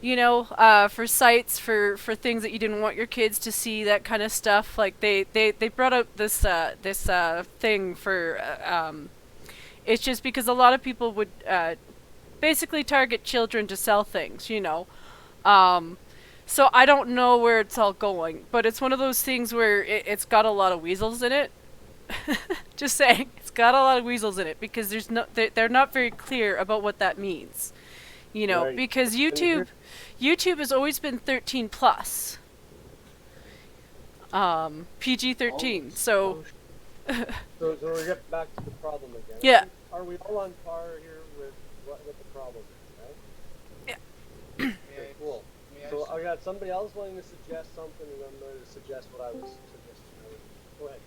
for sites, for things that you didn't want your kids to see, that kind of stuff. Like, they brought out this thing for, it's just because a lot of people would basically target children to sell things, So I don't know where it's all going, but it's one of those things where it's got a lot of weasels in it. Just saying, it's got a lot of weasels in it, because they're not very clear about what that means. Right. Because YouTube has always been 13 plus. PG-13. So So we get back to the problem again. Yeah. Are we all on par here with what the problem is, right? Yeah. Okay, cool. So I got somebody else wanting to suggest something, and I'm going to suggest what I was suggesting. Go ahead.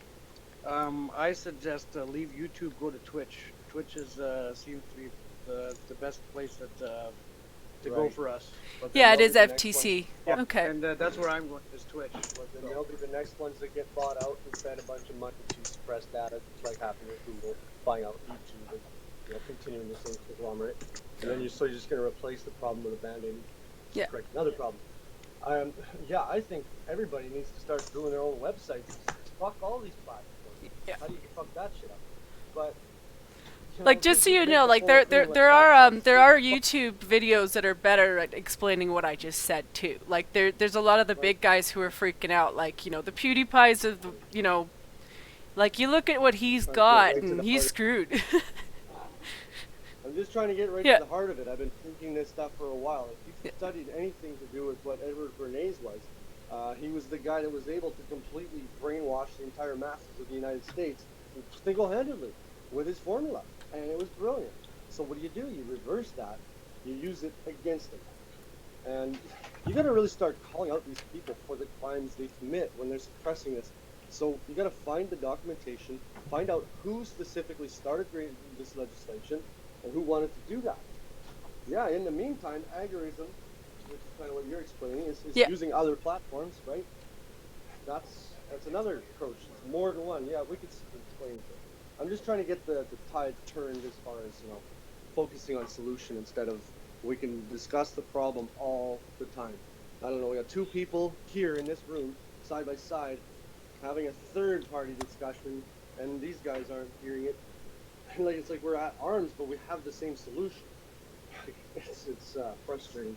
I suggest leave YouTube, go to Twitch. Twitch seems to be the best place to go Right. for us. But then yeah, it they'll is be the next FTC. Yeah, Okay. and that's where I'm going, is Twitch. But then they'll be the next ones that get bought out and spend a bunch of money to suppress data, like happened with Google, buying out YouTube and continuing the same conglomerate. And then you're just going to replace the problem with a band-aid. Yeah. Correct. Another problem. I think everybody needs to start doing their own websites. Fuck all these platforms. Yeah. How do you fuck that shit up? But Like, just so you know, like, there are YouTube videos that are better at explaining what I just said too. Like, there's a lot of the big guys who are freaking out, like, the PewDiePies of the, like, you look at what he's got and he's screwed. I'm just trying to get right Yeah. to the heart of it. I've been thinking this stuff for a while. If you've studied anything to do with what Edward Bernays was, he was the guy that was able to completely brainwash the entire masses of the United States single-handedly with his formula, and it was brilliant. So what do? You reverse that. You use it against them, and you got to really start calling out these people for the crimes they commit when they're suppressing this. So you got to find the documentation, find out who specifically started this legislation, and who wanted to do that. Yeah, in the meantime, agorism, which is kind of what you're explaining, is Yeah. using other platforms, right? That's another approach. It's more than one. Yeah, we could explain it. I'm just trying to get the tide turned as far as, focusing on solution instead of we can discuss the problem all the time. I don't know, we got two people here in this room, side by side, having a third party discussion, and these guys aren't hearing it. It's like we're at arms, but we have the same solution. It's frustrating.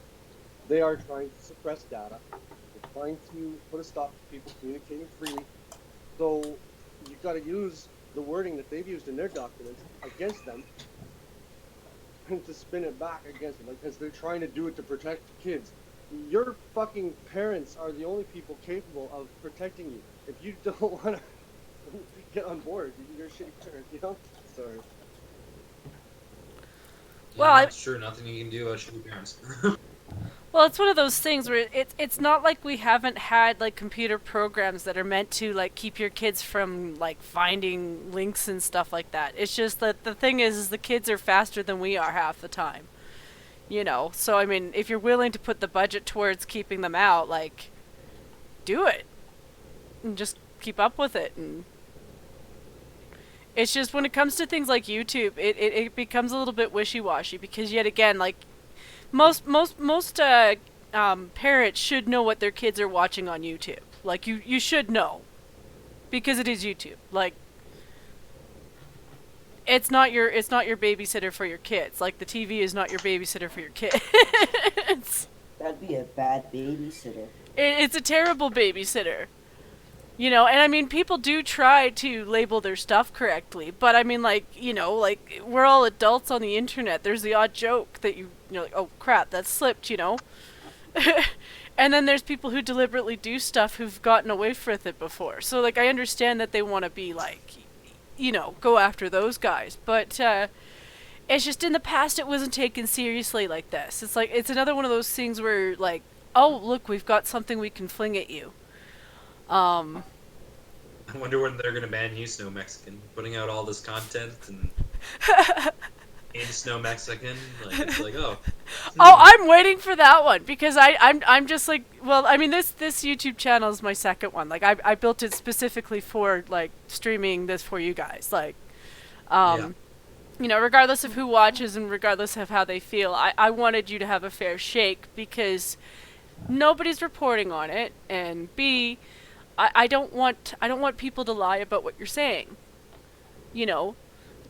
They are trying to suppress data. They're trying to put a stop to people communicating freely. So you've got to use the wording that they've used in their documents against them, and to spin it back against them, because they're trying to do it to protect kids. Your fucking parents are the only people capable of protecting you. If you don't want to get on board, you're a shitty parent, Sorry. Well, that's true. Nothing you can do about shitty parents. Well, it's one of those things where it's not like we haven't had, like, computer programs that are meant to, like, keep your kids from, like, finding links and stuff like that. It's just that the thing is the kids are faster than we are half the time. So, I mean, if you're willing to put the budget towards keeping them out, like, do it. And just keep up with it. And it's just when it comes to things like YouTube, it becomes a little bit wishy-washy, because yet again, like, most parents should know what their kids are watching on YouTube. Like, you should know, because it is YouTube. Like, it's not your babysitter for your kids. Like, the TV is not your babysitter for your kids. That'd be a bad babysitter. It's a terrible babysitter. And I mean, people do try to label their stuff correctly, but I mean, like, like, we're all adults on the internet. There's the odd joke that you're like, oh crap, that slipped, And then there's people who deliberately do stuff who've gotten away with it before. So, like, I understand that they want to be, like, go after those guys, but it's just in the past it wasn't taken seriously like this. It's like, it's another one of those things where, like, oh, look, we've got something we can fling at you. I wonder when they're gonna ban you, Snow Mexican, putting out all this content and. Snow Mexican. Like it's like, oh. Oh, I'm waiting for that one because I'm just like, well, I mean this YouTube channel is my second one. Like I built it specifically for like streaming this for you guys. Like, Yeah. you know, regardless of who watches and regardless of how they feel, I wanted you to have a fair shake because nobody's reporting on it, and B, I don't want people to lie about what you're saying. You know,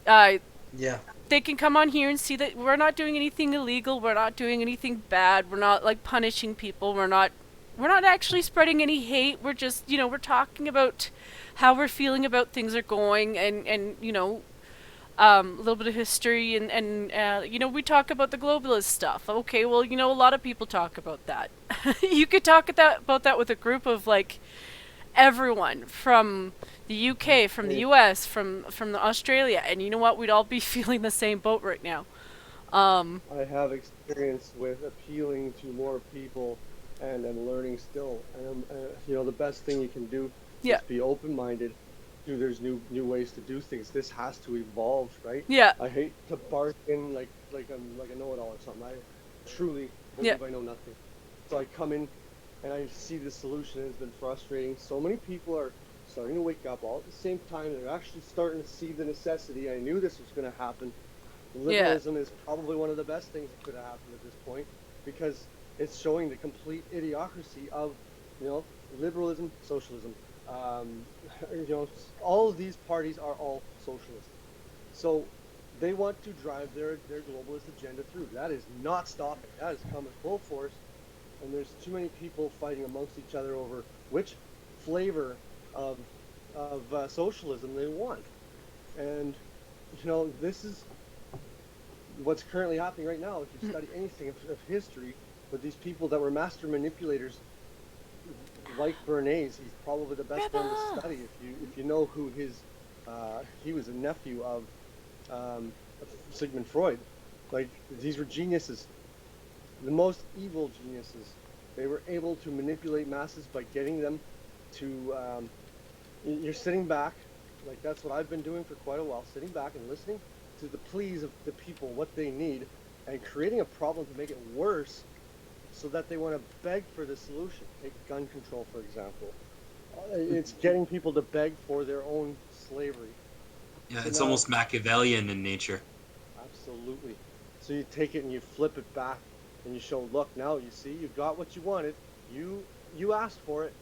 Yeah. they can come on here and see that we're not doing anything illegal, we're not doing anything bad, we're not like punishing people, we're not actually spreading any hate. We're just, you know, we're talking about how we're feeling about things are going, and you know, a little bit of history, and you know, we talk about the globalist stuff. Okay, well, you know, a lot of people talk about that. You could talk about that with a group of like everyone from the UK, from the US, from Australia, and you know what? We'd all be feeling the same boat right now. I have experience with appealing to more people and learning still. And you know, the best thing you can do Yeah. is be open-minded. There's new ways to do things. This has to evolve, right? Yeah. I hate to bark in like a know-it-all or something. I truly believe I know nothing. So I come in and I see the solution, and it's been frustrating. So many people are starting to wake up all at the same time. They're actually starting to see the necessity. I knew this was going to happen. Liberalism is probably one of the best things that could have happened at this point, because it's showing the complete idiocracy of, you know, liberalism, socialism. You know, all of these parties are all socialist. So they want to drive their globalist agenda through. That is not stopping. That is coming full force. And there's too many people fighting amongst each other over which flavor of socialism they want. And, you know, this is what's currently happening right now. If you study anything of history, with these people that were master manipulators, like Bernays, he's probably the best one to study. If you know who he was a nephew of Sigmund Freud. Like, these were geniuses, the most evil geniuses. They were able to manipulate masses by getting them to. You're sitting back, like that's what I've been doing for quite a while, sitting back and listening to the pleas of the people, what they need, and creating a problem to make it worse, so that they want to beg for the solution. Take gun control, for example. It's getting people to beg for their own slavery. Yeah, So it's now, almost Machiavellian in nature. absolutely. So you take it and you flip it back, and you show, look, now you see, you got what you wanted. You asked for it.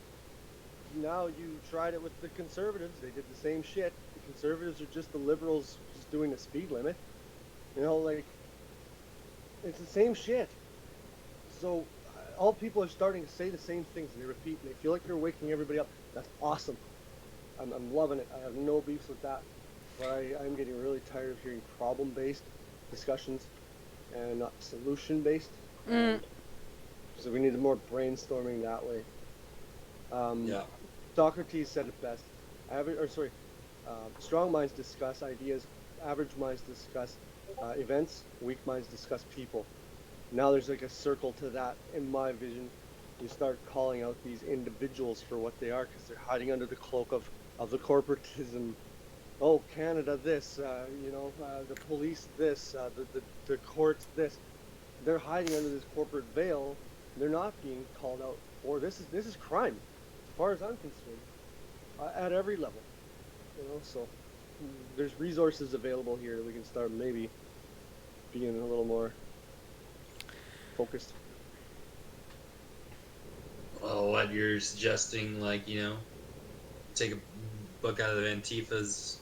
Now you tried it with the conservatives. They did the same shit. The conservatives are just the liberals just doing the speed limit. You know, like, it's the same shit. So all people are starting to say the same things, and they repeat, and they feel like they're waking everybody up. That's awesome. I'm loving it. I have no beefs with that. But I'm getting really tired of hearing problem-based discussions and not solution-based. So we need more brainstorming that way. Socrates said it best. Strong minds discuss ideas, average minds discuss events, weak minds discuss people. Now there's like a circle to that in my vision. You start calling out these individuals for what they are, because they're hiding under the cloak of the corporatism. Oh, Canada this, the police this, the courts this. They're hiding under this corporate veil. They're not being called out for this is crime, as far as I'm concerned, at every level. You know, so there's resources available here that we can start maybe being a little more focused. Oh, what you're suggesting, like, you know, take a book out of Antifa's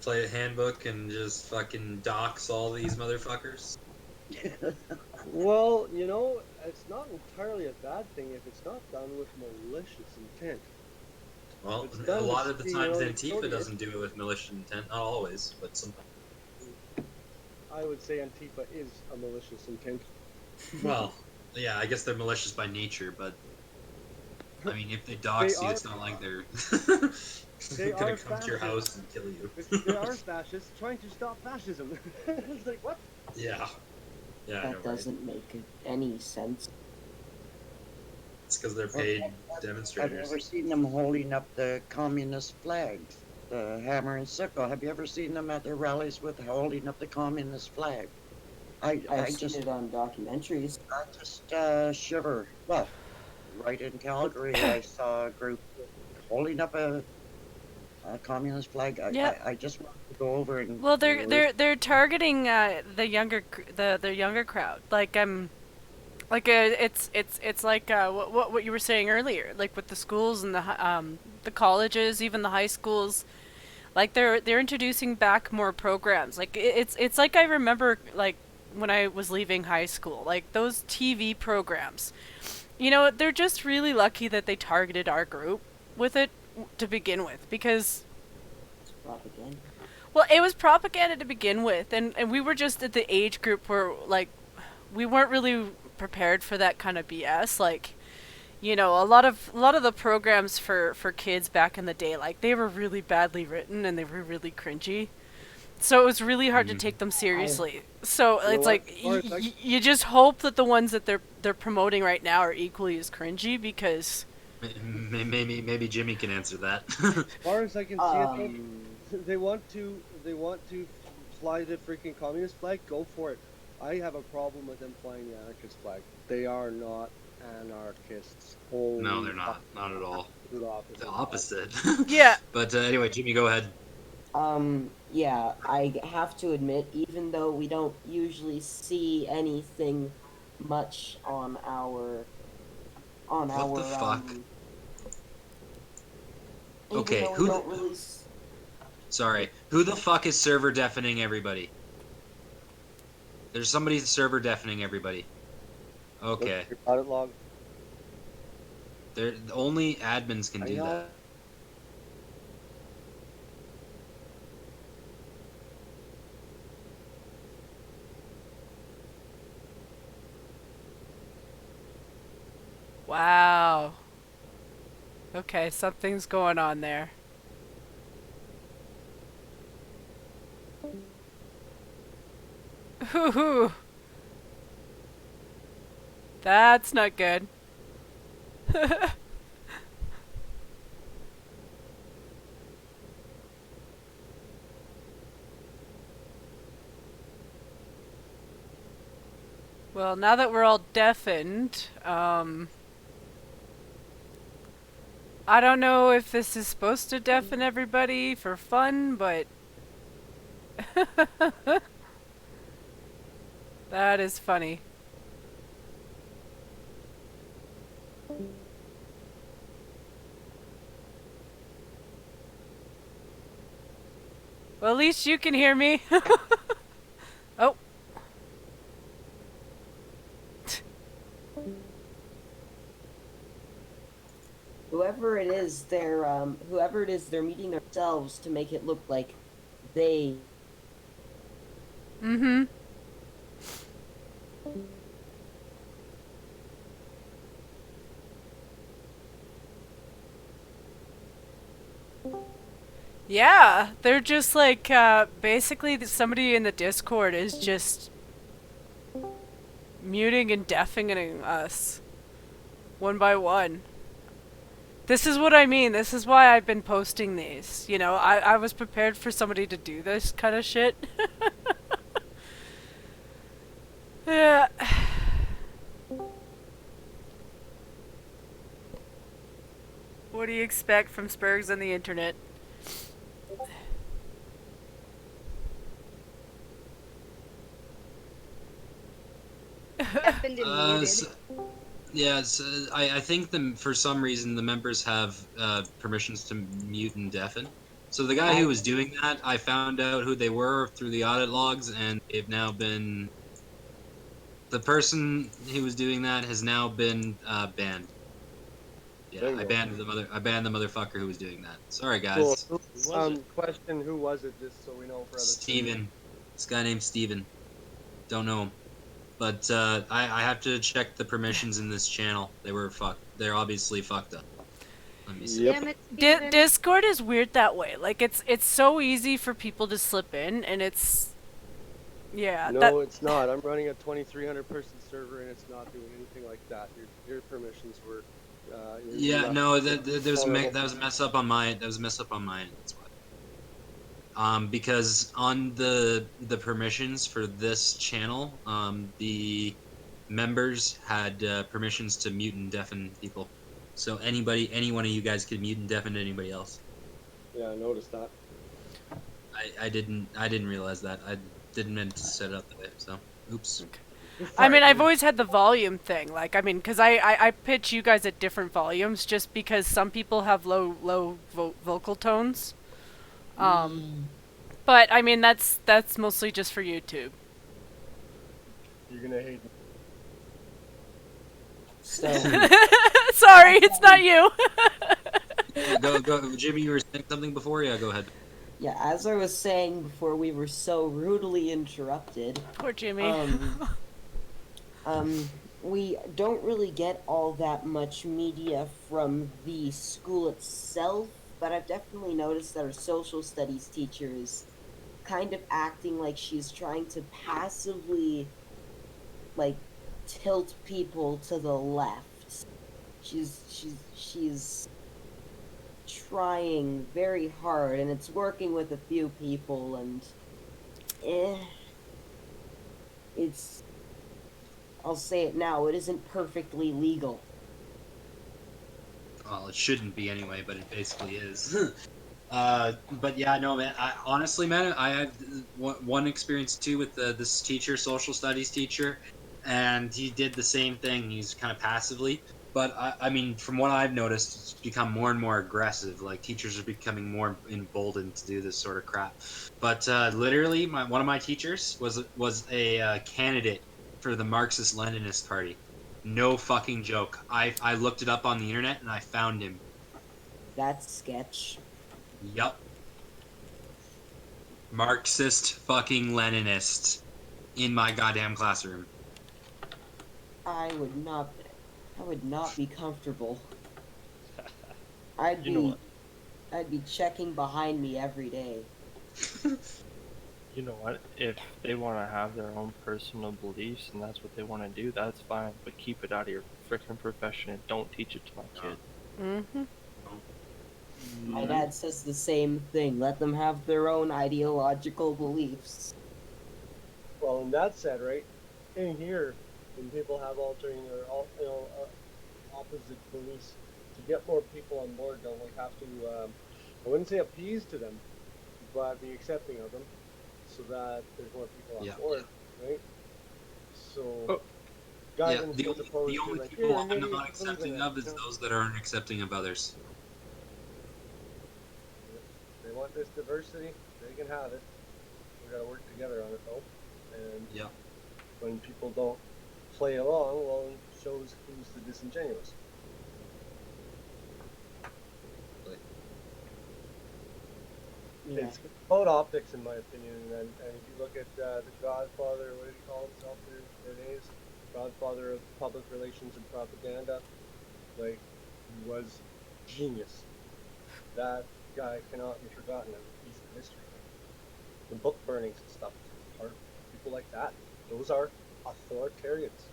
play handbook and just fucking dox all these motherfuckers? Well, you know, it's not entirely a bad thing if it's not done with malicious intent. Well, a lot of the times Antifa doesn't do it with malicious intent. Not always, but sometimes. I would say Antifa is a malicious intent. Well, yeah, I guess they're malicious by nature, but I mean, if they dox you, it's not like they're gonna come to your house and kill you. They are fascists trying to stop fascism. It's like, what? Yeah. Yeah. That doesn't make any sense. It's because they're paid I've demonstrators. never seen them holding up the communist flags. the hammer and sickle. Have you ever seen them at their rallies with holding up the communist flag? I've I seen just it on documentaries. shiver. Well, right in Calgary, I saw a group holding up a communist flag. Yep. I just wanted to go over and Well, they're targeting the the younger crowd. It's like what you were saying earlier, like with the schools and the colleges, even the high schools. Like they're introducing back more programs. Like it's like I remember like when I was leaving high school, like those TV programs. You know, they're just really lucky that they targeted our group with it to begin with, because It's propaganda. well, it was propaganda to begin with, and we were just at the age group where like we weren't really prepared for that kind of BS. Like, you know, a lot of the programs for kids back in the day, like they were really badly written and they were really cringy. So it was really hard to take them seriously. So You know it's what? like As far as you just hope that the ones that they're promoting right now are equally as cringy, because Maybe Jimmy can answer that. As far as I can see it, Um, though, they want to fly the freaking communist flag. Go for it. I have a problem with them flying the anarchist flag. They are not anarchists. Holy No, they're not. fuck. Not at all. Absolute The opposite. yeah. But anyway, Jimmy, go ahead. Yeah, I have to admit, even though we don't usually see anything much on our What the fuck? even Okay, though we who? don't really Sorry, who the fuck is server deafening everybody? There's somebody server deafening everybody. Okay, Look at your audit log. only admins can I do know. that. Wow. Okay, something's going on there. Hoo-hoo. That's not good. Well, now that we're all deafened, I don't know if this is supposed to deafen everybody for fun, but that is funny. Well, at least you can hear me. Oh. whoever it is, they're meeting themselves to make it look like they. Mm-hmm. Yeah, they're just like, basically somebody in the Discord is just muting and deafening us one by one. This is what I mean. This is why I've been posting these. You know, I was prepared for somebody to do this kind of shit. Yeah. What do you expect from Spurgs on the internet? Deafened and muted. Yeah, I think for some reason the members have permissions to mute and deafen. So the guy who was doing that, I found out who they were through the audit logs, and they've now been. The person who was doing that has now been banned. Yeah, I banned the motherfucker who was doing that. Sorry, guys. Cool. Question: who was it? Just so we know for other. Steven. This guy named Steven. Don't know him. But I have to check the permissions in this channel. They were fucked. They're obviously fucked up. Let me see. Damn it, Steven. Discord is weird that way. Like it's so easy for people to slip in, and it's yeah. No, it's not. I'm running a 2,300 person server, and it's not doing anything like that. Your permissions were. Yeah, no, that was a mess up on mine. That was a mess up on mine. That's why. because on the permissions for this channel, the members had permissions to mute and deafen people. So any one of you guys could mute and deafen anybody else. Yeah, I noticed that. I didn't realize that. I didn't meant to set it up that way. So oops. I mean, I've always had the volume thing. Like, I mean, because I pitch you guys at different volumes just because some people have low vocal tones. But I mean, that's mostly just for YouTube. You're gonna hate me. So sorry, it's not you. go, Jimmy. You were saying something before. Yeah, go ahead. yeah, as I was saying before, we were so rudely interrupted. Poor Jimmy. We don't really get all that much media from the school itself, but I've definitely noticed that our social studies teacher is kind of acting like she's trying to passively, like, tilt people to the left. She's trying very hard, and it's working with a few people, and it's, I'll say it now, it isn't perfectly legal. Well, it shouldn't be anyway, but it basically is. But yeah, no, man. Honestly, man, I had one experience too with this teacher, social studies teacher, and he did the same thing. He's kind of passively, but I mean, from what I've noticed, it's become more and more aggressive. Like teachers are becoming more emboldened to do this sort of crap. But literally, one of my teachers was a candidate for the Marxist-Leninist Party. No fucking joke. I looked it up on the internet and I found him. That's sketch. Yup. Marxist fucking Leninist in my goddamn classroom. I would not be comfortable. I'd be checking behind me every day. You know what? If they want to have their own personal beliefs and that's what they want to do, that's fine. But keep it out of your freaking profession and don't teach it to my kid. Mm-hmm. My dad says the same thing. Let them have their own ideological beliefs. Well, and that said, right, in here, when people have altering or opposite beliefs, to get more people on board, don't we have to, I wouldn't say appease to them, but be accepting of them, so that there's more people on board, right? So, guidance the as opposed only to like, people I'm maybe not accepting of is those that aren't accepting of others. They want this diversity, they can have it. We gotta work together on it though. And when people don't play along, well, it shows who's the disingenuous. Yeah. It's about optics, in my opinion. And if you look at the Godfather, what did he call himself there nowadays? Godfather of public relations and propaganda. Like, he was genius. That guy cannot be forgotten as a piece of history. The book burnings and stuff are people like that. Those are authoritarians.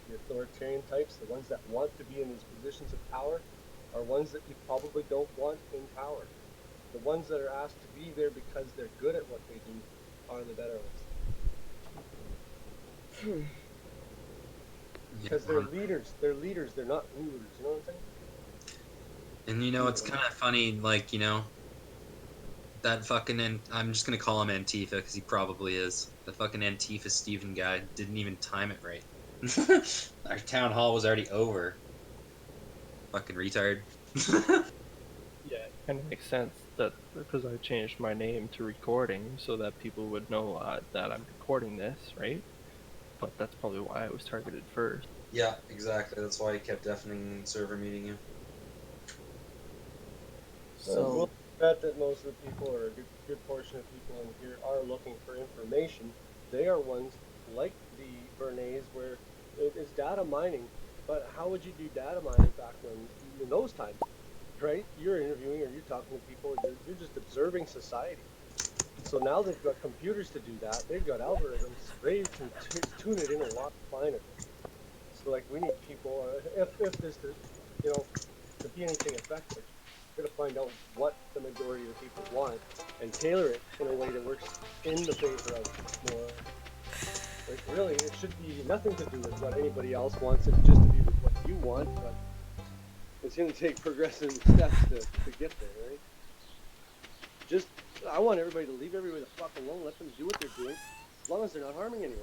The authoritarian types, the ones that want to be in these positions of power, are ones that you probably don't want in power. The ones that are asked to be there because they're good at what they do are the better ones. Because they're leaders. They're leaders. They're not rulers. You know what I'm saying? And you know, it's kind of funny, like, you know, that fucking, I'm just gonna call him Antifa, because he probably is. The fucking Antifa Steven guy didn't even time it right. Our town hall was already over. Fucking retard. Yeah, it kind of makes sense that because I changed my name to recording so that people would know that I'm recording this, right? But that's probably why I was targeted first. Yeah, exactly. That's why he kept deafening server muting you. So we'll bet that most of the people, or a good portion of people in here, are looking for information. They are ones like the Bernays where it is data mining. But how would you do data mining back when, in those times, right? You're interviewing or you're talking to people, you're just observing society. So now they've got computers to do that. They've got algorithms. They can tune it in a lot finer. So like we need people, if this to, you know, to be anything effective, we're going to find out what the majority of the people want and tailor it in a favor of more. Like, really, it should be nothing to do with what anybody else wants, and just to be with what you want, but it's going to take progressive steps to get there, right? Just, I want everybody to leave everybody the fuck alone, let them do what they're doing, as long as they're not harming anyone.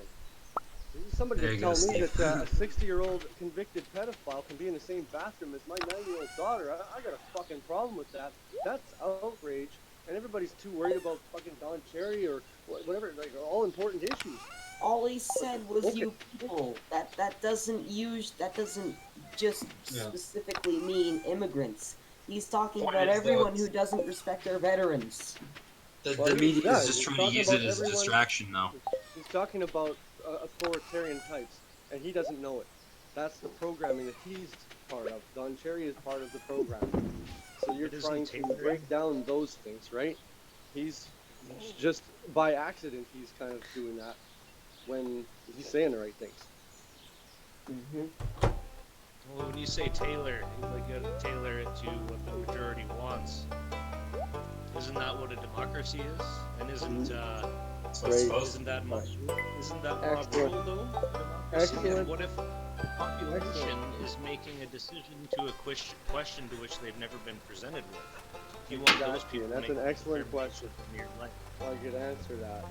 Somebody There to you go, tell me Steve. that a 60-year-old convicted pedophile can be in the same bathroom as my 9-year-old daughter, I got a fucking problem with that. That's outrage, and everybody's too worried about fucking Don Cherry or whatever, like, all important issues. All he said was Okay. you people. That doesn't just Yeah. specifically mean immigrants. He's talking Point about is, though, everyone who doesn't respect our veterans. The media is just he's trying to talking use it about as a everyone. distraction now. He's talking about authoritarian types, and he doesn't know it. That's the programming that he's part of. Don Cherry is part of the program. So you're But isn't trying to Taylor- break down those things, right? He's just by accident he's kind of doing that when he's saying the right things. Mm-hmm. Well, when you say tailor, like you gotta tailor it to what the majority wants. Isn't that what a democracy is? And isn't isn't that more Excellent. rule though? Democracy? Excellent. And what if the population is making a decision to a question to which they've never been presented with? Do you want those Exactly, people and to that's make an excellent question. in your life? I could answer that.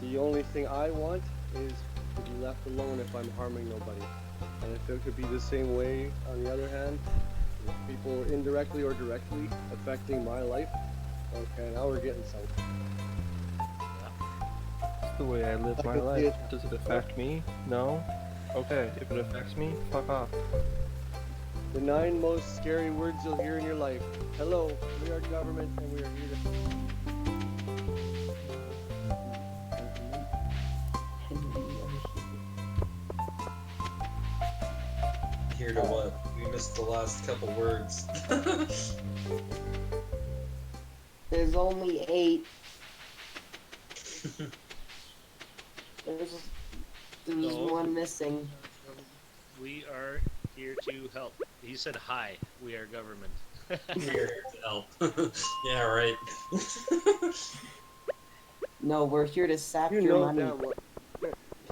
The only thing I want is to be left alone if I'm harming nobody. And if it could be the same way, on the other hand, if people indirectly or directly affecting my life, okay, now we're getting something. That's the way I live my life. Does it affect me? No? Okay, if it affects me, fuck off. The 9 most scary words you'll hear in your life. Hello, we are government and we are here to... Here to what? We missed the last couple words. There's only 8. There's No. one missing. We are here to help. He said hi. We are government. We're here to help. Yeah, right. No, we're here to sap You your know money. damn well.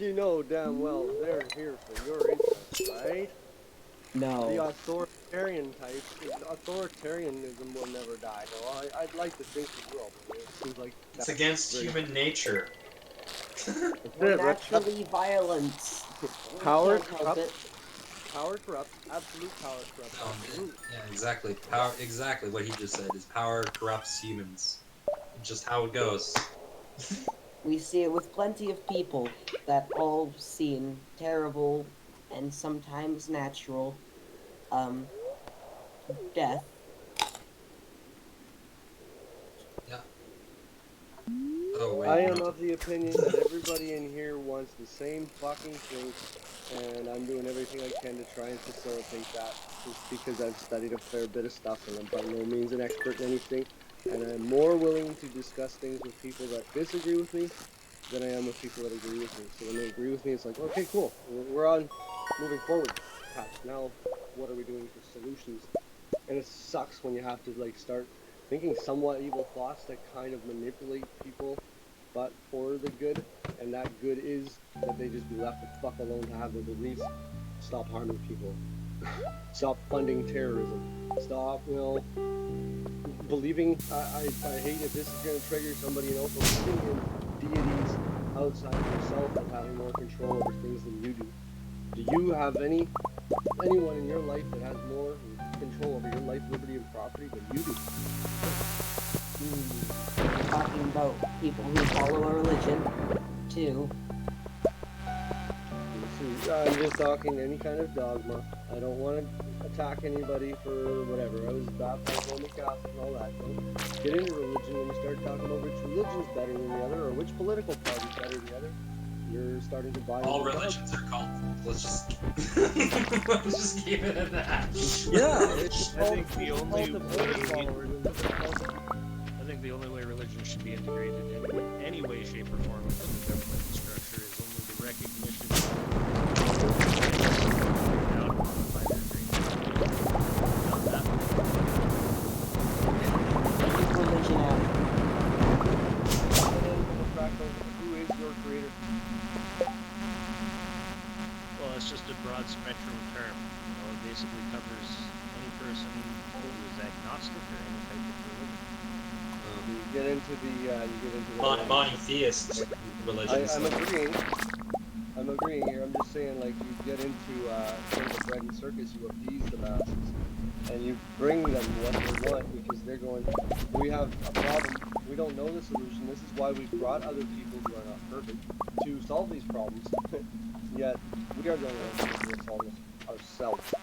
You know damn well they're here for your interest, right? No. The authoritarian type, authoritarianism will never die. Though I'd like to think it will, but it seems like It's against human nature. We're naturally violent. Power We can't help corrupts. it. Power corrupts. Absolute power corrupts. Absolute. Yeah, exactly. Power. Exactly what he just said is power corrupts humans. Just how it goes. We see it with plenty of people that all seen terrible and sometimes natural death. Yeah. Oh wait. I am of the opinion that everybody in here wants the same fucking thing, and I'm doing everything I can to try and facilitate that. Just because I've studied a fair bit of stuff, and I'm by no means an expert in anything, and I'm more willing to discuss things with people that disagree with me than I am with people that agree with me. So when they agree with me, it's like, okay, cool, we're on moving forward path. Now, what are we doing for solutions? And it sucks when you have to like start thinking somewhat evil thoughts that kind of manipulate people, but for the good, and that good is that they just be left the fuck alone to have their beliefs. Stop harming people. Stop funding terrorism. Stop, believing. I hate if this is going to trigger somebody else, believing in deities outside of yourself and having more control over things than you do. Do you have anyone in your life that has more control over your life, liberty, and property than you do? Talking about people who follow a religion, too. I'm just talking any kind of dogma. I don't want to attack anybody for whatever. I was baptized Roman Catholic and all that. Don't get into religion when you start talking about which religion's better than the other or which political party's better than the other. You're starting to buy All into religions are cult. Let's just keep it at that. Yeah, it's I think the only cult of way Buddha followers and it's a cult of- I think the only way religion should be integrated in any way, shape, or form into the government structure is only the recognition by their Religion out. From a fractal agnostic or any type of religion. You get into the Monotheist religions. I'm agreeing. I'm agreeing here. I'm just saying, like, you get into sort of the bread and circus. You appease the masses, and you bring them what they want because they're going. We have a problem. We don't know the solution. This is why we've brought other people who are not perfect to solve these problems. Yet we are the only ones who can solve this ourselves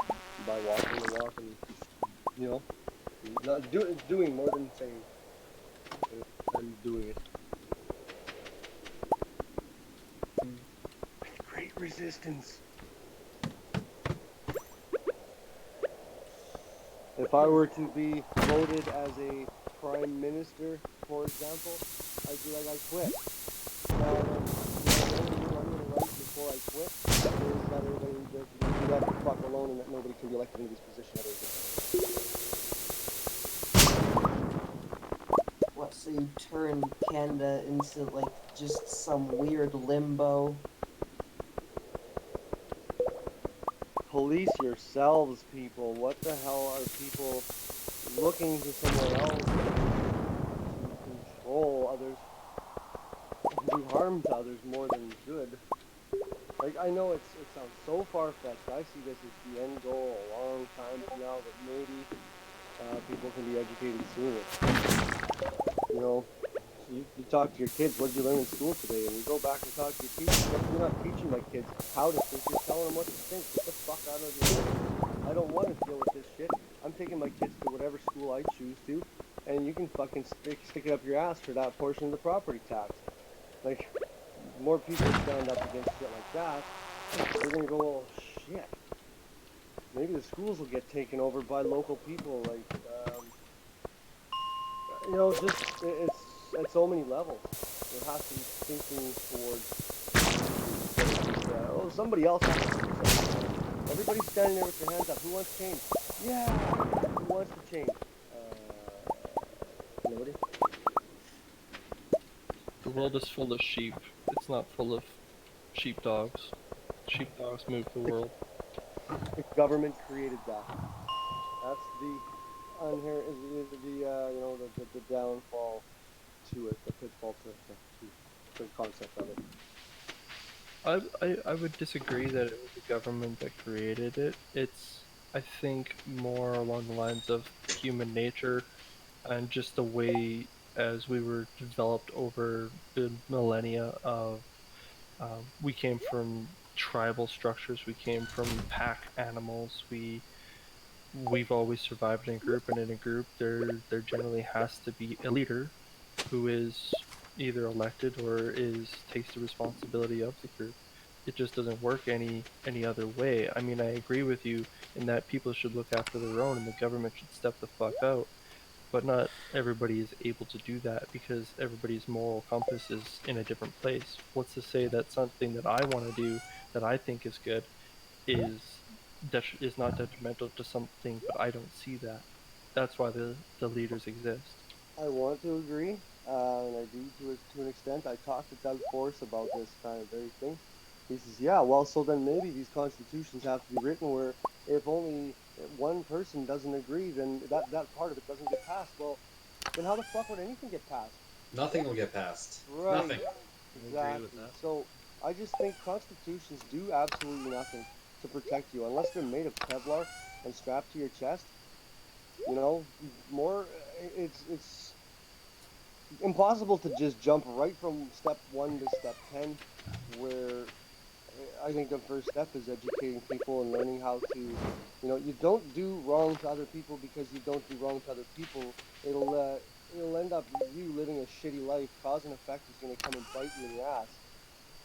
by walking the walk and, you know, not doing more than saying and doing it. Great resistance. If I were to be voted as a prime minister, for example, I'd be like, I quit. Now, the only rule I'm going to write before I quit is that everybody just be left the fuck alone and that nobody can be elected into this position ever again. What, so you turn Canada into, like, just some weird limbo? Police yourselves, people. What the hell are people looking to somewhere else to control others, do harm to others more than good? Like, I know it sounds so far-fetched. I see this as the end goal a long time from now, that maybe people can be educated sooner. You know, you talk to your kids, what did you learn in school today? And you go back and talk to your teachers. You're not teaching my kids how to think, you're telling them what to think. Get the fuck out of here. I don't want to deal with this shit. I'm taking my kids to whatever school I choose to, and you can fucking stick it up your ass for that portion of the property tax. Like, more people stand up against shit like that, they're gonna go, oh shit. Maybe the schools will get taken over by local people, like, you know, just, it's at so many levels. There has to be thinking towards, oh, somebody else has to do something. Everybody's standing there with their hands up. Who wants change? Yeah! Who wants to change? Nobody? The world is full of sheep. It's not full of sheepdogs. Sheepdogs move the world. The government created that. That's the you know, the downfall to it, the pitfall to the concept of it. I would disagree that it was the government that created it. It's, I think, more along the lines of human nature and just the way as we were developed over the millennia of we came from tribal structures, we came from pack animals, we've always survived in a group, and in a group there generally has to be a leader who is either elected or takes the responsibility of the group. It just doesn't work any other way. I mean, I agree with you in that people should look after their own and the government should step the fuck out, but not everybody is able to do that because everybody's moral compass is in a different place. What's to say that something that I want to do that I think is good is is not detrimental to something, but I don't see that. That's why the leaders exist. I want to agree, and I do to an extent. I talked to Doug Force about this kind of very thing. He says, yeah, well, so then maybe these constitutions have to be written where if only one person doesn't agree, then that part of it doesn't get passed. Well, then how the fuck would anything get passed? Nothing will get passed. Right. Nothing. Exactly. So I just think constitutions do absolutely nothing to protect you unless they're made of Kevlar and strapped to your chest. You know, it's impossible to just jump right from step 1 to step 10, where I think the first step is educating people and learning how to, you know, you don't do wrong to other people because you don't do wrong to other people. It'll end up you living a shitty life. Cause and effect is going to come and bite you in the ass,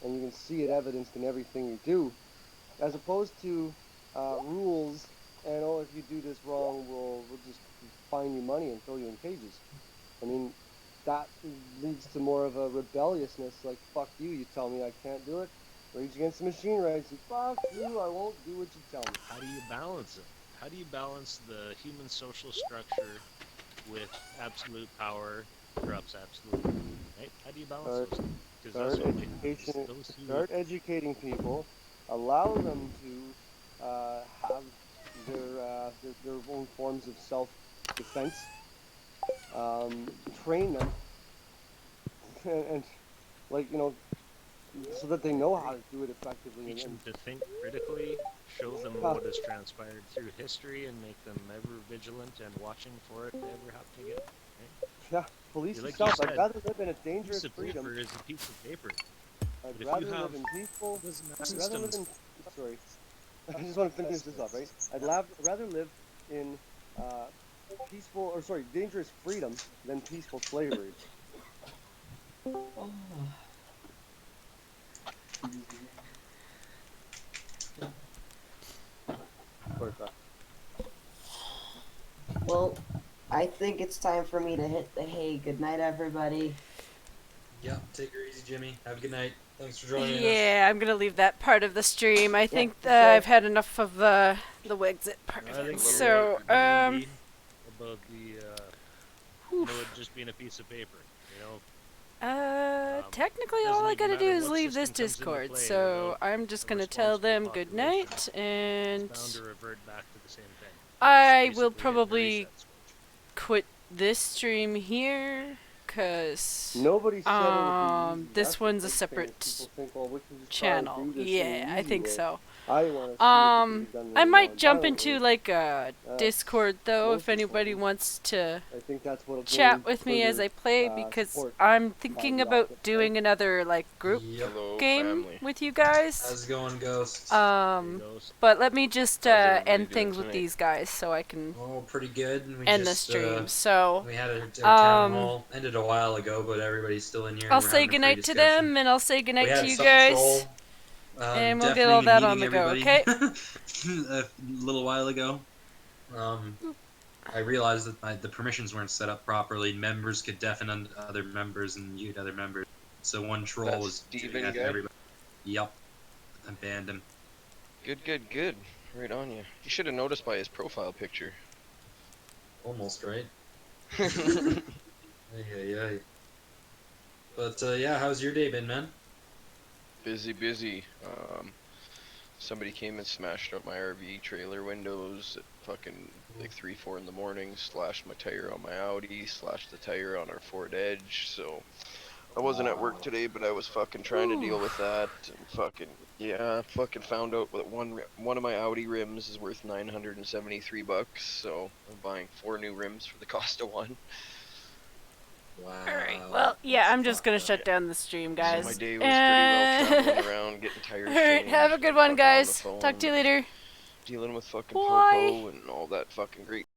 and you can see it evidenced in everything you do, as opposed to rules. And oh, if you do this wrong, we'll just fine you money and throw you in cages. I mean, that leads to more of a rebelliousness. Like, fuck you, you tell me I can't do it. Rage Against the Machine rights, and fuck you, I won't do what you tell me. How do you balance it? How do you balance the human social structure with absolute power corrupts absolutely? Right? How do you balance those? Because Start educating people, allow them to have their own forms of defense, train them, and like, you know, so that they know how to do it effectively. Teach them And to think critically, show them what has transpired through history, and make them ever vigilant and watching for it to ever have to get. Right? yeah, police Like yourself. you I'd said, rather live in a a piece dangerous of freedom. paper is a piece of paper. I'd But if rather you have live in peaceful. I'd rather live systems, in. Sorry, I just want to finish this off, right? Rather live in peaceful, or sorry, dangerous freedom than peaceful slavery. Sorry, Pat. Well, I think it's time for me to hit the hay. Good night, everybody. Yeah, take her easy, Jimmy. Have a good night. Thanks for joining us. Yeah, I'm gonna leave that part of the stream. I think for sure. I've had enough of the Wexit part of I it. think So, you're right, indeed, about the you know, it just being a piece of paper, you know. technically all doesn't I even gotta do matter is what leave this system comes into Discord. play So without I'm just a gonna tell responsible them good population. night, and It's bound to revert back to the same thing. I Just will basically hitting a probably reset switch. quit this stream here, cause Nobody said it would be easy. this That's the one's a big thing, is separate people think, well, we can just try and channel. do this in Yeah, an I easy think way. so. I want to see if it can be done in I a might jump non-violent into way. like a Discord though most if anybody important. wants to I think that's what'll chat gain with me as further, I play, because support I'm by thinking the about audience, doing another like group Hello, game family. with you guys. How's it going, Ghost? But let me just How's everybody end doing things with tonight? these guys so I can Oh, pretty good. We end the just, stream. So we had our town hall. Ended a while ago, but everybody's still in here. I'll We're say having a free goodnight to discussion. them, and I'll say goodnight We to had you some guys. troll, And we'll get all deafening that and on the meeting go, everybody okay? a little while ago. I realized that the permissions weren't set up properly. Members could deafen other members and mute other members. So one troll That was Steven doing that to guy? everybody. Yep. I banned him. Good. Right on you. You should have noticed by his profile picture. Almost, right? Ay. But yeah, how's your day been, man? Busy. Somebody came and smashed up my RV trailer windows at fucking like 3-4 in the morning, slashed my tire on my Audi, slashed the tire on our Ford Edge, so I wasn't at work today, but I was fucking trying to deal with that, and fucking found out that one of my Audi rims is worth $973, so I'm buying 4 new rims for the cost of one. Wow. Alright, well, yeah, I'm just gonna shut down the stream, guys. So my day was pretty well traveling around, getting tires Alright, changed, have a good one, guys. Talk to you later. dealing with fucking Bye. Popo and all that fucking great